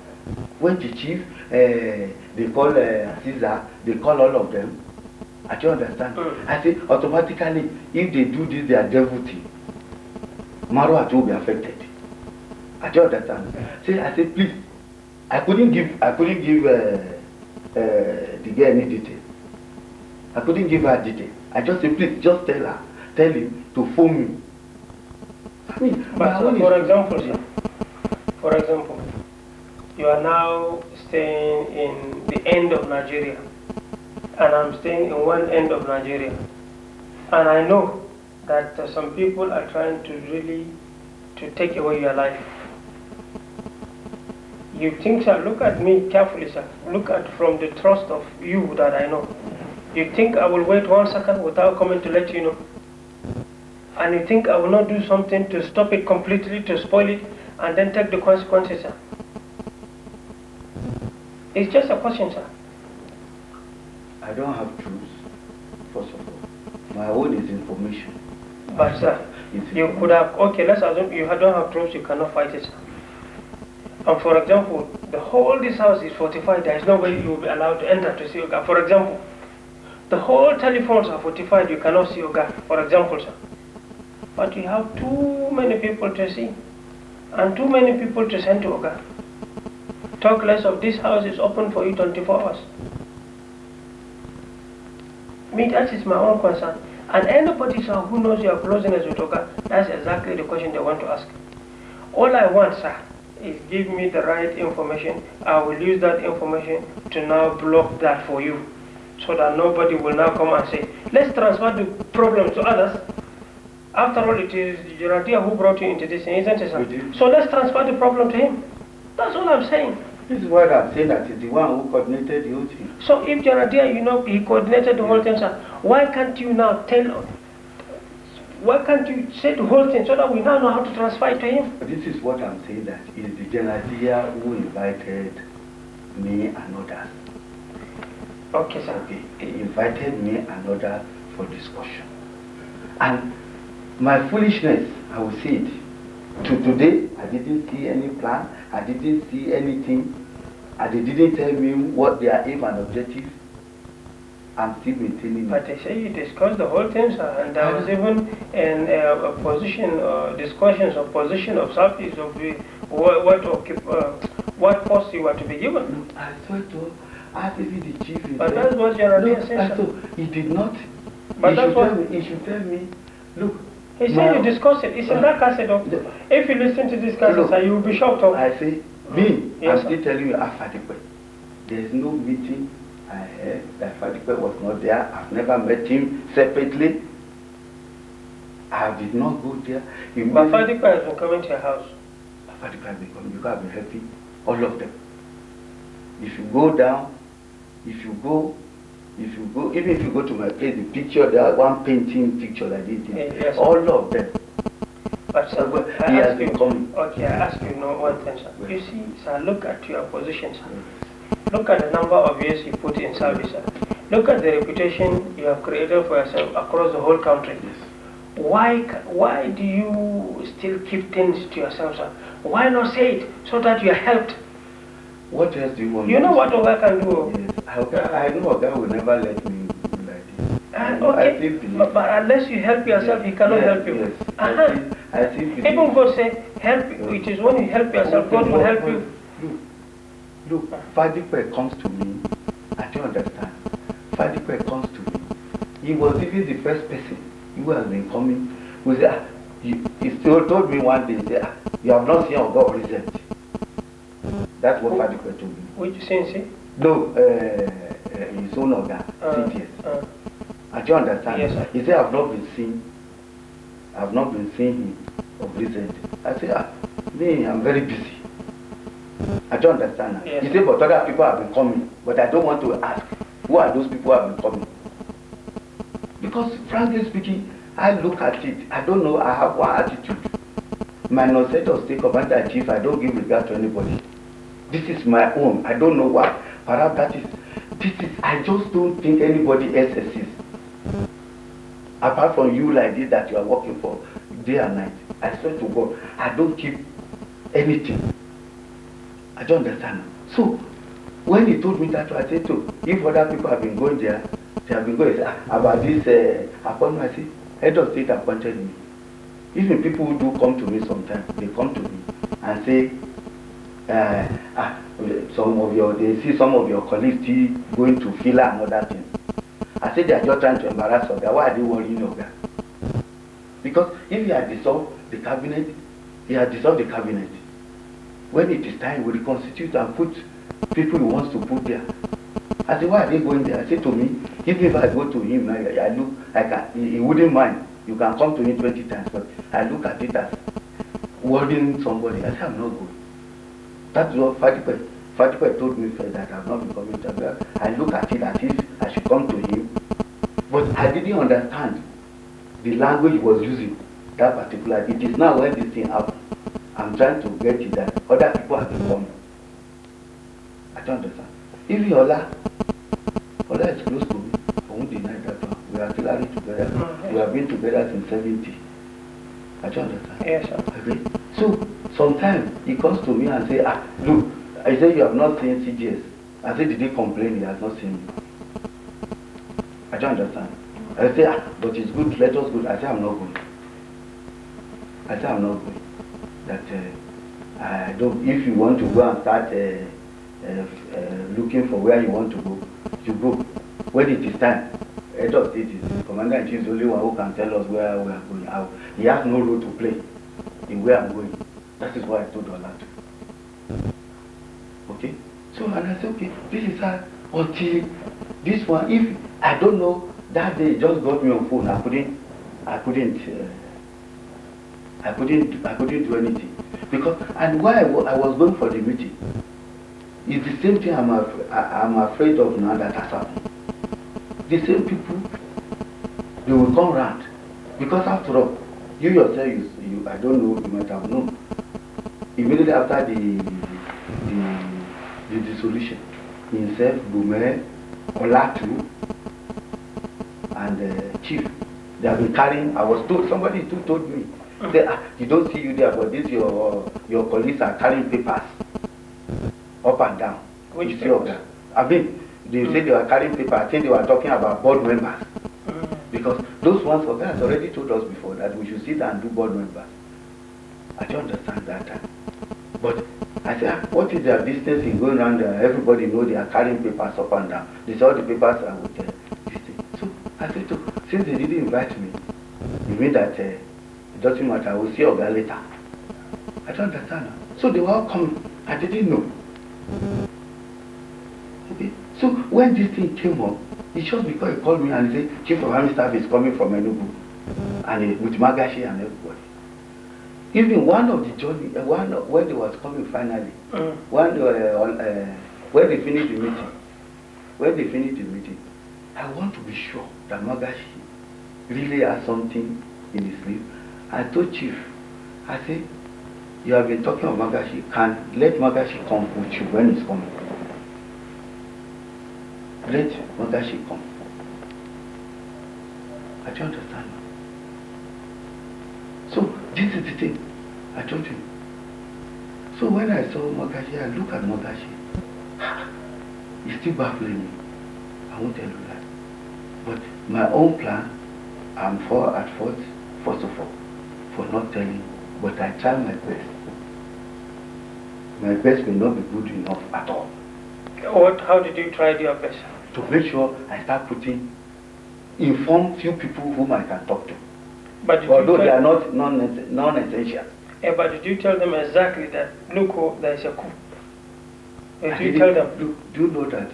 When the chief, they call Caesar, they call all of them. I don't understand. I say automatically, if they do this, they are devil thing. Marwa will be affected. I don't understand. I say please. I couldn't give the girl any detail. I couldn't give her detail. I just say please, just tell him to phone me. I mean, but for example, you are now staying in the end of Nigeria, and I'm staying in one end of Nigeria, and I know that some people are trying to really to take away your life. You think, sir, look at me carefully, sir. Look at from the trust of you that I know. You think I will wait 1 second without coming to let you know? And you think I will not do something to stop it completely, to spoil it, and then take the consequences, sir? It's just a question, sir. I don't have truth, first of all. My own is information. But, sir, you could have, okay, let's assume you don't have troops, you cannot fight it, sir. And for example, the whole this house is fortified, there is no way you will be allowed to enter to see your guard. For example, the whole telephones are fortified, you cannot see your guard, for example, sir. But you have too many people to see, and too many people to send to your guard. Talk less of this house is open for you 24 hours. Me, that is my own concern. And anybody, sir, who knows your closeness with Oga, that's exactly the question they want to ask. All I want, sir, is give me the right information. I will use that information to now block that for you, so that nobody will now come and say, let's transfer the problem to others. After all, it is Jaradia who brought you into this, isn't it, sir? So let's transfer the problem to him. That's all I'm saying. This is what I'm saying, that is the one who coordinated the whole thing. So if Jaradia, you know, he coordinated the whole thing, sir, why can't you now why can't you say the whole thing so that we now know how to transfer it to him? This is what I'm saying, that it is the Jaradia who invited me and others. Okay, sir. Okay, he invited me and others for discussion. And my foolishness, I will say it. To today, I didn't see any plan, I didn't see anything, and they didn't tell me what their aim and objective. I'm still maintaining it. But they say you discussed the whole thing, sir, and there was even a position, discussions of position of service of what post you were to be given. I swear to ask even the chief. But that's what General said, sir. He did not. But that's what he should tell me, look. He said you discussed it. It's in that cassette. If you listen to this cassette, sir, you will be shocked. I say, me, yes, I'm still telling you, Afadikwe. There is no meeting I heard that Afadikwe was not there. I've never met him separately. I did not go there. But Afadikwe has been coming to your house. Afadikwe has been coming because I've been helping all of them. If you go down, even if you go to my place, the picture, there one painting picture that I did there, yes, all of them. But sir, he has been coming. Okay, I ask you one thing, sir. You see, sir, look at your position, sir. Look at the number of years you put in service, sir. Look at the reputation you have created for yourself across the whole country. Why do you still keep things to yourself, sir? Why not say it so that you are helped? What else do you want? You know what Oga can do? Yes, I know Oga will never let me do like this. Okay, but unless you help yourself, he cannot help you. Yes. I think even God say, help. It is when you help yourself, God will help you. Look, Fadikwe comes to me. I don't understand. Fadikwe comes to me. He was even the first person who has been coming. Who said, he still told me one day, he said, you have not seen Oga present. That's what Fadikwe told me. Which sensei? No, his own Oga, CTS. I don't understand. Yes, sir. He said, I've not been seeing him of recent. I said, me, I'm very busy. I don't understand. Yes, he said, but other people have been coming. But I don't want to ask, who are those people who have been coming? Because frankly speaking, I look at it, I don't know, I have one attitude. My non-set of state commander in chief, I don't give regard to anybody. This is my own. I don't know why. Perhaps I just don't think anybody else exists. Apart from you like this that you are working for day and night. I swear to God, I don't keep anything. I don't understand. So, when he told me that, I said, so, if other people have been going there, they have been going about this appointment, I said, head of state appointed me. Even people who do come to me sometimes, they come to me and say, they see some of your colleagues still going to filler and other things. I said they are just trying to embarrass Oga. Why are they worrying Oga? Because if he had dissolved the cabinet, he had dissolved the cabinet. When it is time, we reconstitute and put people he wants to put there. I said, why are they going there? I said to me, even if I go to him, I look, he wouldn't mind. You can come to him 20 times, but I look at it as worrying somebody. I said, I'm not good. That's what Fatipe told me first, that I've not been coming to him. I look at it as if I should come to him. But I didn't understand the language he was using, that particular. It is now when this thing happened. I'm trying to get it that other people have been coming. I don't understand. If Ola is close to me, I won't deny that one. We are still together. We have been together since 70. I don't understand. Yes, sir. Okay. So sometimes he comes to me and say, look, I say you have not seen CGS. I say, did he complain? He has not seen me. I don't understand. I say, but it's good, let us go. I say, I'm not going. I say, I'm not going. That I don't, if you want to go and start looking for where you want to go, you go. When it is time, head of state is Commander-in-Chief is the only one who can tell us where we are going. He has no role to play in where I'm going. That is what I told Ola. Okay? So, and I said, okay, this is how, until this one, if I don't know, that day just got me on phone. I couldn't do anything. Because, and why I was going for the meeting, it's the same thing I'm afraid of now that has happened. The same people, they will come round. Because after all, you yourself, you I don't know, you might have known. Immediately after the dissolution, himself, Bume, Olatu, and Chief, they have been carrying, I was told, somebody told me, say, you don't see you there, but this your colleagues are carrying papers up and down. Which papers? I mean, they say they were carrying papers. I think they were talking about board members. Because those ones, Oga has already told us before that we should sit and do board members. I don't understand that. But I said, what is their business in going around there? Everybody knows they are carrying papers up and down. They saw the papers are with this thing. So I said, since they didn't invite me, you mean that it doesn't matter, I will see Oga later. I don't understand. So they were all coming. I didn't know. Okay. So when this thing came up, it's just because he called me and he said, Chief of Army Staff is coming from Enugu, and with Magashi and everybody. Even one of the journey, when they was coming finally, when they finished the meeting, I want to be sure that Magashi really has something in his sleeve. I told Chief, I said, you have been talking of Magashi, let Magashi come with you when he's coming. Let Magashi come. I don't understand. So this is the thing. I told him. So when I saw Magashi, I look at Magashi. He's still baffling me. I won't tell you that. But my own plan, I'm at fault, first of all, for not telling. But I try my best. My best may not be good enough at all. How did you try your best? To make sure I start inform few people whom I can talk to. But although they are not non-essential. Yeah, but did you tell them exactly that, look, there is a coup? Did you tell them? Look, do you know that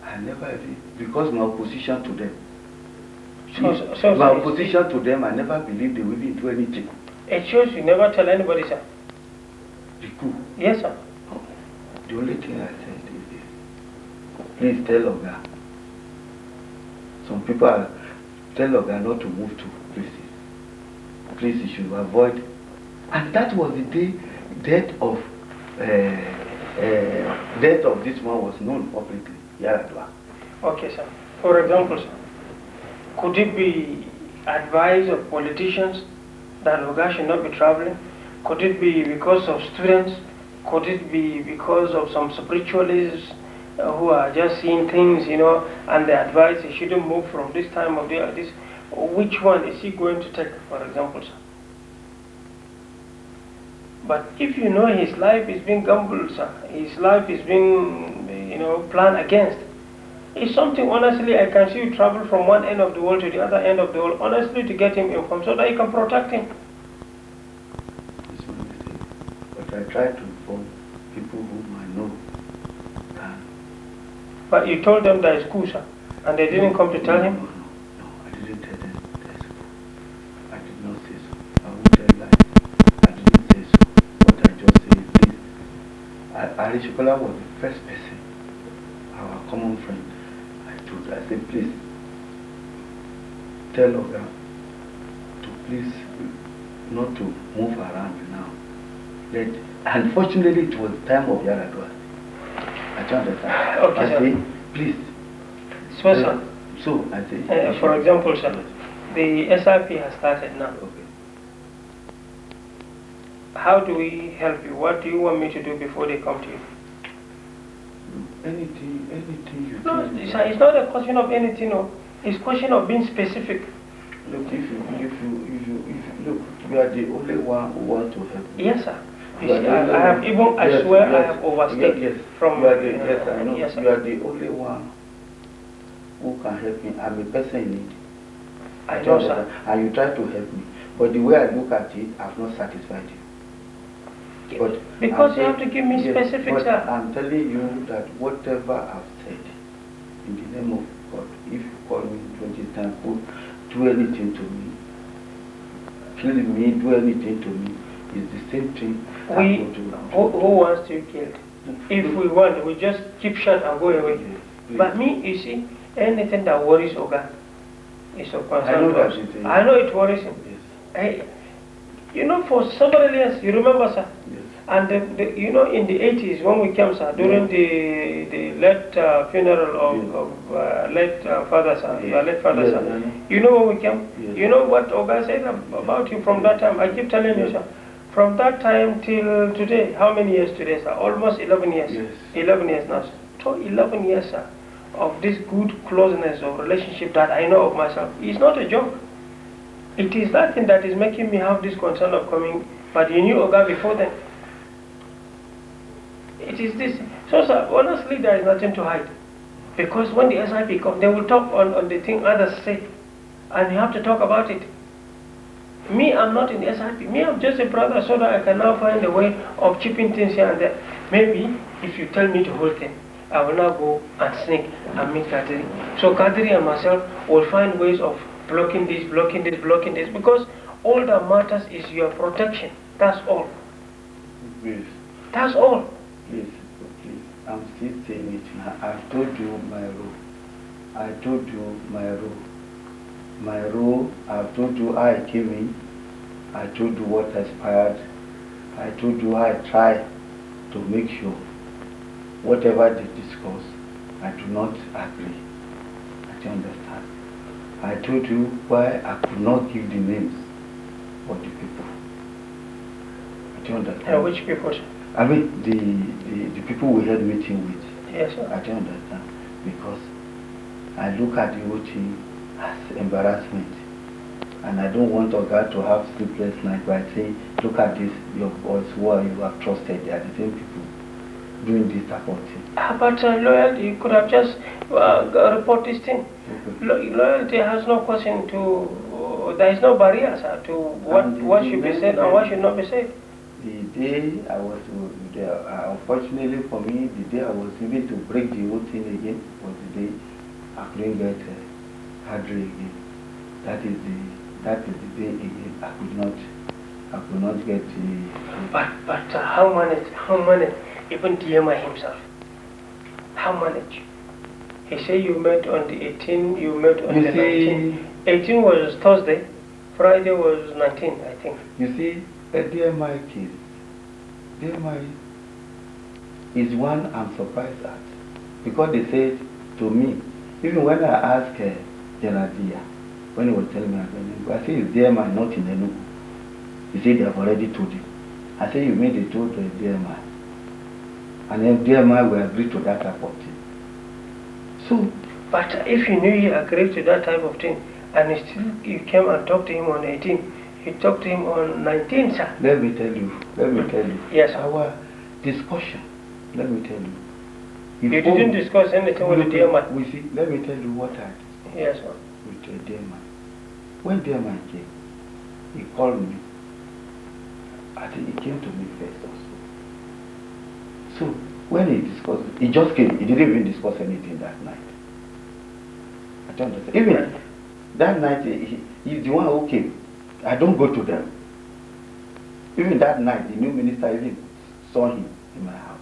I never did, because my opposition to them. My opposition to them, I never believed they will even do anything. It shows you never tell anybody, sir. The coup? Yes, sir. Oh, the only thing I said is this. Please tell Oga. Some people tell Oga not to move to places. Please, you should avoid. And that was the day death of this one was known publicly. Yaradua. Okay, sir. For example, sir, could it be advice of politicians that Oga should not be traveling? Could it be because of students? Could it be because of some spiritualists who are just seeing things, and the advice he shouldn't move from this time of day or this? Which one is he going to take, for example, sir? But if you know his life is being gambled, sir, his life is being, planned against, It's something, honestly, I can see you travel from one end of the world to the other end of the world, honestly, to get him informed so that you can protect him. It's my mistake. But I try to inform people whom I know can. But you told them that it's cool, sir, and they didn't come to tell him? No, I didn't tell them that's cool. I did not say so. I won't tell lies. I didn't say so. What I just say is this. Arishokola was the first person, our common friend. I said, please, tell Oga to please not to move around now. Unfortunately, it was the time of Yaradua. I don't understand. Okay, I sir. say, please. So, sir. So, I say. For example, sir, the SIP has started now. Okay. How do we help you? What do you want me to do before they come to you? Anything you No, do. it's not a question of anything. No. It's a question of being specific. Look, if you look, you are the only one who wants to help me. Yes, sir. You see, I have even, I swear, I have overstayed yes, from. yes, I know. Yes, sir. You are the only one who can help me. I'm a person in need. I know, sir. And you try to help me. But the way I look at it, I've not satisfied you. But because you have to give me yes, specifics, but sir. I'm telling you that whatever I've said, in the name of God, if you call me 20 times, do anything to me, kill me, do anything to me, it's the same thing. Who wants to be killed? If we want, we just keep shut and go away. Yes, but me, you see, anything that worries Oga is of concern I know to us. that I know it worries him. Yes. You know, for several years, you remember, sir? Yes. And you know, in the 80s, when we came, sir, during the late funeral of late father, sir, your late father, sir, you know when we came? Yes. You know what Oga said about you from that time? I keep telling you, sir. From that time till today, how many years today, sir? Almost 11 years. Yes. 11 years now, sir. So 11 years, sir, of this good closeness of relationship that I know of myself. It's not a joke. It is that thing that is making me have this concern of coming, but you knew Oga before then. It is this. So, sir, honestly, there is nothing to hide. Because when the SIP come, they will talk on the thing others say, and you have to talk about it. Me, I'm not in the SIP. Me, I'm just a brother, so that I can now find a way of chipping things here and there. Maybe, if you tell me to hold them, I will now go and sneak and meet Kadiri. So Kadiri and myself will find ways of blocking this, because all that matters is your protection. That's all. Please. That's all. Please, I'm still saying it now. I've told you my role. I told you my role. My role, I've told you how I came in. I told you what transpired. I told you how I try to make sure whatever they discuss, I do not agree. I don't understand. I told you why I could not give the names of the people. I don't understand. Which people? I mean the people we had meeting with. Yes, sir. I don't understand because I look at the whole thing as embarrassment, and I don't want Oga to have sleepless night by saying, look at this, your boys who you have trusted, they are the same people doing this type of thing. But loyalty, you could have just report this thing. Okay. Loyalty has no question to, there is no barrier, sir, to what should be said and what should not be said. The day I was there, unfortunately for me, the day I was even to break the whole thing again was the day I couldn't get Hadri again. That is the day again I could not get the. But how manage? Even DMI himself. How manage? He said you met on the 18th, you met on the 19th. 18 was Thursday, Friday was 19, I think. You see, a DMI case, DMI is one I'm surprised at. Because they said to me, even when I asked General Adisa, when he was telling me, I said, is DMI not in Enugu? He said they have already told him. I said, you mean they told the DMI? And then DMI will agree to that type of thing. So, but if you knew he agreed to that type of thing, and you came and talked to him on 18, you talked to him on 19, sir. Let me tell you. Yes, sir. Our discussion, let me tell you, You didn't discuss anything with the dear man? We see, let me tell you what I did. Yes, sir. With the dear man. When dear man came, he called me. I think he came to me first also. So when he discussed, he just came. He didn't even discuss anything that night. I don't understand. Even that night, he's the one who came. I don't go to them. Even that night, the new minister even saw him in my house.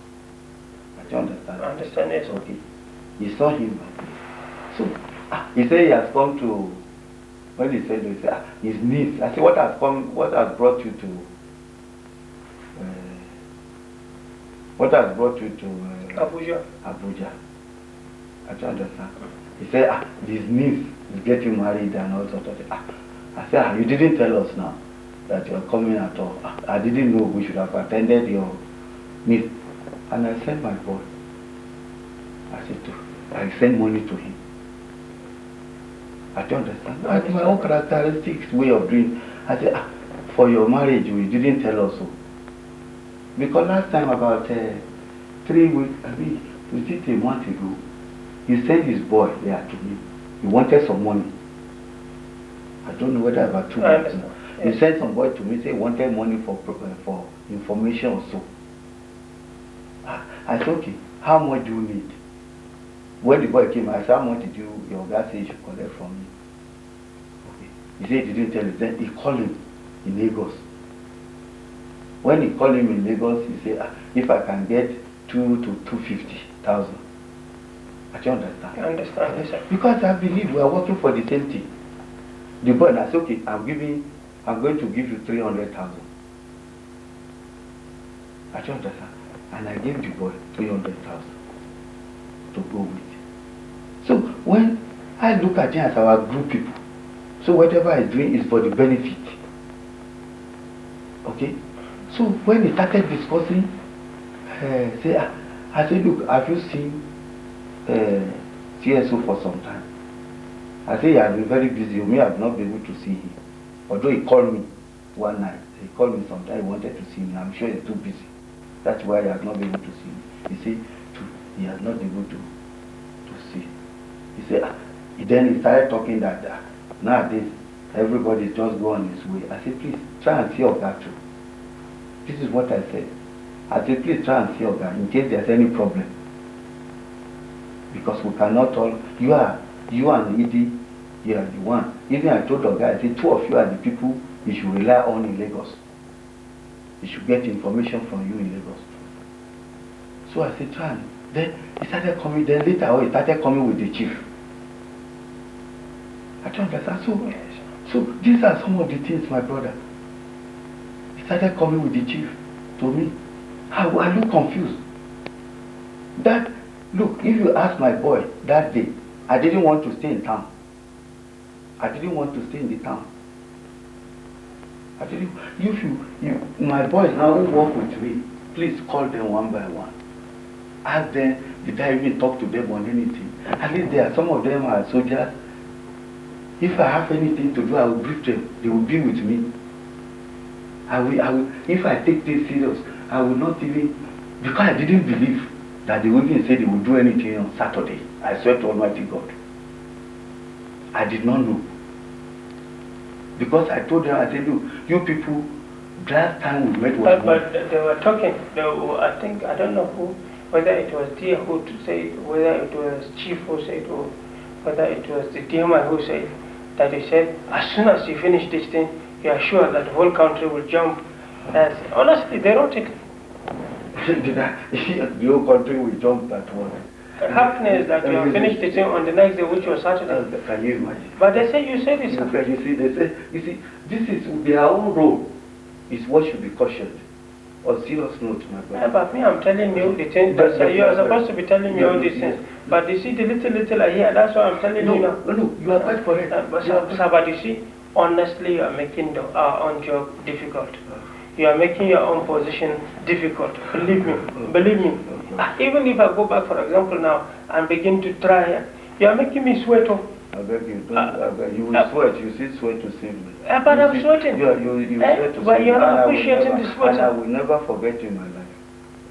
I don't understand. I understand it. Okay. He saw him. So he said he has come to. When he said his niece. I said, what has brought you to? What has brought you to Abuja? Abuja. I don't understand. He said, his niece is getting married and all sorts of things. I said, you didn't tell us now that you are coming at all. I didn't know we should have attended your niece. And I sent my boy. I sent money to him. I don't understand. That's my own characteristics, way of doing. I said, for your marriage, you didn't tell us so. Because last time, about 3 weeks, was it a month ago, he sent his boy there to me. He wanted some money. I don't know whether about 2 months. Yes. He sent some boy to me, say he wanted money for information or so. I said, okay, how much do you need? When the boy came, I said, how much did your guy say you should collect from me? Okay. He said he didn't tell him. Then he called him in Lagos. When he called him in Lagos, he said, if I can get 2 to 250,000. I don't understand. I understand, yes, sir. Because I believe we are working for the same thing. The boy, I said, okay, I'm going to give you 300,000. I don't understand. And I gave the boy 300,000 to go with. So when I look at him as our group people, so whatever I'm doing is for the benefit. Okay? So when he started discussing, I said, look, have you seen CSO for some time? I said, he has been very busy. You may have not been able to see him. Although he called me one night. He called me sometime, he wanted to see me. I'm sure he's too busy. That's why he has not been able to see me. He said, he has not been able to see. He said, then he started talking that nowadays, everybody just go on his way. I said, please, try and see Oga too. This is what I said. I said, please try and see Oga in case there's any problem. Because we cannot all, you and Edie, you are the one. Even I told Oga, I said, 2 of you are the people you should rely on in Lagos. You should get information from you in Lagos. So I said, try and, then he started coming, then later on he started coming with the chief. I don't understand. So these are some of the things, my brother. He started coming with the chief to me. I look confused. Look, if you ask my boy that day, I didn't want to stay in town. I didn't want to stay in the town. I didn't. If my boys now who work with me, please call them one by one. Ask them, did I even talk to them on anything? At least some of them are soldiers. If I have anything to do, I will brief them. They will be with me. I will. If I take this serious, I will not even, because I didn't believe that they would even say they would do anything on Saturday. I swear to Almighty God. I did not know. Because I told them, I said, look, you people, last time we met was... But they were talking, I think, I don't know who, whether it was Dear who said, whether it was Chief who said, or whether it was the DMI who said, that he said, as soon as you finish this thing, you are sure that the whole country will jump. And honestly, they wrote it. The whole country will jump at once. The happiness that you have finished the thing on the next day, which was Saturday. Can you imagine? But they say you said it. You see, this is their own role. Is what should be cautioned. On serious note, my brother. Yeah, but me, I'm telling you the things. You are supposed to be telling me all these things. But you see, the little I hear, that's why I'm telling you now. No, you are quite correct. But you see, honestly, you are making our own job difficult. You are making your own position difficult. Believe me. Even if I go back, for example, now and begin to try, you are making me sweat. I beg you, you will sweat. You see, sweat to save me. But I'm sweating. You sweat to but save you're me. not appreciating the sweat. And I will never forget you in my life.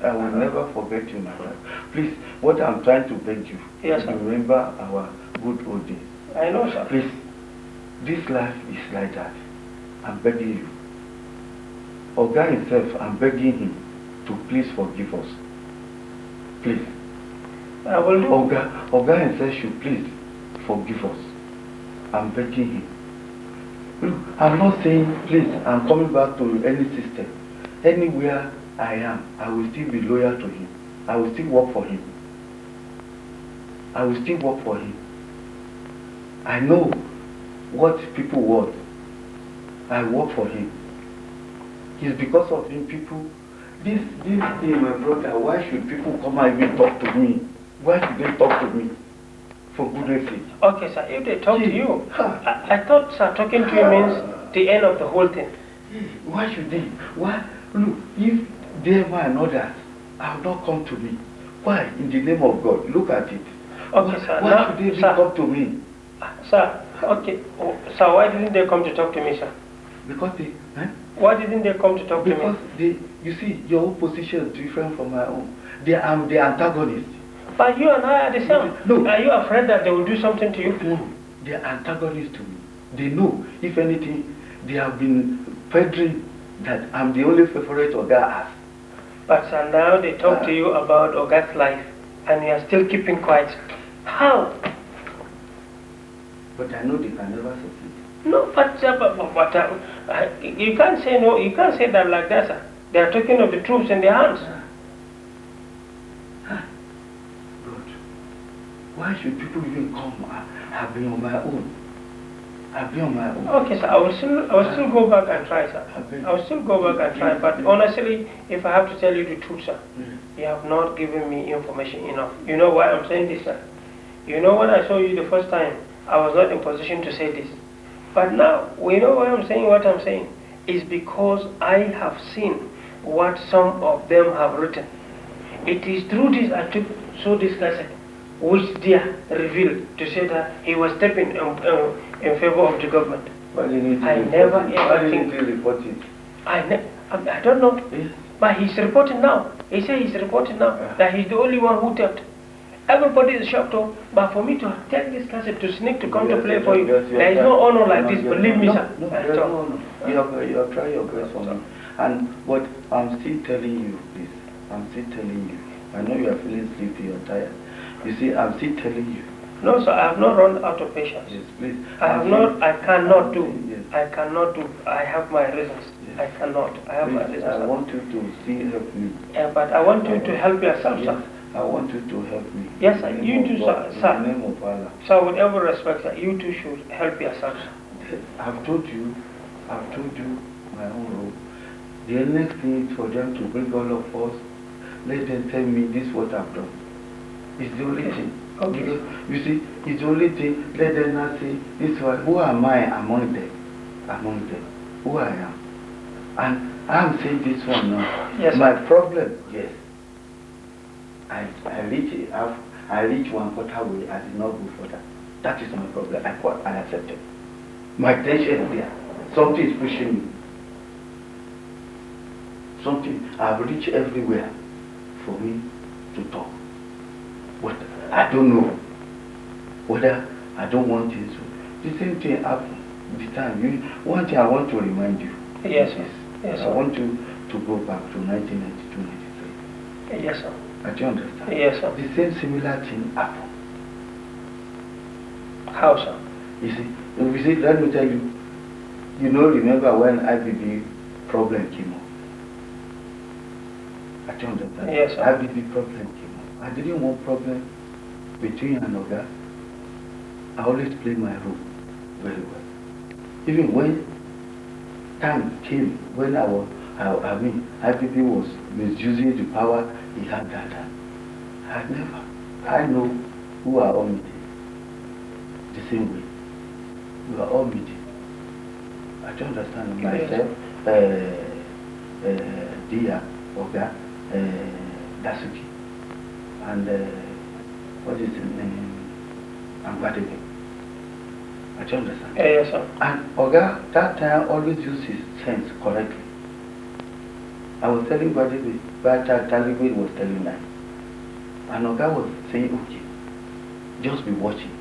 I will never forget you, my life. Please, what I'm trying to beg you, yes, sir. Remember our good old days. I know, sir. Please, this life is like that. I'm begging you. Oga himself, I'm begging him to please forgive us. Please. I will do. Oga himself should please forgive us. I'm begging him. Look, I'm not saying please, I'm coming back to any system. Anywhere I am, I will still be loyal to him. I will still work for him. I will still work for him. I know what people want. I work for him. It's because of him people. This thing, my brother, why should people come and even talk to me? Why should they talk to me? For goodness sake. Okay, sir, if they talk to you, I thought, sir, talking to you means the end of the whole thing. Why should they? Why? Look, if they ever know that, I will not come to me. Why? In the name of God, look at it. Okay, sir. Why Now, should they sir, come to me? Sir, okay. Oh, sir, why didn't they come to talk to me, sir? Because they... Why didn't they come to talk to me? Because you see, your own position is different from my own. I'm the antagonist. But you and I are the same. No. Are you afraid that they will do something to you? No, they are antagonists to me. They know, if anything, they have been peddling that I'm the only favorite Oga has. But sir, now they talk to you about Oga's life, and you are still keeping quiet. How? But I know they can never succeed. No, but you can't say no. You can't say that like that, sir. They are talking of the troops in their hands. Good. Why should people even come? I've been on my own. I've been on my own. Okay, sir. I will still go back and try, sir. I will still go back and try. But honestly, if I have to tell you the truth, sir, you have not given me information enough. You know why I'm saying this, sir? You know when I saw you the first time, I was not in position to say this. But now, we know why I'm saying what I'm saying. It's because I have seen what some of them have written. It is through this I saw this cassette, which they revealed to say that he was stepping in favor of the government. I never ever think. Report it. I don't know. Yes. But he's reporting now. He said he's reporting now that he's the only one who tapped. Everybody is shocked, but for me to take this cassette to sneak to come to play for you, there is no honor like this, believe me, sir. No. You have tried your best for me. But I'm still telling you this. I'm still telling you. I know you are feeling sleepy or tired. You see, I'm still telling you. No, sir, I have not run out of patience. Yes, please. I cannot do. Yes. I cannot do. I have my reasons. Yes. I cannot. I have my reasons. I want you to still help me. Yeah, but I want you to help yourself, sir. I want you to help me. Yes, sir. You too, sir. In the name of Allah. Sir, with every respect, sir, you too should help yourself, sir. I've told you my own role. The next thing is for them to bring all of us, let them tell me this is what I've done. It's the only thing. Okay. Because, you see, it's the only thing, let them not say this one. Who am I among them? Among them. Who I am. And I'm saying this one now. Yes, my problem, yes. I reach 1/4 way, I did not go further. That is my problem. I accept it. My tension is there. Something is pushing me. Something, I've reached everywhere for me to talk. But I don't know whether I don't want it to. The same thing happened the time. One thing I want to remind you. Yes, sir. Yes, sir. I want you to go back to 1992-93. Yes, sir. Do you understand? Yes, sir. The same similar thing happened. How, sir? You see, let me tell you, remember when IBB problem came up? Do you understand? Yes, sir. IBB problem came up. I didn't want problem between you and Oga. I always play my role very well. Even when time came, when IBB was misusing the power he had that time. I know who are all meeting the same way. We are all meeting. I don't understand myself, Dia, Oga, Dasuki, and what is his name? Ambadebe. I don't understand. Yes, sir. And Oga that time always used his sense correctly. I was telling Badi this, but Taliban was telling lies. And Oga was saying, okay, just be watching.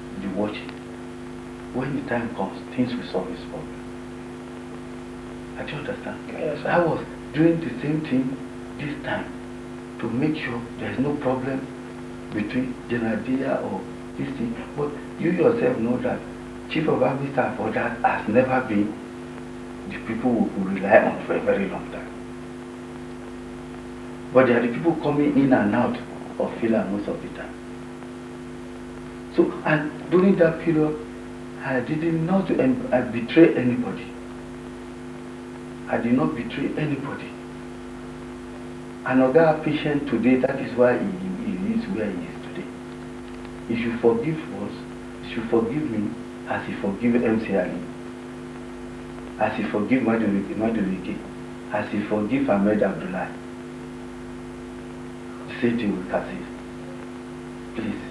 When the time comes, things will solve this problem. I do understand. Yes, I was doing the same thing this time to make sure there is no problem between General Adisa or this thing. But you yourself know that Chief of Army Staff for that has never been the people who rely on for a very long time. But there are the people coming in and out of Fila most of the time. So, and during that period, I did not betray anybody. I did not betray anybody. And Oga patient today, that is why he is where he is today. He should forgive us, he should forgive me as he forgive MC Ali, as he forgive Maduriki, as he forgive Ahmed Abdullah. The same thing with Kasif. Please.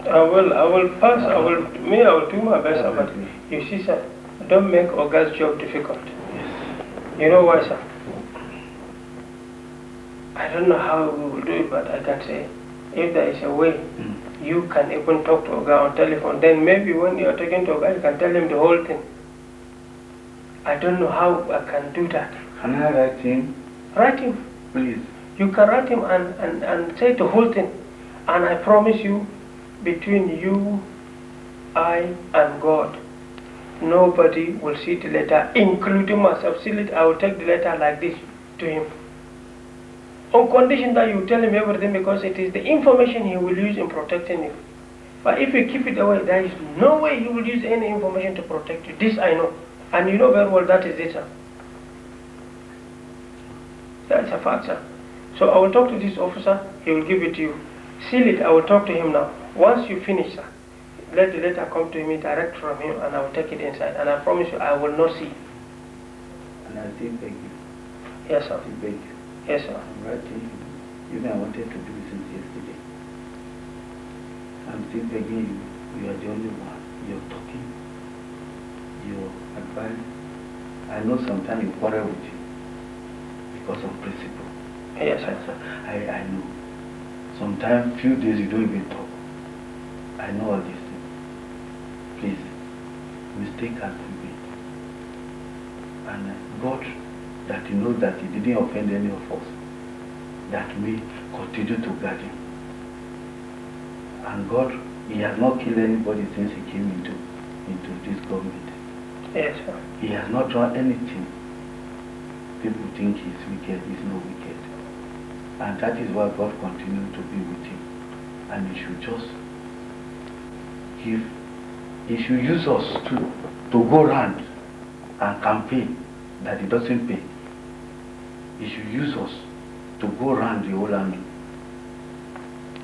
I will pass, I will do my best, but you see, sir, don't make Oga's job difficult. Yes. You know why, sir? I don't know how we will do it, but I can say, if there is a way, you can even talk to Oga on telephone, then maybe when you are talking to Oga, you can tell him the whole thing. I don't know how I can do that. Can I write him? Write him. Please. You can write him and say the whole thing. And I promise you, between you, I, and God, nobody will see the letter, including myself. See it, I will take the letter like this to him. On condition that you tell him everything, because it is the information he will use in protecting you. But if you keep it away, there is no way he will use any information to protect you. This I know. And you know very well that is it, sir. That's a fact, sir. So I will talk to this officer, he will give it to you. Seal it, I will talk to him now. Once you finish, sir, let the letter come to me direct from him and I will take it inside. And I promise you, I will not see. And I still beg you. Yes, sir. I still beg you. Yes, sir. I'm writing you. Even I wanted to do it since yesterday. I'm still begging you. You are the only one. You're talking. Your advice. I know sometimes you quarrel with you because of principle. Yes, sir. I know. Sometimes few days you don't even talk. I know all these things. Please, mistake has been made. And God, that He knows that He didn't offend any of us, that may continue to guide Him. And God, He has not killed anybody since He came into this government. Yes, sir. He has not done anything. People think He's wicked, He's not wicked. And that is why God continues to be with Him. And He should just He should use us to go around and campaign that He doesn't pay. He should use us to go around the whole army.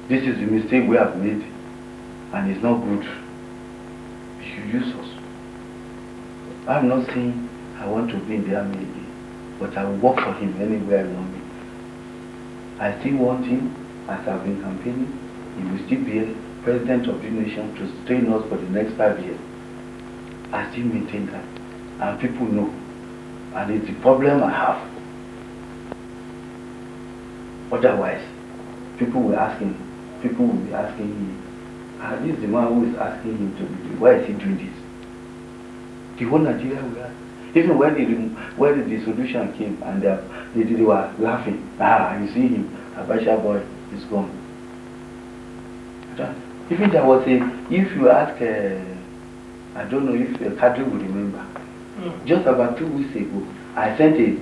This is the mistake we have made, and it's not good. He should use us. I'm not saying I want to be in the army again, but I will work for Him anywhere I want me. I still want Him, as I've been campaigning. He will still be President of the nation to train us for the next 5 years. I still maintain that. And people know. And it's the problem I have. Otherwise, people will be asking him, this is the man who is asking him to do, why is he doing this? The whole Nigeria will ask. Even when the solution came and they were laughing, you see him, Abacha boy is gone. Even there was if you ask, I don't know if Kadri will remember, just about 2 weeks ago, I sent a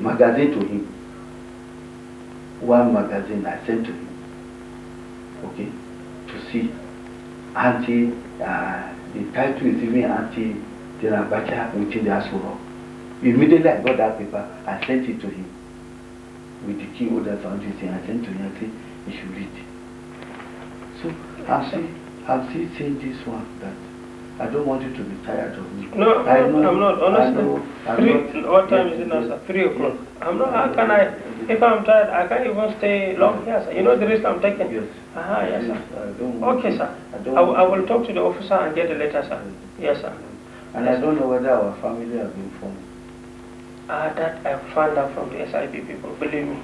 magazine to him. One magazine I sent to him, okay, to see the title is even anti-General Abacha within the Asura. Immediately I got that paper, I sent it to him with the key orders and everything. I sent to him, I said he should read. So I'm still saying this one, that I don't want you to be tired of me. No, I'm not, honestly. What time is it now, sir? 3 o'clock. Yes. I'm not, how can I, if I'm tired, I can't even stay long here, sir. You know the risk I'm taking? Yes. Yes, sir. Okay, sir. I I will talk to the officer and get the letter, sir. Yes, sir. And I don't know whether our family have been formed. That I found out from the SIB people, believe me.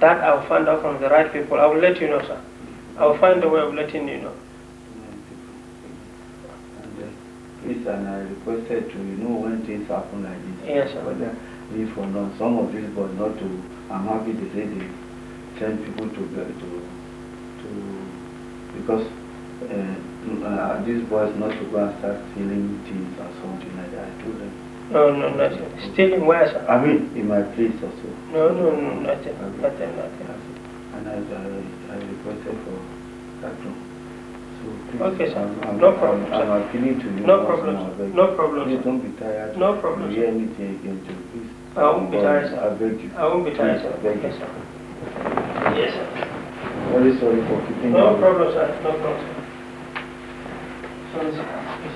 That I will find out from the right people. I will let you know, sir. I will find a way of letting you know. Please, and I requested to, when things happen like this. Yes, sir. Whether if or not, some of these boys not to, I'm happy to say they send people because these boys not to go and start stealing things or something like that. I told them. No, nothing. Stealing where, sir? I mean, in my place also. No, nothing. And I requested for that one. So please, okay, sir. No problem. I'm appealing to you. No problem. No problem. Please don't be tired. No problem. You hear anything again, too, please. I won't be tired, sir. I beg you. I won't be tired, sir. I beg you. Yes, sir. Yes, sir. Very sorry for keeping you. No problem, sir. No problem, sir. So, you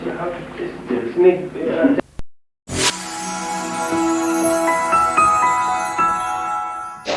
see how to snake.